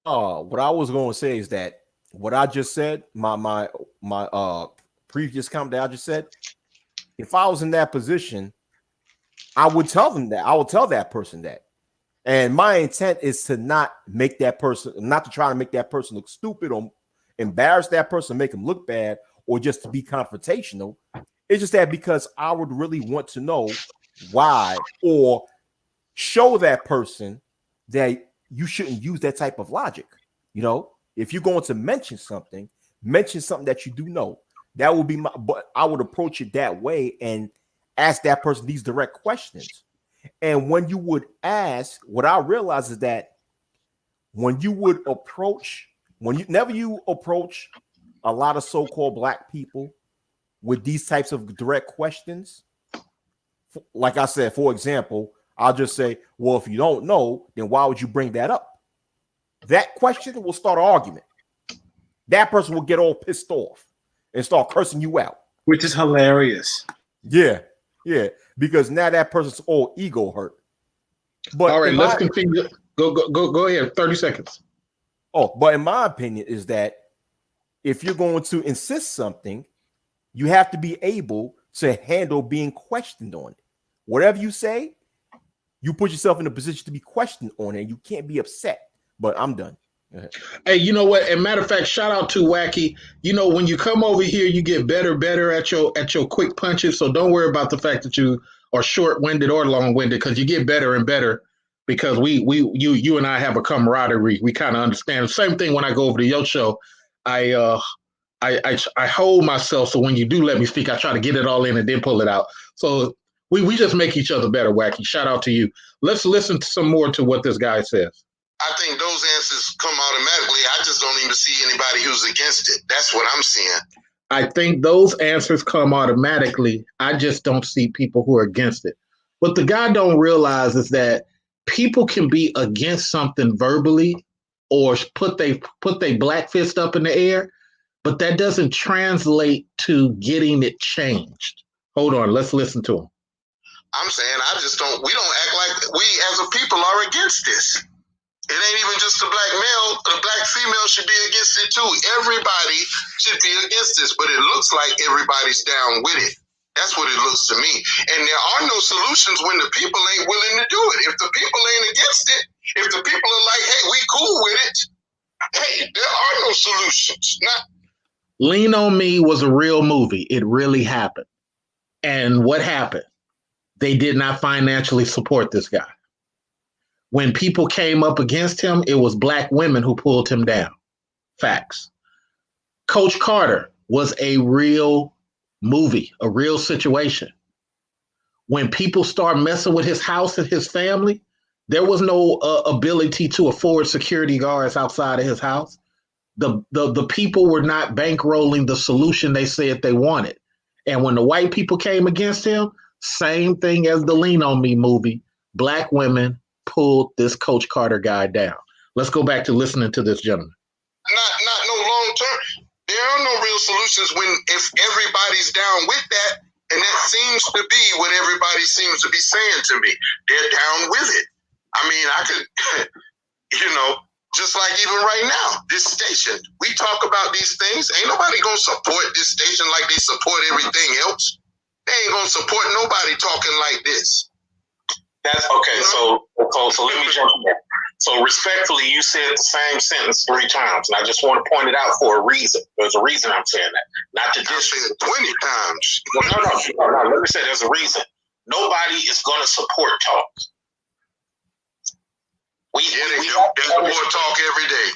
[SPEAKER 2] What I was going to say is that what I just said, my previous comment that I just said, if I was in that position, I would tell them that. I would tell that person that. And my intent is to not to try to make that person look stupid or embarrass that person, make them look bad, or just to be confrontational. It's just that because I would really want to know why, or show that person that you shouldn't use that type of logic. If you're going to mention something that you do know. That would be but I would approach it that way and ask that person these direct questions. And when you would ask, what I realize is that when you approach a lot of so-called black people with these types of direct questions, like I said, for example, I'll just say, well, if you don't know, then why would you bring that up? That question will start an argument. That person will get all pissed off and start cursing you out.
[SPEAKER 3] Which is hilarious.
[SPEAKER 2] Yeah. Because now that person's all ego hurt. But
[SPEAKER 1] all right, let's continue. Go ahead. 30 seconds.
[SPEAKER 2] But in my opinion is that if you're going to insist something, you have to be able to handle being questioned on it. Whatever you say, you put yourself in a position to be questioned on it, and you can't be upset. But I'm done.
[SPEAKER 1] Hey, you know what? And matter of fact, shout out to Wacky. When you come over here, you get better at your quick punches. So don't worry about the fact that you are short-winded or long-winded, because you get better and better. Because you and I have a camaraderie. We kind of understand. The same thing when I go over to your show. I hold myself, so when you do let me speak, I try to get it all in and then pull it out. So we just make each other better, Wacky. Shout out to you. Let's listen to some more to what this guy says.
[SPEAKER 5] I think those answers come automatically. I just don't even see anybody who's against it. That's what I'm seeing.
[SPEAKER 1] I think those answers come automatically. I just don't see people who are against it. What the guy don't realize is that people can be against something verbally or put they black fist up in the air, but that doesn't translate to getting it changed. Hold on, let's listen to him.
[SPEAKER 5] I'm saying we don't act like we as a people are against this. It ain't even just the black male. The black female should be against it too. Everybody should be against this, but it looks like everybody's down with it. That's what it looks to me. And there are no solutions when the people ain't willing to do it. If the people ain't against it, if the people are like, hey, we cool with it, hey, there are no solutions.
[SPEAKER 1] Lean on Me was a real movie. It really happened. And what happened? They did not financially support this guy. When people came up against him, it was black women who pulled him down. Facts. Coach Carter was a real movie, a real situation. When people start messing with his house and his family, there was no ability to afford security guards outside of his house. The people were not bankrolling the solution they said they wanted. And when the white people came against him, same thing as the Lean on Me movie, black women pulled this Coach Carter guy down. Let's go back to listening to this gentleman.
[SPEAKER 5] Not no long term. There are no real solutions if everybody's down with that, and that seems to be what everybody seems to be saying to me. They're down with it. I mean, I could, just like even right now, this station, we talk about these things. Ain't nobody gonna support this station like they support everything else. They ain't gonna support nobody talking like this.
[SPEAKER 6] That's okay. So let me jump in. So respectfully, you said the same sentence 3 times, and I just want to point it out for a reason. There's a reason I'm saying that. Not to
[SPEAKER 5] diss it 20 times.
[SPEAKER 6] No. Let me say there's a reason. Nobody is going to support talk. We
[SPEAKER 5] support talk every day.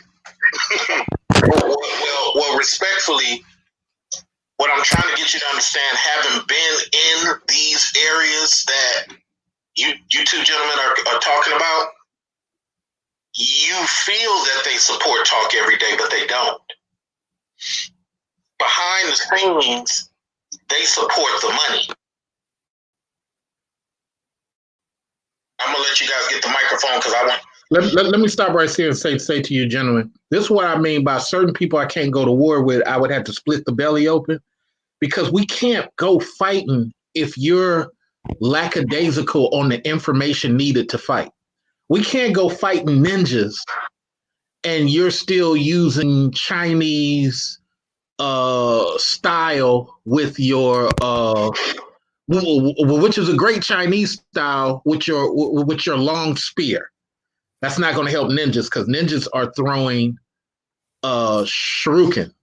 [SPEAKER 6] well, respectfully, what I'm trying to get you to understand, having been in these areas that you two gentlemen are talking about, you feel that they support talk every day, but they don't. Behind the scenes, they support the money. I'm gonna let you guys get the microphone because I want.
[SPEAKER 1] Let me stop right here and say to you, gentlemen, this is what I mean by certain people I can't go to war with. I would have to split the belly open, because we can't go fighting if you're lackadaisical on the information needed to fight. We can't go fighting ninjas and you're still using Chinese style with your which is a great Chinese style with your long spear. That's not going to help ninjas, because ninjas are throwing shuriken.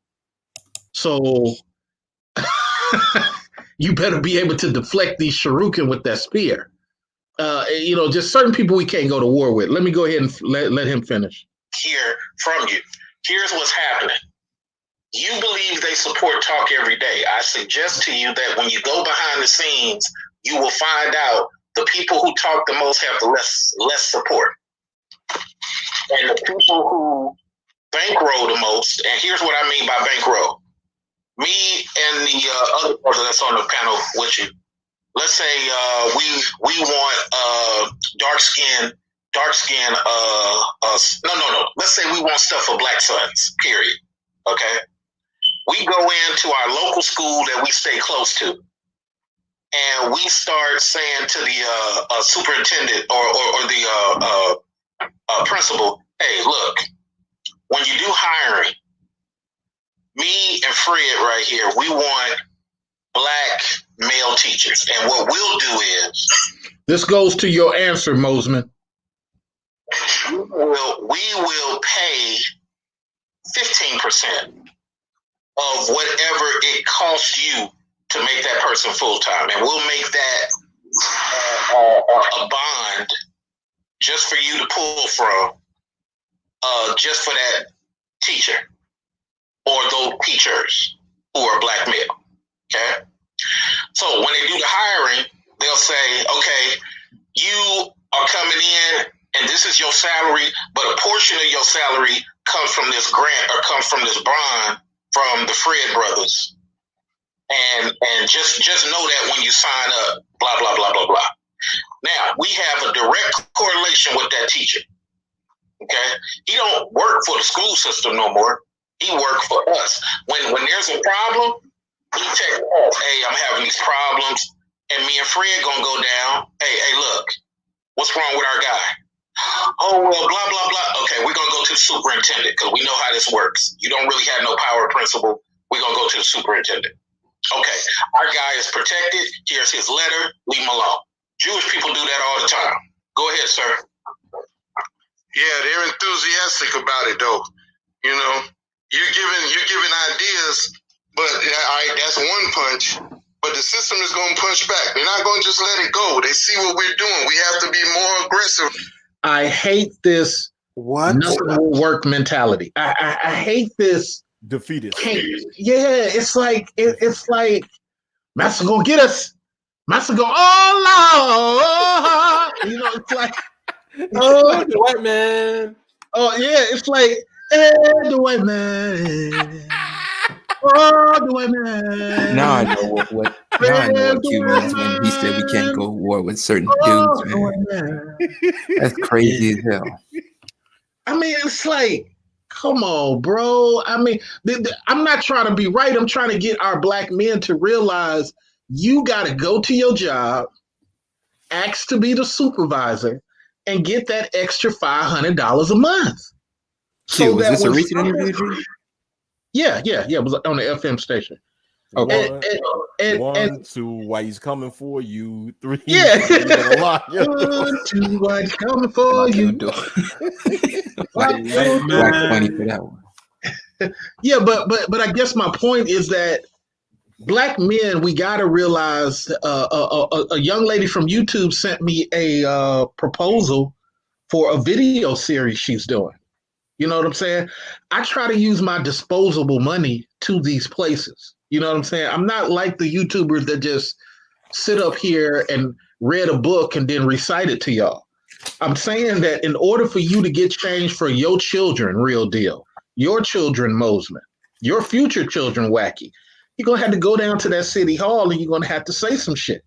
[SPEAKER 1] So you better be able to deflect these shuriken with that spear. Just certain people we can't go to war with. Let me go ahead and let him finish.
[SPEAKER 6] Hear from you. Here's what's happening. You believe they support talk every day. I suggest to you that when you go behind the scenes, you will find out the people who talk the most have the less support. And the people who bankroll the most, and here's what I mean by bankroll. Me and the other brother that's on the panel with you, let's say we want dark skin. No. Let's say we want stuff for black sons. Period. Okay. We go into our local school that we stay close to, and we start saying to the superintendent or the principal, "Hey, look, when you do hiring, me and Fred right here, we want black male teachers. And what we'll do is..."
[SPEAKER 1] This goes to your answer, Mosman.
[SPEAKER 6] We will pay 15% of whatever it costs you to make that person full-time. And we'll make that a bond just for you to pull from, just for that teacher or those teachers who are black male. Okay? So when they do the hiring, they'll say, okay, you are coming in and this is your salary, but a portion of your salary comes from this grant or comes from this bond from the Fred brothers. And just know that when you sign up, blah, blah, blah, blah, blah. Now, we have a direct correlation with that teacher. Okay? He don't work for the school system no more. He works for us. When there's a problem, he texts us, "Hey, I'm having these problems." And me and Fred gonna go down. Hey, look, what's wrong with our guy? Oh, well, blah, blah, blah. Okay, we're going to go to the superintendent because we know how this works. You don't really have no power principle. We're going to go to the superintendent. Okay, our guy is protected. Here's his letter. Leave him alone. Jewish people do that all the time. Go ahead, sir.
[SPEAKER 5] Yeah, they're enthusiastic about it, though. You know, you're giving ideas, but all right, that's one punch. But the system is going to punch back. They're not going to just let it go. They see what we're doing. We have to be more aggressive.
[SPEAKER 1] I hate this nothing will work mentality. I hate this
[SPEAKER 2] defeatist.
[SPEAKER 1] Yeah, it's like Master gonna get us. Master go, oh Lord. You know, it's like
[SPEAKER 3] the white man.
[SPEAKER 1] Oh yeah, it's like the white man. Oh, the white man.
[SPEAKER 8] Now I know what Q means when he said we can't go to war with certain dudes, man. That's crazy as hell.
[SPEAKER 1] I mean, it's like, come on, bro. I mean, I'm not trying to be right. I'm trying to get our black men to realize you got to go to your job, ask to be the supervisor, and get that extra $500 a month.
[SPEAKER 8] Q, was this a recent interview?
[SPEAKER 1] Yeah. It was on the FM station.
[SPEAKER 2] Okay.
[SPEAKER 1] And
[SPEAKER 2] 1, 2, why he's coming for you. 3,
[SPEAKER 1] yeah.
[SPEAKER 2] 1,
[SPEAKER 1] 2, why he's coming for you.
[SPEAKER 8] Black funny for that one.
[SPEAKER 1] Yeah, but I guess my point is that black men, we got to realize a young lady from YouTube sent me a proposal for a video series she's doing. You know what I'm saying? I try to use my disposable money to these places. You know what I'm saying? I'm not like the YouTubers that just sit up here and read a book and then recite it to y'all. I'm saying that in order for you to get change for your children, real deal, your children, Mosman, your future children, Wacky, you're going to have to go down to that city hall and you're going to have to say some shit.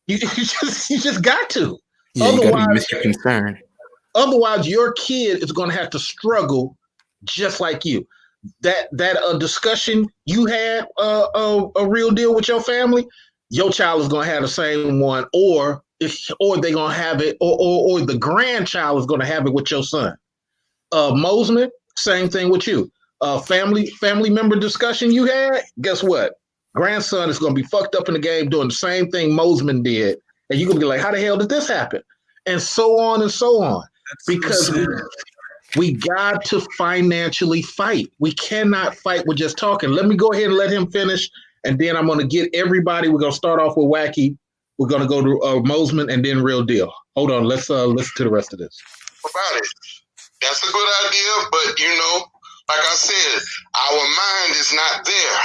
[SPEAKER 1] You just got to.
[SPEAKER 8] Yeah, you got to be Mr. Concern.
[SPEAKER 1] Otherwise, your kid is going to have to struggle just like you. That discussion you had a real deal with your family, your child is going to have the same one, or they're going to have it, or the grandchild is going to have it with your son. Mosman, same thing with you. Family member discussion you had, guess what? Grandson is going to be fucked up in the game doing the same thing Mosman did, and you're going to be like, how the hell did this happen? And so on and so on. Because we got to financially fight. We cannot fight with just talking. Let me go ahead and let him finish, and then I'm going to get everybody. We're going to start off with Wacky. We're going to go to Mosman and then Real Deal. Hold on. Let's listen to the rest of this.
[SPEAKER 5] About it. That's a good idea, but you know, like I said, our mind is not there.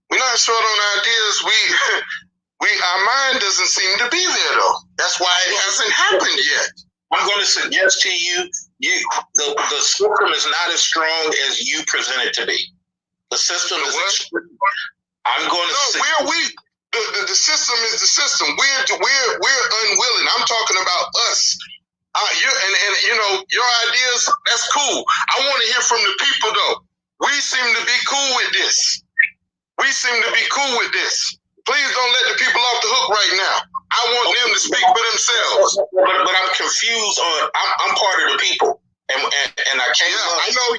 [SPEAKER 5] We're not short on ideas. Our mind doesn't seem to be there though. That's why it hasn't happened yet.
[SPEAKER 6] I'm going to suggest to you, the system is not as strong as you present it to be. The system is. I'm going to.
[SPEAKER 5] No, the system is the system. We're unwilling. I'm talking about us. You know, your ideas. That's cool. I want to hear from the people though. We seem to be cool with this. Please don't let the people off the hook right now. I want them to speak for themselves.
[SPEAKER 6] But I'm confused on. I'm part of the people, and I can't.
[SPEAKER 5] Yeah, I know.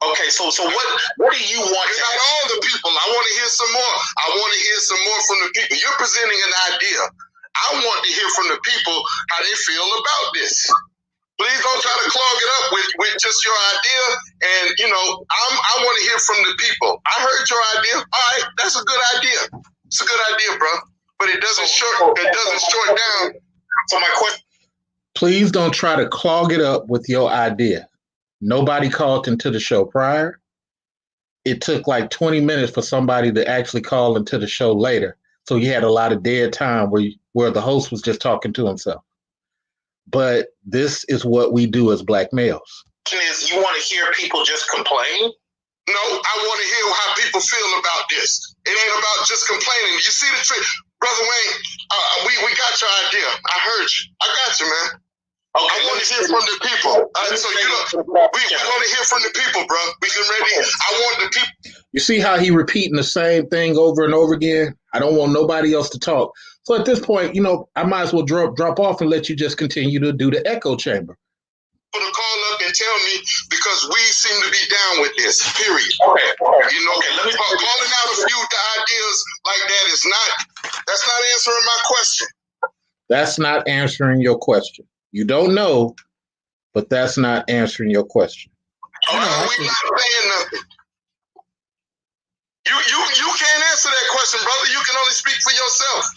[SPEAKER 6] Okay, so what do you want?
[SPEAKER 5] It's not all the people. I want to hear some more. I want to hear some more from the people. You're presenting an idea. I want to hear from the people how they feel about this. Please don't try to clog it up with just your idea. And you know, I want to hear from the people. I heard your idea. All right, that's a good idea. It's a good idea, bro. But it doesn't short down.
[SPEAKER 6] So my question.
[SPEAKER 1] Please don't try to clog it up with your idea. Nobody called into the show prior. It took like 20 minutes for somebody to actually call into the show later. So you had a lot of dead time where the host was just talking to himself. But this is what we do as black males.
[SPEAKER 6] Is you want to hear people just complain?
[SPEAKER 5] No, I want to hear how people feel about this. It ain't about just complaining. You see the trick, Brother Wayne. We got your idea. I heard you. I got you, man. Okay, I want to hear from the people. So we want to hear from the people, bro. We get ready. I want the people.
[SPEAKER 1] You see how he repeating the same thing over and over again? I don't want nobody else to talk. So at this point, I might as well drop off and let you just continue to do the echo chamber.
[SPEAKER 5] To call up and tell me because we seem to be down with this. Period.
[SPEAKER 6] Okay.
[SPEAKER 5] Let me calling out a few ideas like that is that's not answering my question.
[SPEAKER 1] That's not answering your question. You don't know, but that's not answering your question.
[SPEAKER 5] We're not saying nothing. You can't answer that question, brother. You can only speak for yourself.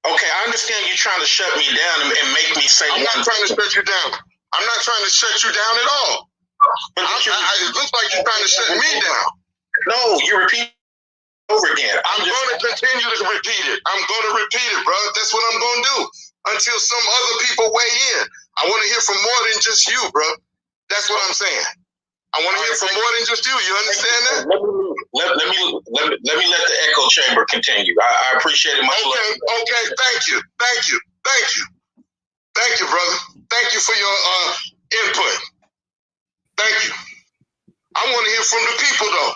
[SPEAKER 6] Okay, I understand you trying to shut me down and make me say.
[SPEAKER 5] I'm not trying to shut you down. I'm not trying to shut you down at all. It looks like you're trying to shut me down.
[SPEAKER 6] No, you repeat over again.
[SPEAKER 5] I'm going to continue to repeat it. I'm going to repeat it, bro. That's what I'm going to do until some other people weigh in. I want to hear from more than just you, bro. That's what I'm saying. I want to hear from more than just you. You understand that?
[SPEAKER 6] Let me let the echo chamber continue. I appreciate it much.
[SPEAKER 5] Okay. Thank you, brother. Thank you for your input. Thank you. I want to hear from the people though.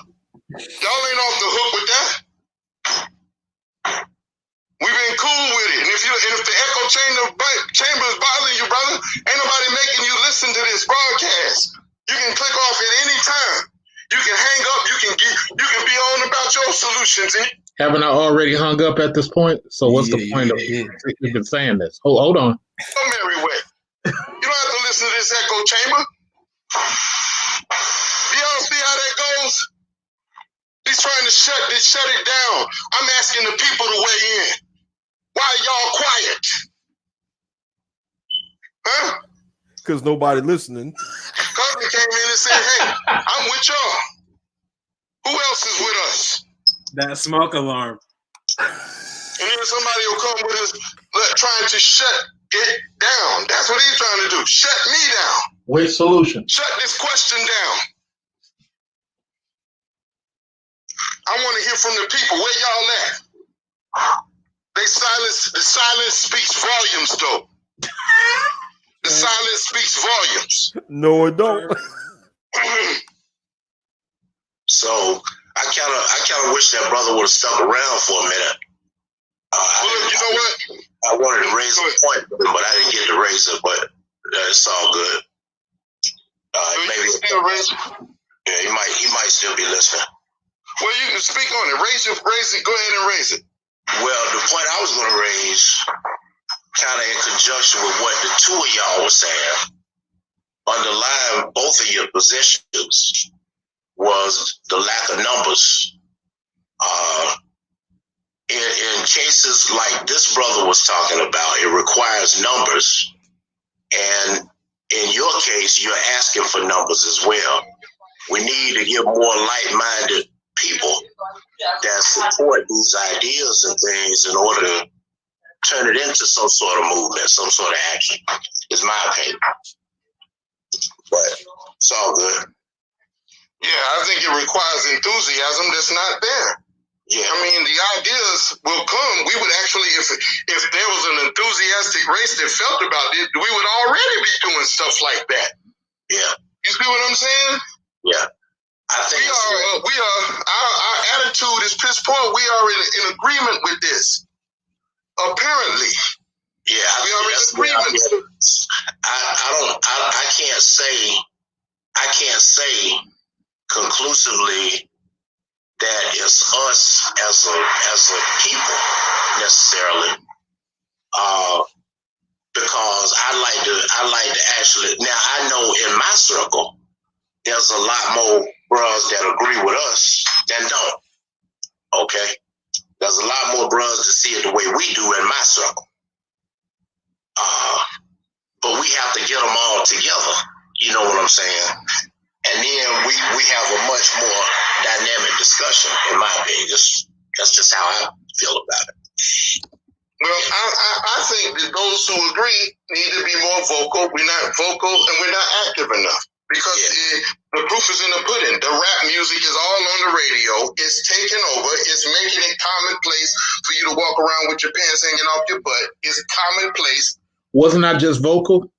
[SPEAKER 5] Y'all ain't off the hook with that. We've been cool with it. And if the echo chamber is bothering you, brother, ain't nobody making you listen to this broadcast. You can click off at any time. You can hang up. You can be on about your solutions.
[SPEAKER 1] Haven't I already hung up at this point? So what's the point of even saying this? Hold on.
[SPEAKER 5] Go Mary way. You don't have to listen to this echo chamber. Y'all see how that goes? He's trying to shut it down. I'm asking the people to weigh in. Why are y'all quiet? Huh?
[SPEAKER 2] Because nobody listening.
[SPEAKER 5] Cousin came in and said, hey, I'm with y'all. Who else is with us?
[SPEAKER 3] That smoke alarm.
[SPEAKER 5] And then somebody will come with us trying to shut it down. That's what he's trying to do. Shut me down.
[SPEAKER 1] Which solution?
[SPEAKER 5] Shut this question down. I want to hear from the people. Where y'all at? The silence speaks volumes, though. The silence speaks volumes.
[SPEAKER 2] No, it don't.
[SPEAKER 5] So I kind of wish that brother would have stuck around for a minute. You know what? I wanted to raise a point, but I didn't get to raise it. But it's all good. Maybe still raise it. Yeah, he might still be listening. Well, you can speak on it. Raise it. Go ahead and raise it. Well, the point I was going to raise, kind of in conjunction with what the two of y'all were saying, underlying both of your positions was the lack of numbers. In cases like this brother was talking about, it requires numbers. And in your case, you're asking for numbers as well. We need to get more like-minded people that support these ideas and things in order to turn it into some sort of movement, some sort of action, is my opinion. But it's all good. Yeah, I think it requires enthusiasm that's not there. Yeah, I mean, the ideas will come. We would actually, if there was an enthusiastic race that felt about it, we would already be doing stuff like that. Yeah. You see what I'm saying? Yeah. I think our attitude is piss poor. We are in agreement with this. Apparently. Yeah, we are in agreement. I can't say conclusively that it's us as a people necessarily. Because I like to actually, now I know in my circle there's a lot more bros that agree with us than don't. Okay? There's a lot more bros that see it the way we do in my circle. But we have to get them all together. You know what I'm saying? And then we have a much more dynamic discussion, in my opinion. That's just how I feel about it. Well, I think that those who agree need to be more vocal. We're not vocal and we're not active enough. Because the proof is in the pudding. The rap music is all on the radio. It's taking over. It's making it commonplace for you to walk around with your pants hanging off your butt. It's commonplace.
[SPEAKER 1] Wasn't I just vocal?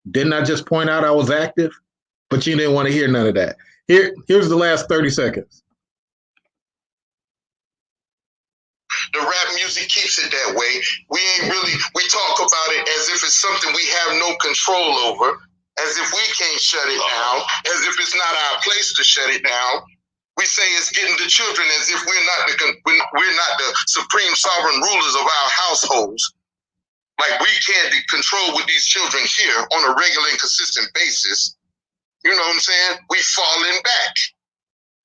[SPEAKER 1] Didn't I just point out I was active? But you didn't want to hear none of that. Here's the last 30 seconds.
[SPEAKER 5] The rap music keeps it that way. We talk about it as if it's something we have no control over, as if we can't shut it down, as if it's not our place to shut it down. We say it's getting the children as if we're not the supreme sovereign rulers of our households. Like we can't control with these children here on a regular and consistent basis. You know what I'm saying? We falling back.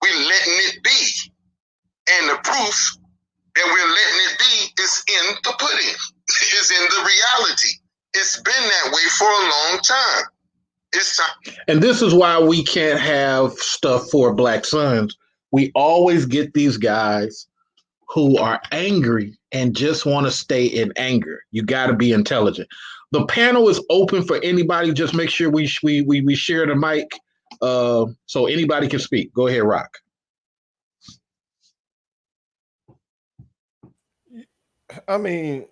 [SPEAKER 5] We letting it be. And the proof that we're letting it be is in the pudding. Is in the reality. It's been that way for a long time. It's time.
[SPEAKER 1] And this is why we can't have stuff for Black Sons. We always get these guys who are angry and just want to stay in anger. You got to be intelligent. The panel is open for anybody. Just make sure we share the mic so anybody can speak. Go ahead, Rock.
[SPEAKER 2] I mean,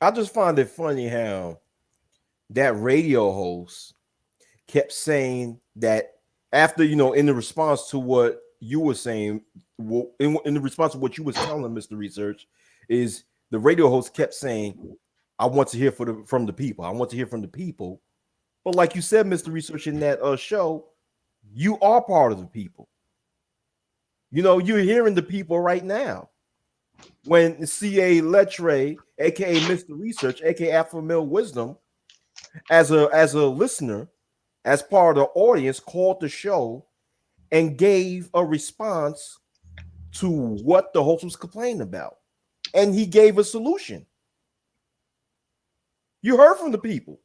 [SPEAKER 2] I just find it funny how that radio host kept saying that after, in the response to what you were saying, in the response to what you was telling Mr. Research, is the radio host kept saying, I want to hear from the people. I want to hear from the people. But like you said, Mr. Research, in that show, you are part of the people. You're hearing the people right now. When C.A. Letre, aka Mr. Research, aka Alpha Male Wisdom, as a listener, as part of the audience, called the show and gave a response to what the host was complaining about. And he gave a solution. You heard from the people.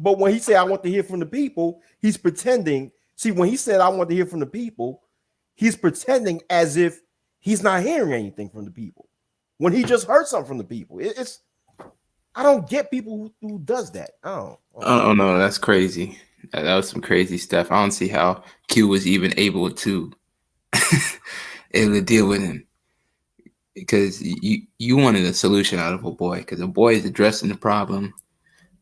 [SPEAKER 2] But when he said, I want to hear from the people, he's pretending. See, when he said, I want to hear from the people, he's pretending as if he's not hearing anything from the people when he just heard something from the people. I don't get people who does that. Oh
[SPEAKER 8] no, that's crazy. That was some crazy stuff. I don't see how Q was even able to deal with him, because you wanted a solution out of a boy, because a boy is addressing the problem.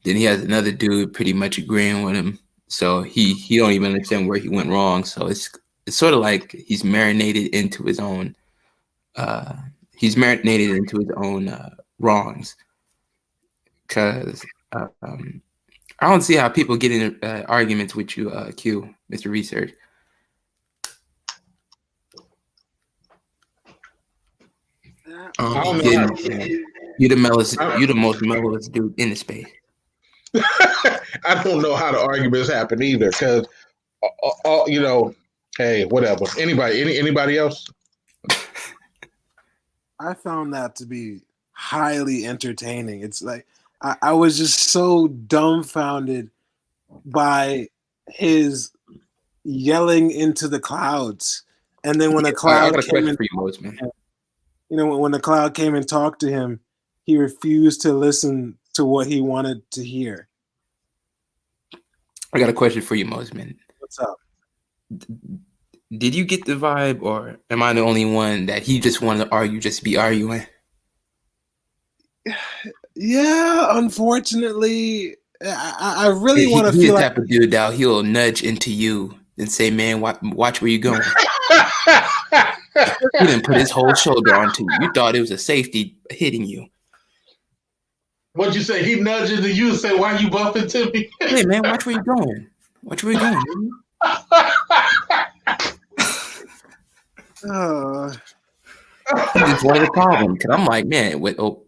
[SPEAKER 8] Then he has another dude pretty much agreeing with him, so he don't even understand where he went wrong. So it's sort of like he's marinated into his own. Wrongs, because I don't see how people get in arguments with you, Q, Mr. Research. You're the most mellowest dude in the space.
[SPEAKER 1] I don't know how the arguments happen either, because hey, whatever. Anybody else?
[SPEAKER 3] I found that to be highly entertaining. It's like I was just so dumbfounded by his yelling into the clouds, and then when the cloud came in, when the cloud came and talked to him, he refused to listen to what he wanted to hear.
[SPEAKER 8] I got a question for you, Mosman.
[SPEAKER 3] What's up?
[SPEAKER 8] Did you get the vibe, or am I the only one that he just wanted to argue just to be arguing?
[SPEAKER 3] Yeah, unfortunately, I really want to feel
[SPEAKER 8] the
[SPEAKER 3] like
[SPEAKER 8] type of dude that he'll nudge into you and say, "Man, watch where you're going." He didn't put his whole shoulder onto you. You thought it was a safety hitting you.
[SPEAKER 1] What'd you say? He nudged into you and say, "Why you bumping to me?"
[SPEAKER 8] Hey, man, watch where you're going. Watch where you're going. It's one of the problems, because I'm like, man, with oh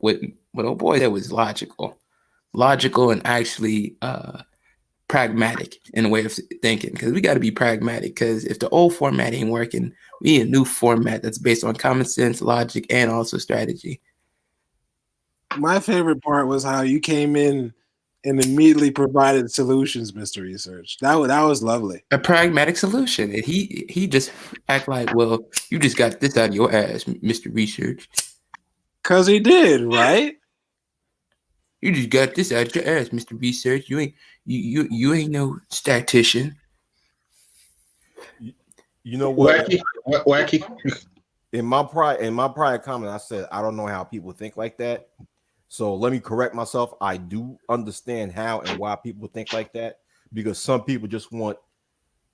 [SPEAKER 8] boy, that was logical and actually pragmatic in a way of thinking, because we got to be pragmatic, because if the old format ain't working, we need a new format that's based on common sense, logic, and also strategy.
[SPEAKER 3] My favorite part was how you came in and immediately provided solutions, Mr. Research. That was lovely.
[SPEAKER 8] A pragmatic solution. And he just act like, well, you just got this out of your ass, Mr. Research.
[SPEAKER 3] Because he did, right?
[SPEAKER 8] You just got this out of your ass, Mr. Research. You ain't no statistician.
[SPEAKER 2] You know what?
[SPEAKER 1] Wacky.
[SPEAKER 2] In my prior comment, I said I don't know how people think like that. So let me correct myself. I do understand how and why people think like that, because some people just want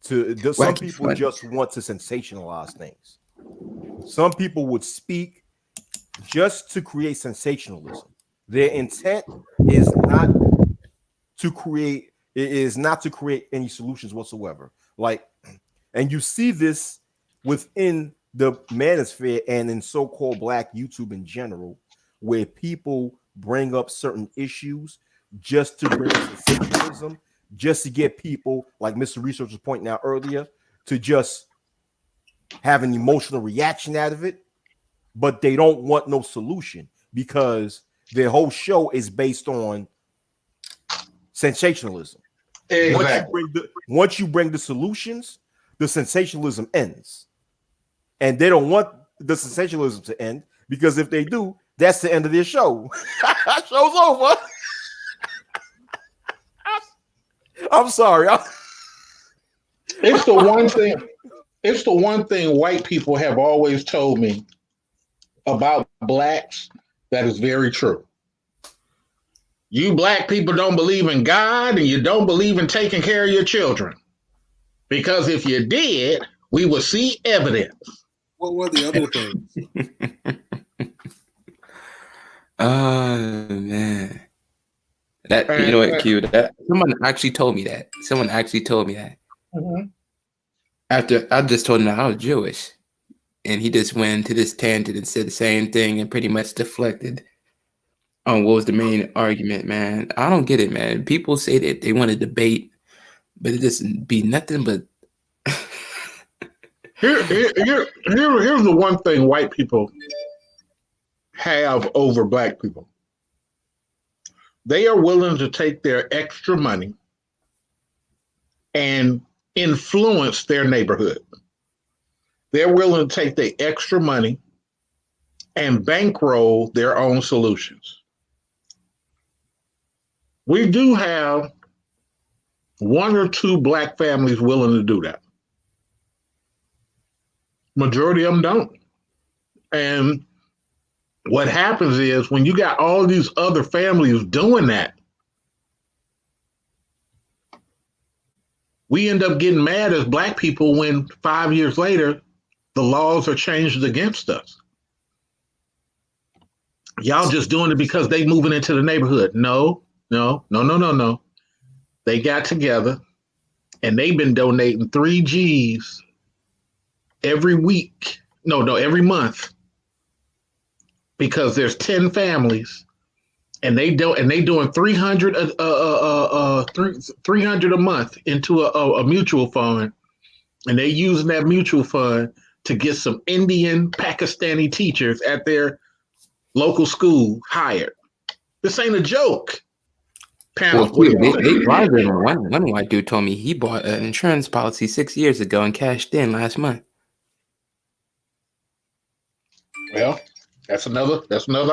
[SPEAKER 2] to. Some people just want to sensationalize things. Some people would speak just to create sensationalism. Their intent is not to create any solutions whatsoever. Like, and you see this within the manosphere and in so-called Black YouTube in general, where people bring up certain issues just to bring sensationalism, just to get people, like Mr. Research was pointing out earlier, to just have an emotional reaction out of it, but they don't want no solution because their whole show is based on sensationalism.
[SPEAKER 1] Exactly.
[SPEAKER 2] Once you bring the solutions, the sensationalism ends. And they don't want the sensationalism to end, because if they do, that's the end of their show. Show's over. I'm sorry.
[SPEAKER 1] It's the one thing. It's the one thing white people have always told me about blacks that is very true. You black people don't believe in God and you don't believe in taking care of your children. Because if you did, we would see evidence.
[SPEAKER 3] What were the other things?
[SPEAKER 8] Oh man. That, you know what, Q? That someone actually told me that.
[SPEAKER 1] Mm-hmm.
[SPEAKER 8] After I just told him that I was Jewish, and he just went into this tangent and said the same thing and pretty much deflected on what was the main argument. Man, I don't get it, man. People say that they want to debate, but it just be nothing but.
[SPEAKER 1] Here's the one thing white people have over black people. They are willing to take their extra money and influence their neighborhood. They're willing to take their extra money and bankroll their own solutions. We do have one or two black families willing to do that. Majority of them don't. And what happens is when you got all these other families doing that, we end up getting mad as black people when 5 years later, the laws are changed against us. Y'all just doing it because they moving into the neighborhood. No. They got together and they've been donating 3 G's every week. Every month. Because there's 10 families and they doing 300 300 a month into a mutual fund, and they using that mutual fund to get some Indian Pakistani teachers at their local school hired. This ain't a joke. Panel.
[SPEAKER 8] One white dude told me he bought an insurance policy 6 years ago and cashed in last month.
[SPEAKER 1] Well, that's another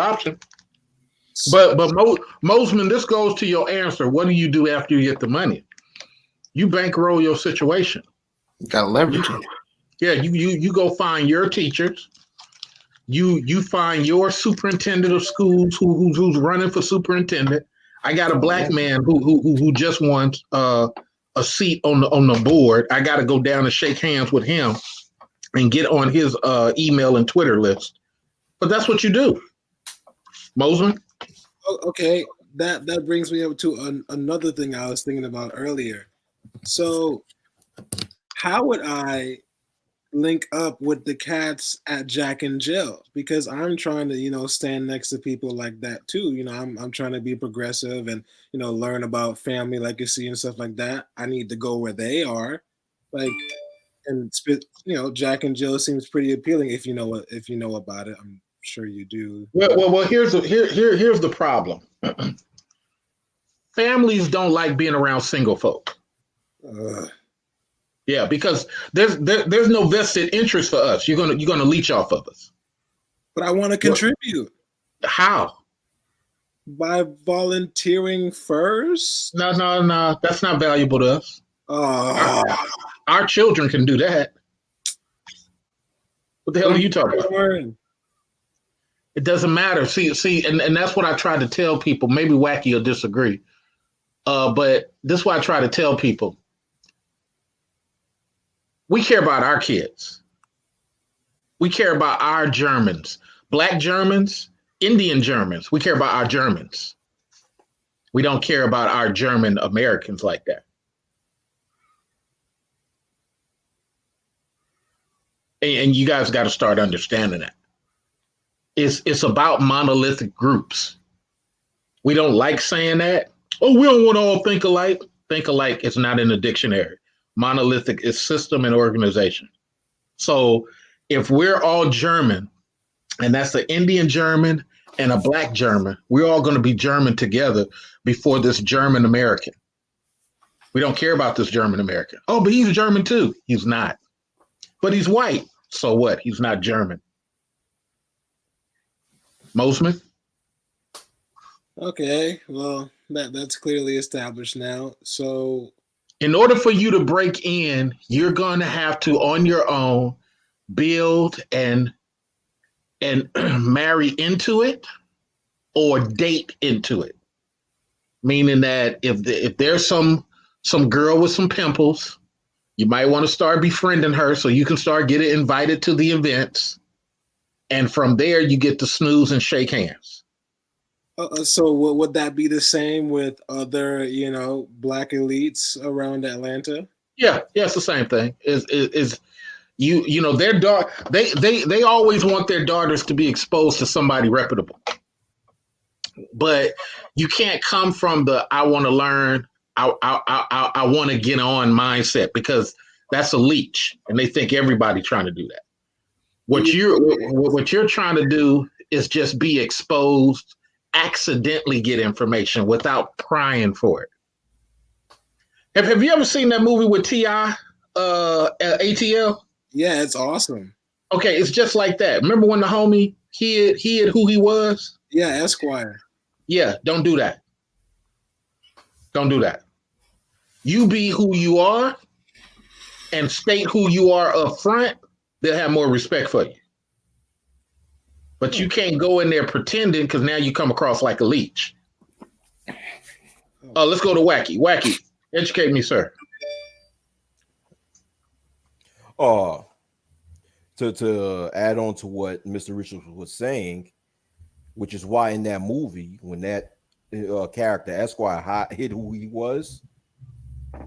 [SPEAKER 1] option. But Mosman, this goes to your answer. What do you do after you get the money? You bankroll your situation.
[SPEAKER 8] Got to leverage it.
[SPEAKER 1] Yeah, you go find your teachers. You find your superintendent of schools who's running for superintendent. I got a black man who just wants a seat on the board. I got to go down and shake hands with him and get on his email and Twitter list. But that's what you do, Mosman.
[SPEAKER 3] Okay, that brings me up to another thing I was thinking about earlier. So, how would I link up with the cats at Jack and Jill? Because I'm trying to, stand next to people like that too. I'm trying to be progressive and learn about family legacy and stuff like that. I need to go where they are, and Jack and Jill seems pretty appealing if you know about it. I'm sure you do.
[SPEAKER 1] Well. Here's the problem. Families don't like being around single folk. Yeah, because there's no vested interest for us. You're gonna leech off of us.
[SPEAKER 3] But I want to contribute.
[SPEAKER 1] How?
[SPEAKER 3] By volunteering first?
[SPEAKER 1] No. That's not valuable to us. Our children can do that. What the hell are you talking about? It doesn't matter. See, and that's what I try to tell people. Maybe Wacky will disagree. But this is what I try to tell people. We care about our kids. We care about our Germans, Black Germans, Indian Germans. We care about our Germans. We don't care about our German Americans like that. And you guys got to start understanding that. It's about monolithic groups. We don't like saying that. Oh, we don't want to all think alike. Think alike is not in the dictionary. Monolithic is system and organization. So if we're all German, and that's an Indian German and a Black German, we're all going to be German together before this German American. We don't care about this German American. Oh, but he's German too. He's not. But he's white. So what? He's not German. Mosman?
[SPEAKER 3] Okay, well, that's clearly established now. So,
[SPEAKER 1] in order for you to break in, you're going to have to, on your own, build and marry into it or date into it. Meaning that if there's some girl with some pimples, you might want to start befriending her so you can start getting invited to the events. And from there, you get to snooze and shake hands.
[SPEAKER 3] So would that be the same with other, Black elites around Atlanta?
[SPEAKER 1] Yeah, it's the same thing. Is their daughter? They always want their daughters to be exposed to somebody reputable. But you can't come from the I want to learn, I want to get on mindset, because that's a leech, and they think everybody trying to do that. What you're trying to do is just be exposed, accidentally get information without prying for it. Have you ever seen that movie with T.I., ATL?
[SPEAKER 3] Yeah, it's awesome.
[SPEAKER 1] Okay, it's just like that. Remember when the homie hid who he was?
[SPEAKER 3] Yeah, Esquire.
[SPEAKER 1] Yeah, don't do that. Don't do that. You be who you are and state who you are up front, they'll have more respect for you. But you can't go in there pretending, because now you come across like a leech. Let's go to Wacky. Wacky, educate me, sir.
[SPEAKER 2] To add on to what Mr. Richards was saying, which is why in that movie, when that character Esquire hid who he was,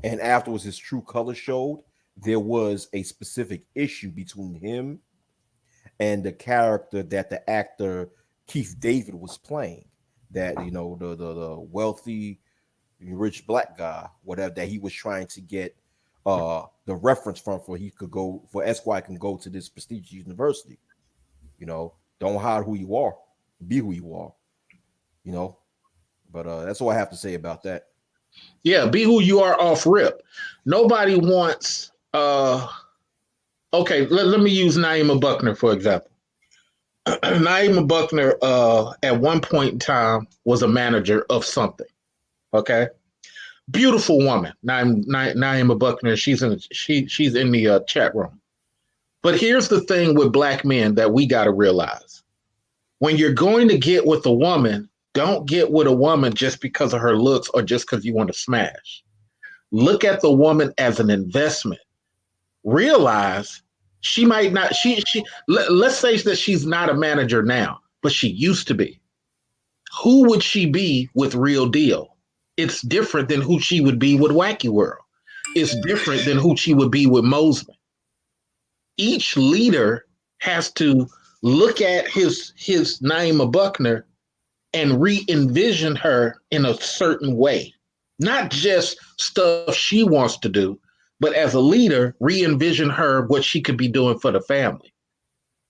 [SPEAKER 2] and afterwards his true color showed, there was a specific issue between him and the character that the actor Keith David was playing. That the wealthy, rich Black guy, whatever, that he was trying to get the reference from for Esquire can go to this prestigious university. Don't hide who you are, be who you are. But that's all I have to say about that.
[SPEAKER 1] Yeah, be who you are off rip. Nobody wants. Okay, let me use Naima Buckner for example. Naima Buckner, at one point in time, was a manager of something. Okay, beautiful woman, Naima Buckner. She's in the chat room. But here's the thing with Black men that we got to realize: when you're going to get with a woman, don't get with a woman just because of her looks or just because you want to smash. Look at the woman as an investment. Realize she might not, let's say that she's not a manager now, but she used to be. Who would she be with Real Deal? It's different than who she would be with Wacky World. It's different than who she would be with Mosman. Each leader has to look at his Naima Buckner and re-envision her in a certain way. Not just stuff she wants to do, but as a leader, re-envision her what she could be doing for the family.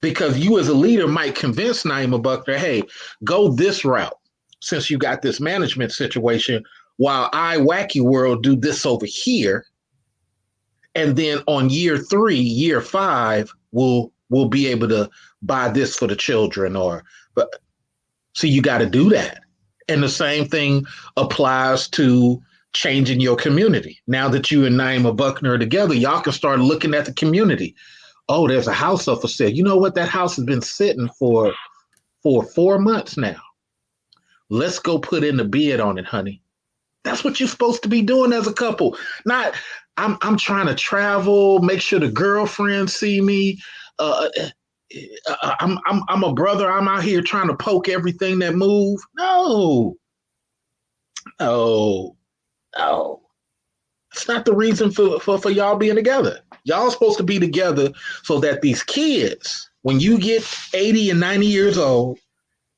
[SPEAKER 1] Because you as a leader might convince Naima Buckner, hey, go this route since you got this management situation, while I, Wacky World, do this over here. And then on year 3, year 5, we'll be able to buy this for the children. So you got to do that. And the same thing applies to changing your community. Now that you and Naima Buckner are together, y'all can start looking at the community. Oh, there's a house up for sale. You know what? That house has been sitting for 4 months now. Let's go put in the bid on it, honey. That's what you're supposed to be doing as a couple. Not, I'm trying to travel, make sure the girlfriends see me. I'm a brother. I'm out here trying to poke everything that move. No, no, no. It's not the reason for y'all being together. Y'all supposed to be together so that these kids, when you get 80 and 90 years old,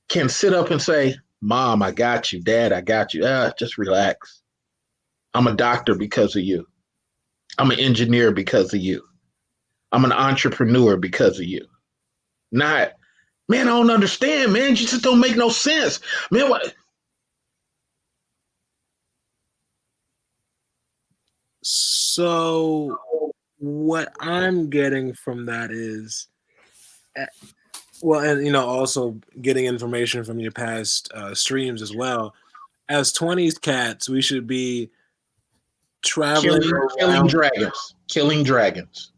[SPEAKER 1] can sit up and say, Mom, I got you. Dad, I got you. Just relax. I'm a doctor because of you. I'm an engineer because of you. I'm an entrepreneur because of you. Not, man, I don't understand, man. You just don't make no sense. Man, what?
[SPEAKER 3] So what I'm getting from that is, well, and also getting information from your past streams as well. As 20s cats, we should be traveling
[SPEAKER 1] Killing dragons. Killing dragons.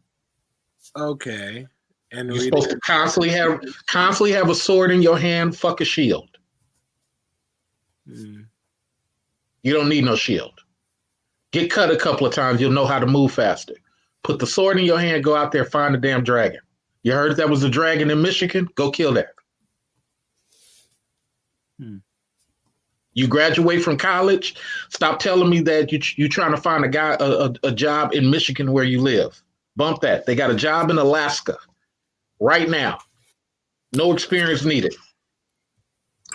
[SPEAKER 3] Okay. And
[SPEAKER 1] you're supposed to constantly have a sword in your hand, fuck a shield. You don't need no shield. Get cut a couple of times, you'll know how to move faster. Put the sword in your hand, go out there, find the damn dragon. You heard that was a dragon in Michigan? Go kill that. You graduate from college, stop telling me that you're trying to find a job in Michigan where you live. Bump that. They got a job in Alaska right now. No experience needed.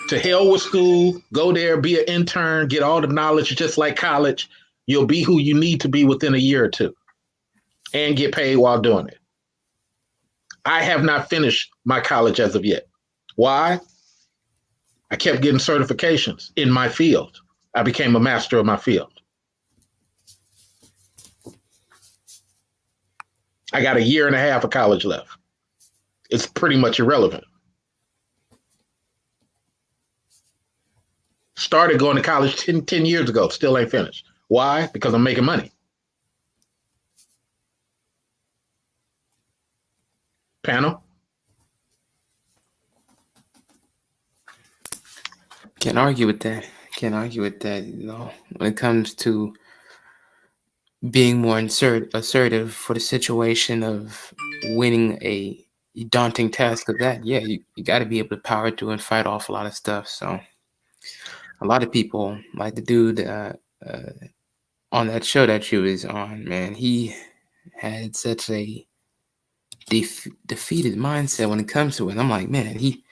[SPEAKER 1] To hell with school, go there, be an intern, get all the knowledge just like college. You'll be who you need to be within a year or two and get paid while doing it. I have not finished my college as of yet. Why? I kept getting certifications in my field. I became a master of my field. I got a year and a half of college left. It's pretty much irrelevant. Started going to college 10 years ago, still ain't finished. Why? Because I'm making money. Panel?
[SPEAKER 8] Can't argue with that. Can't argue with that. When it comes to being more assertive for the situation of winning a daunting task of that, yeah, you got to be able to power through and fight off a lot of stuff. So a lot of people, like the dude on that show that you was on, man, he had such a defeated mindset when it comes to it. I'm like, man, he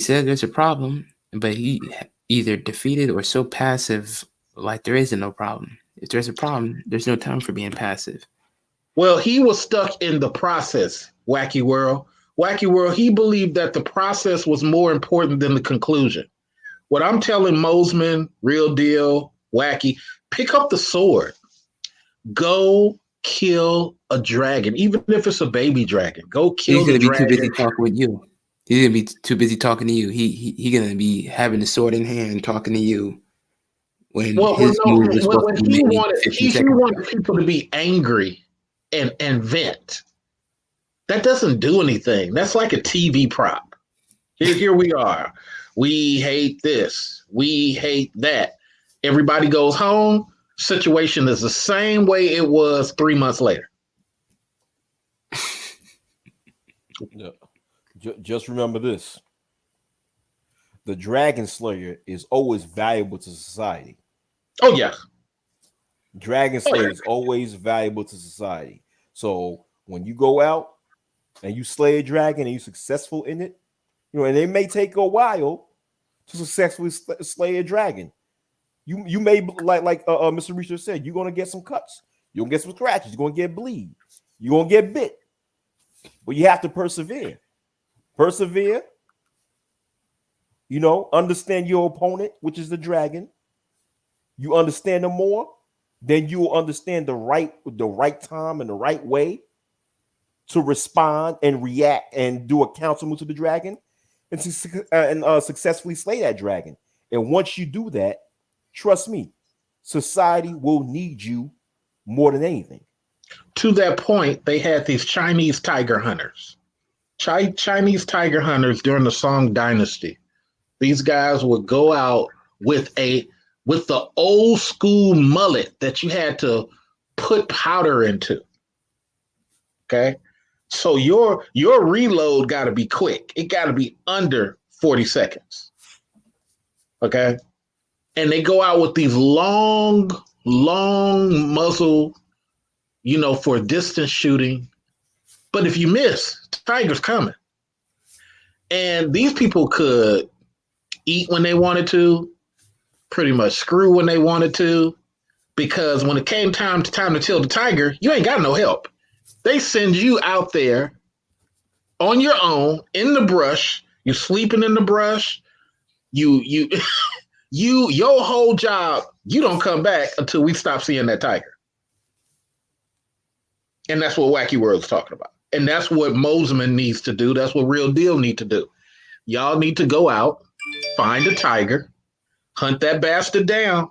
[SPEAKER 8] said there's a problem, but he either defeated or so passive, like there isn't no problem. If there's a problem, there's no time for being passive.
[SPEAKER 1] Well, he was stuck in the process, Wacky World. Wacky World, he believed that the process was more important than the conclusion. What I'm telling Mosman, Real Deal, Wacky, pick up the sword. Go kill a dragon, even if it's a baby dragon. Go kill the dragon.
[SPEAKER 8] He's gonna be too busy talking with you. He's gonna be too busy talking to you. He gonna be having the sword in hand, talking to you. When he
[SPEAKER 1] wanted people to be angry and vent. That doesn't do anything. That's like a TV prop. Here we are. We hate this. We hate that. Everybody goes home. Situation is the same way it was 3 months later.
[SPEAKER 2] Yeah. Just remember this. The Dragon Slayer is always valuable to society.
[SPEAKER 1] Oh, yeah.
[SPEAKER 2] Dragon Slayer is always valuable to society. So when you go out and you slay a dragon and you're successful in it, and it may take a while to successfully slay a dragon. You may, like Mr. Research said, you're going to get some cuts. You're going to get some scratches. You're going to get bleed. You're going to get bit. But you have to persevere. Persevere. Understand your opponent, which is the dragon. You understand them more, then you will understand the right time and the right way to respond and react and do a counter move to the dragon and successfully slay that dragon. And once you do that, trust me, society will need you more than anything.
[SPEAKER 1] To that point, they had these Chinese tiger hunters. Chinese tiger hunters during the Song Dynasty. These guys would go out with the old school mullet that you had to put powder into. Okay. So your reload got to be quick. It got to be under 40 seconds. Okay? And they go out with these long muzzle, for distance shooting. But if you miss, tiger's coming. And these people could eat when they wanted to, pretty much screw when they wanted to, because when it came time to kill the tiger, you ain't got no help. They send you out there on your own in the brush. You sleeping in the brush. You your whole job. You don't come back until we stop seeing that tiger. And that's what Wacky World's talking about. And that's what Mosman needs to do. That's what Real Deal need to do. Y'all need to go out, find a tiger, hunt that bastard down,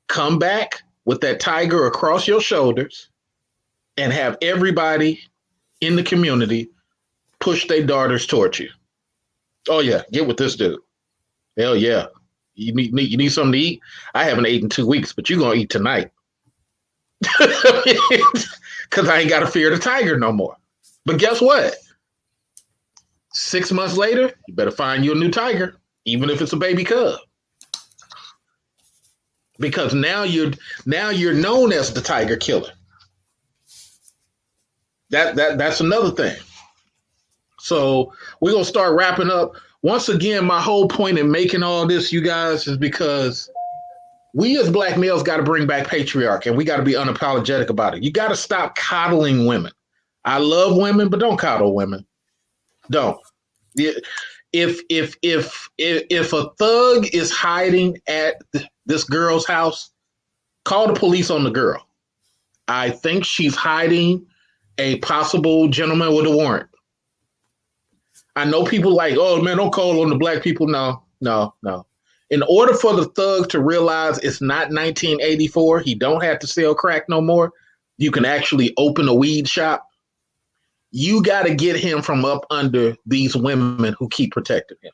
[SPEAKER 1] come back with that tiger across your shoulders, and have everybody in the community push their daughters towards you. Oh yeah, get with this dude. Hell yeah. You need something to eat? I haven't eaten in 2 weeks, but you're gonna eat tonight. Because I ain't got to fear the tiger no more. But guess what? 6 months later, you better find you a new tiger, even if it's a baby cub. Because now you're known as the tiger killer. That's another thing. So we're gonna start wrapping up. Once again, my whole point in making all this, you guys, is because we as black males got to bring back patriarchy, and we got to be unapologetic about it. You got to stop coddling women. I love women, but don't coddle women. Don't. If a thug is hiding at this girl's house, call the police on the girl. I think she's hiding a possible gentleman with a warrant. I know people like, oh man, don't call on the black people. No. In order for the thug to realize it's not 1984, he don't have to sell crack no more. You can actually open a weed shop. You got to get him from up under these women who keep protecting him.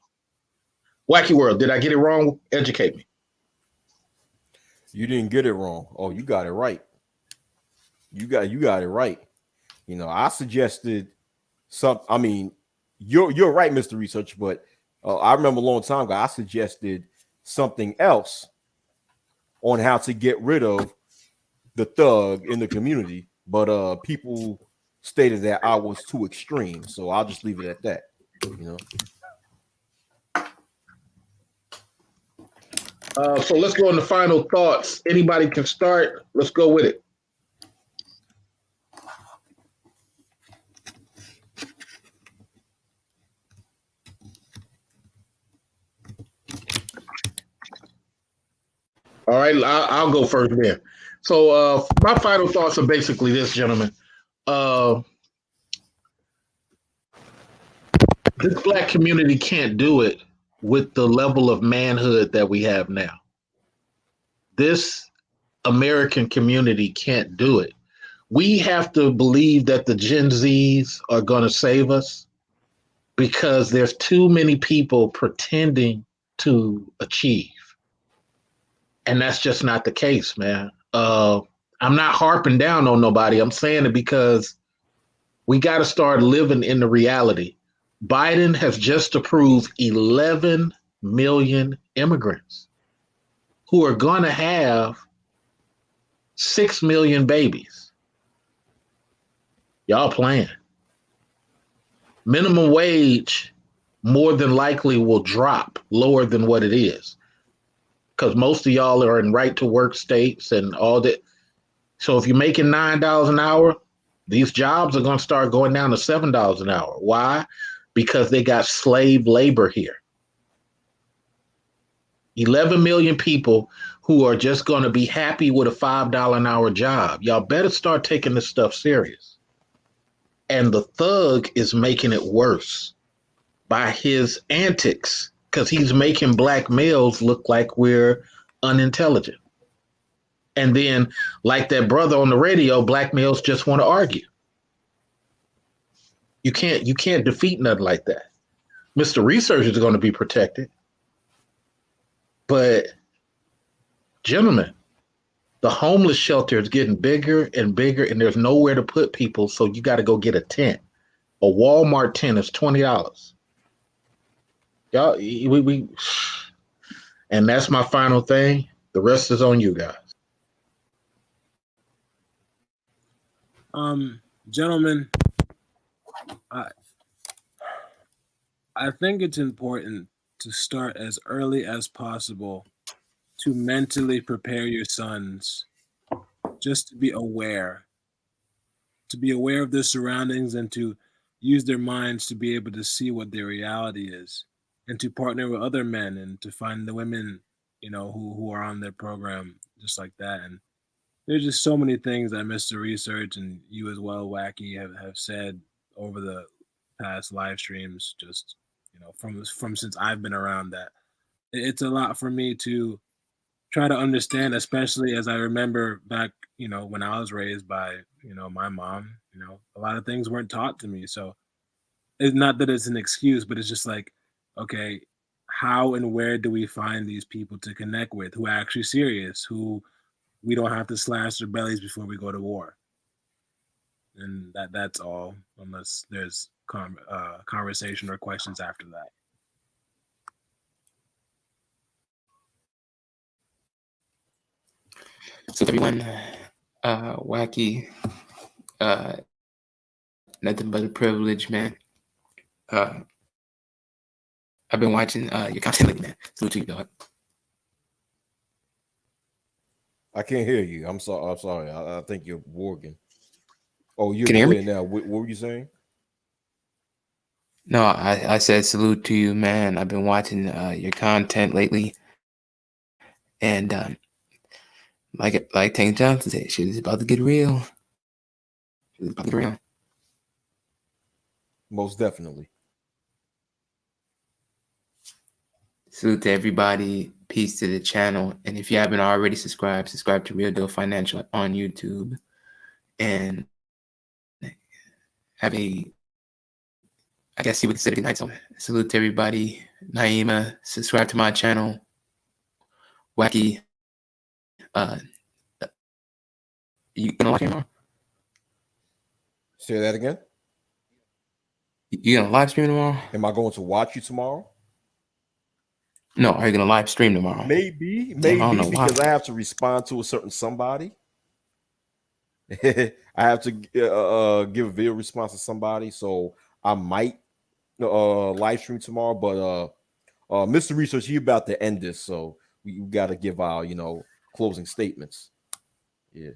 [SPEAKER 1] Wacky World, did I get it wrong? Educate me.
[SPEAKER 2] You didn't get it wrong. Oh, you got it right. You got it right. I suggested you're right, Mr. Research, but I remember a long time ago I suggested something else on how to get rid of the thug in the community, but people stated that I was too extreme, so I'll just leave it at that.
[SPEAKER 1] So let's go on to final thoughts. Anybody can start. Let's go with it. All right, I'll go first then. So my final thoughts are basically this, gentlemen. This black community can't do it with the level of manhood that we have now. This American community can't do it. We have to believe that the Gen Zs are going to save us because there's too many people pretending to achieve. And that's just not the case, man. I'm not harping down on nobody. I'm saying it because we got to start living in the reality. Biden has just approved 11 million immigrants who are going to have 6 million babies. Y'all playing. Minimum wage more than likely will drop lower than what it is, because most of y'all are in right to work states and all that. So if you're making $9 an hour, these jobs are going to start going down to $7 an hour. Why? Because they got slave labor here. 11 million people who are just going to be happy with a $5 an hour job. Y'all better start taking this stuff serious. And the thug is making it worse by his antics, because he's making black males look like we're unintelligent. And then, like that brother on the radio, black males just want to argue. You can't defeat nothing like that. Mr. Research is going to be protected. But, gentlemen, the homeless shelter is getting bigger and bigger, and there's nowhere to put people, so you got to go get a tent. A Walmart tent is $20. Y'all, we, and that's my final thing. The rest is on you guys.
[SPEAKER 3] Gentlemen, I think it's important to start as early as possible to mentally prepare your sons just to be aware of their surroundings and to use their minds to be able to see what their reality is and to partner with other men and to find the women, who are on their program just like that. And there's just so many things that Mr. Research and you as well, Wacky, have said over the past live streams, just from since I've been around that. It's a lot for me to try to understand, especially as I remember back, when I was raised by, my mom, a lot of things weren't taught to me. So it's not that it's an excuse, but it's just like, okay, how and where do we find these people to connect with who are actually serious, who we don't have to slash their bellies before we go to war? And that's all, unless there's conversation or questions after that.
[SPEAKER 8] So everyone, Wacky, nothing but a privilege, man. I've been watching your content lately, man. Salute to you, dog.
[SPEAKER 2] I can't hear you. I'm sorry. I think you're working. Oh, you're
[SPEAKER 8] Can you hear
[SPEAKER 2] clear
[SPEAKER 8] me?
[SPEAKER 2] now. What were you saying?
[SPEAKER 8] No, I said salute to you, man. I've been watching your content lately, and like Tank Johnson said, shit is about to get real. Shit is about to get real.
[SPEAKER 2] Most definitely.
[SPEAKER 8] Salute to everybody. Peace to the channel. And if you haven't already subscribed to Real Deal Financial on YouTube. And have a, I guess you would consider it night. So salute to everybody. Naima, subscribe to my channel. Wacky. You gonna watch it tomorrow?
[SPEAKER 2] Say that again.
[SPEAKER 8] You gonna live stream tomorrow?
[SPEAKER 2] Am I going to watch you tomorrow?
[SPEAKER 8] No, are you gonna live stream tomorrow?
[SPEAKER 2] Maybe,
[SPEAKER 8] Damn, I don't know
[SPEAKER 2] because
[SPEAKER 8] why.
[SPEAKER 2] I have to respond to a certain somebody. I have to give a video response to somebody, so I might live stream tomorrow. But Mr. Research, you about to end this, so we got to give our closing statements. Yeah.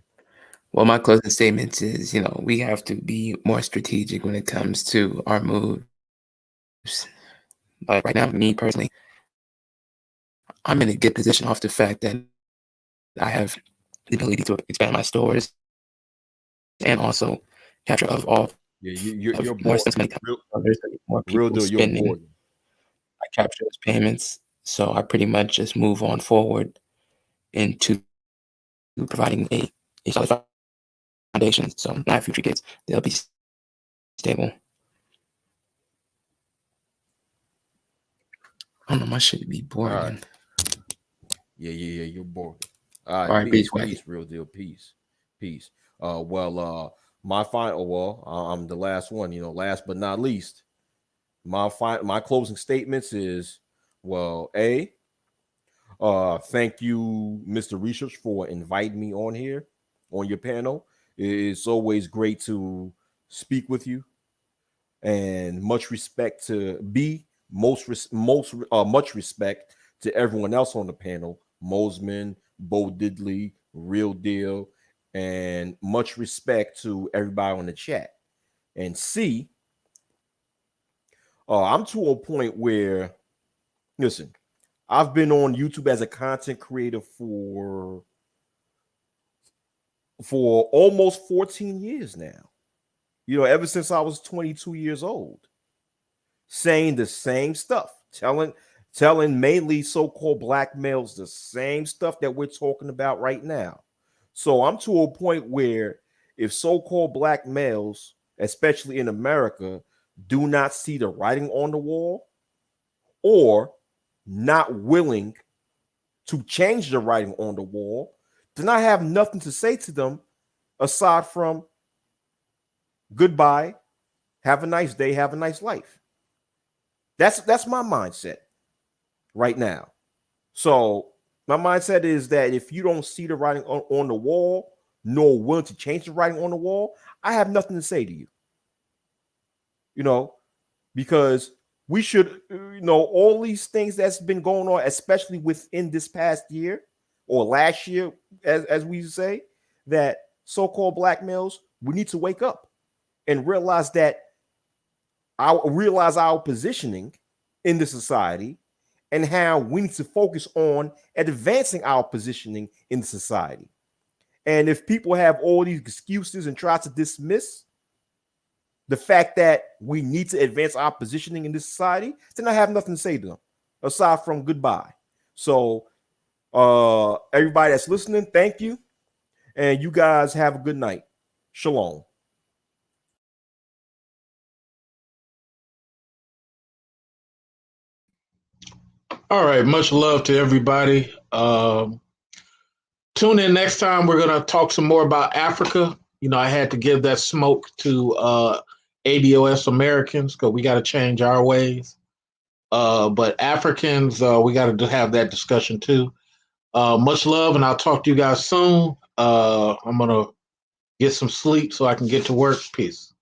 [SPEAKER 8] Well, my closing statements is, we have to be more strategic when it comes to our moves. Like right now, me personally, I'm in a good position off the fact that I have the ability to expand my stores and also capture of all.
[SPEAKER 2] Yeah, you're
[SPEAKER 8] more
[SPEAKER 2] bored.
[SPEAKER 8] more
[SPEAKER 2] Real
[SPEAKER 8] people
[SPEAKER 2] deal, you're
[SPEAKER 8] spending.
[SPEAKER 2] bored.
[SPEAKER 8] I capture those payments, so I pretty much just move on forward into providing a solid foundation. So my future kids, they'll be stable. I don't know, my shit be bored
[SPEAKER 2] All
[SPEAKER 8] again.
[SPEAKER 2] right. Yeah, you're bored. All
[SPEAKER 8] right,
[SPEAKER 2] peace,
[SPEAKER 8] peace,
[SPEAKER 2] real deal, peace. My final, I'm the last one, last but not least. My closing statements is, thank you, Mr. Research, for inviting me on here on your panel. It's always great to speak with you, and much respect to much respect to everyone else on the panel, Mosman, Bo Diddley, Real Deal, and much respect to everybody on the chat. And C, I'm to a point where, listen, I've been on YouTube as a content creator for almost 14 years now. Ever since I was 22 years old, saying the same stuff, telling mainly so-called black males the same stuff that we're talking about right now. So I'm to a point where if so-called black males, especially in America, do not see the writing on the wall or not willing to change the writing on the wall, then I have nothing to say to them aside from goodbye, Have a nice day. Have a nice life. That's my mindset right now. So my mindset is that if you don't see the writing on the wall, nor willing to change the writing on the wall, I have nothing to say to you. You know, because we should, all these things that's been going on, especially within this past year or last year, as we say, that so-called black males, we need to wake up and realize that our positioning in the society and how we need to focus on advancing our positioning in society. And if people have all these excuses and try to dismiss the fact that we need to advance our positioning in this society, then I have nothing to say to them aside from goodbye. So everybody that's listening, thank you. And you guys have a good night. Shalom.
[SPEAKER 1] All right. Much love to everybody. Tune in next time. We're going to talk some more about Africa. I had to give that smoke to ADOS Americans because we got to change our ways. But Africans, we got to have that discussion too. Much love, and I'll talk to you guys soon. I'm going to get some sleep so I can get to work. Peace.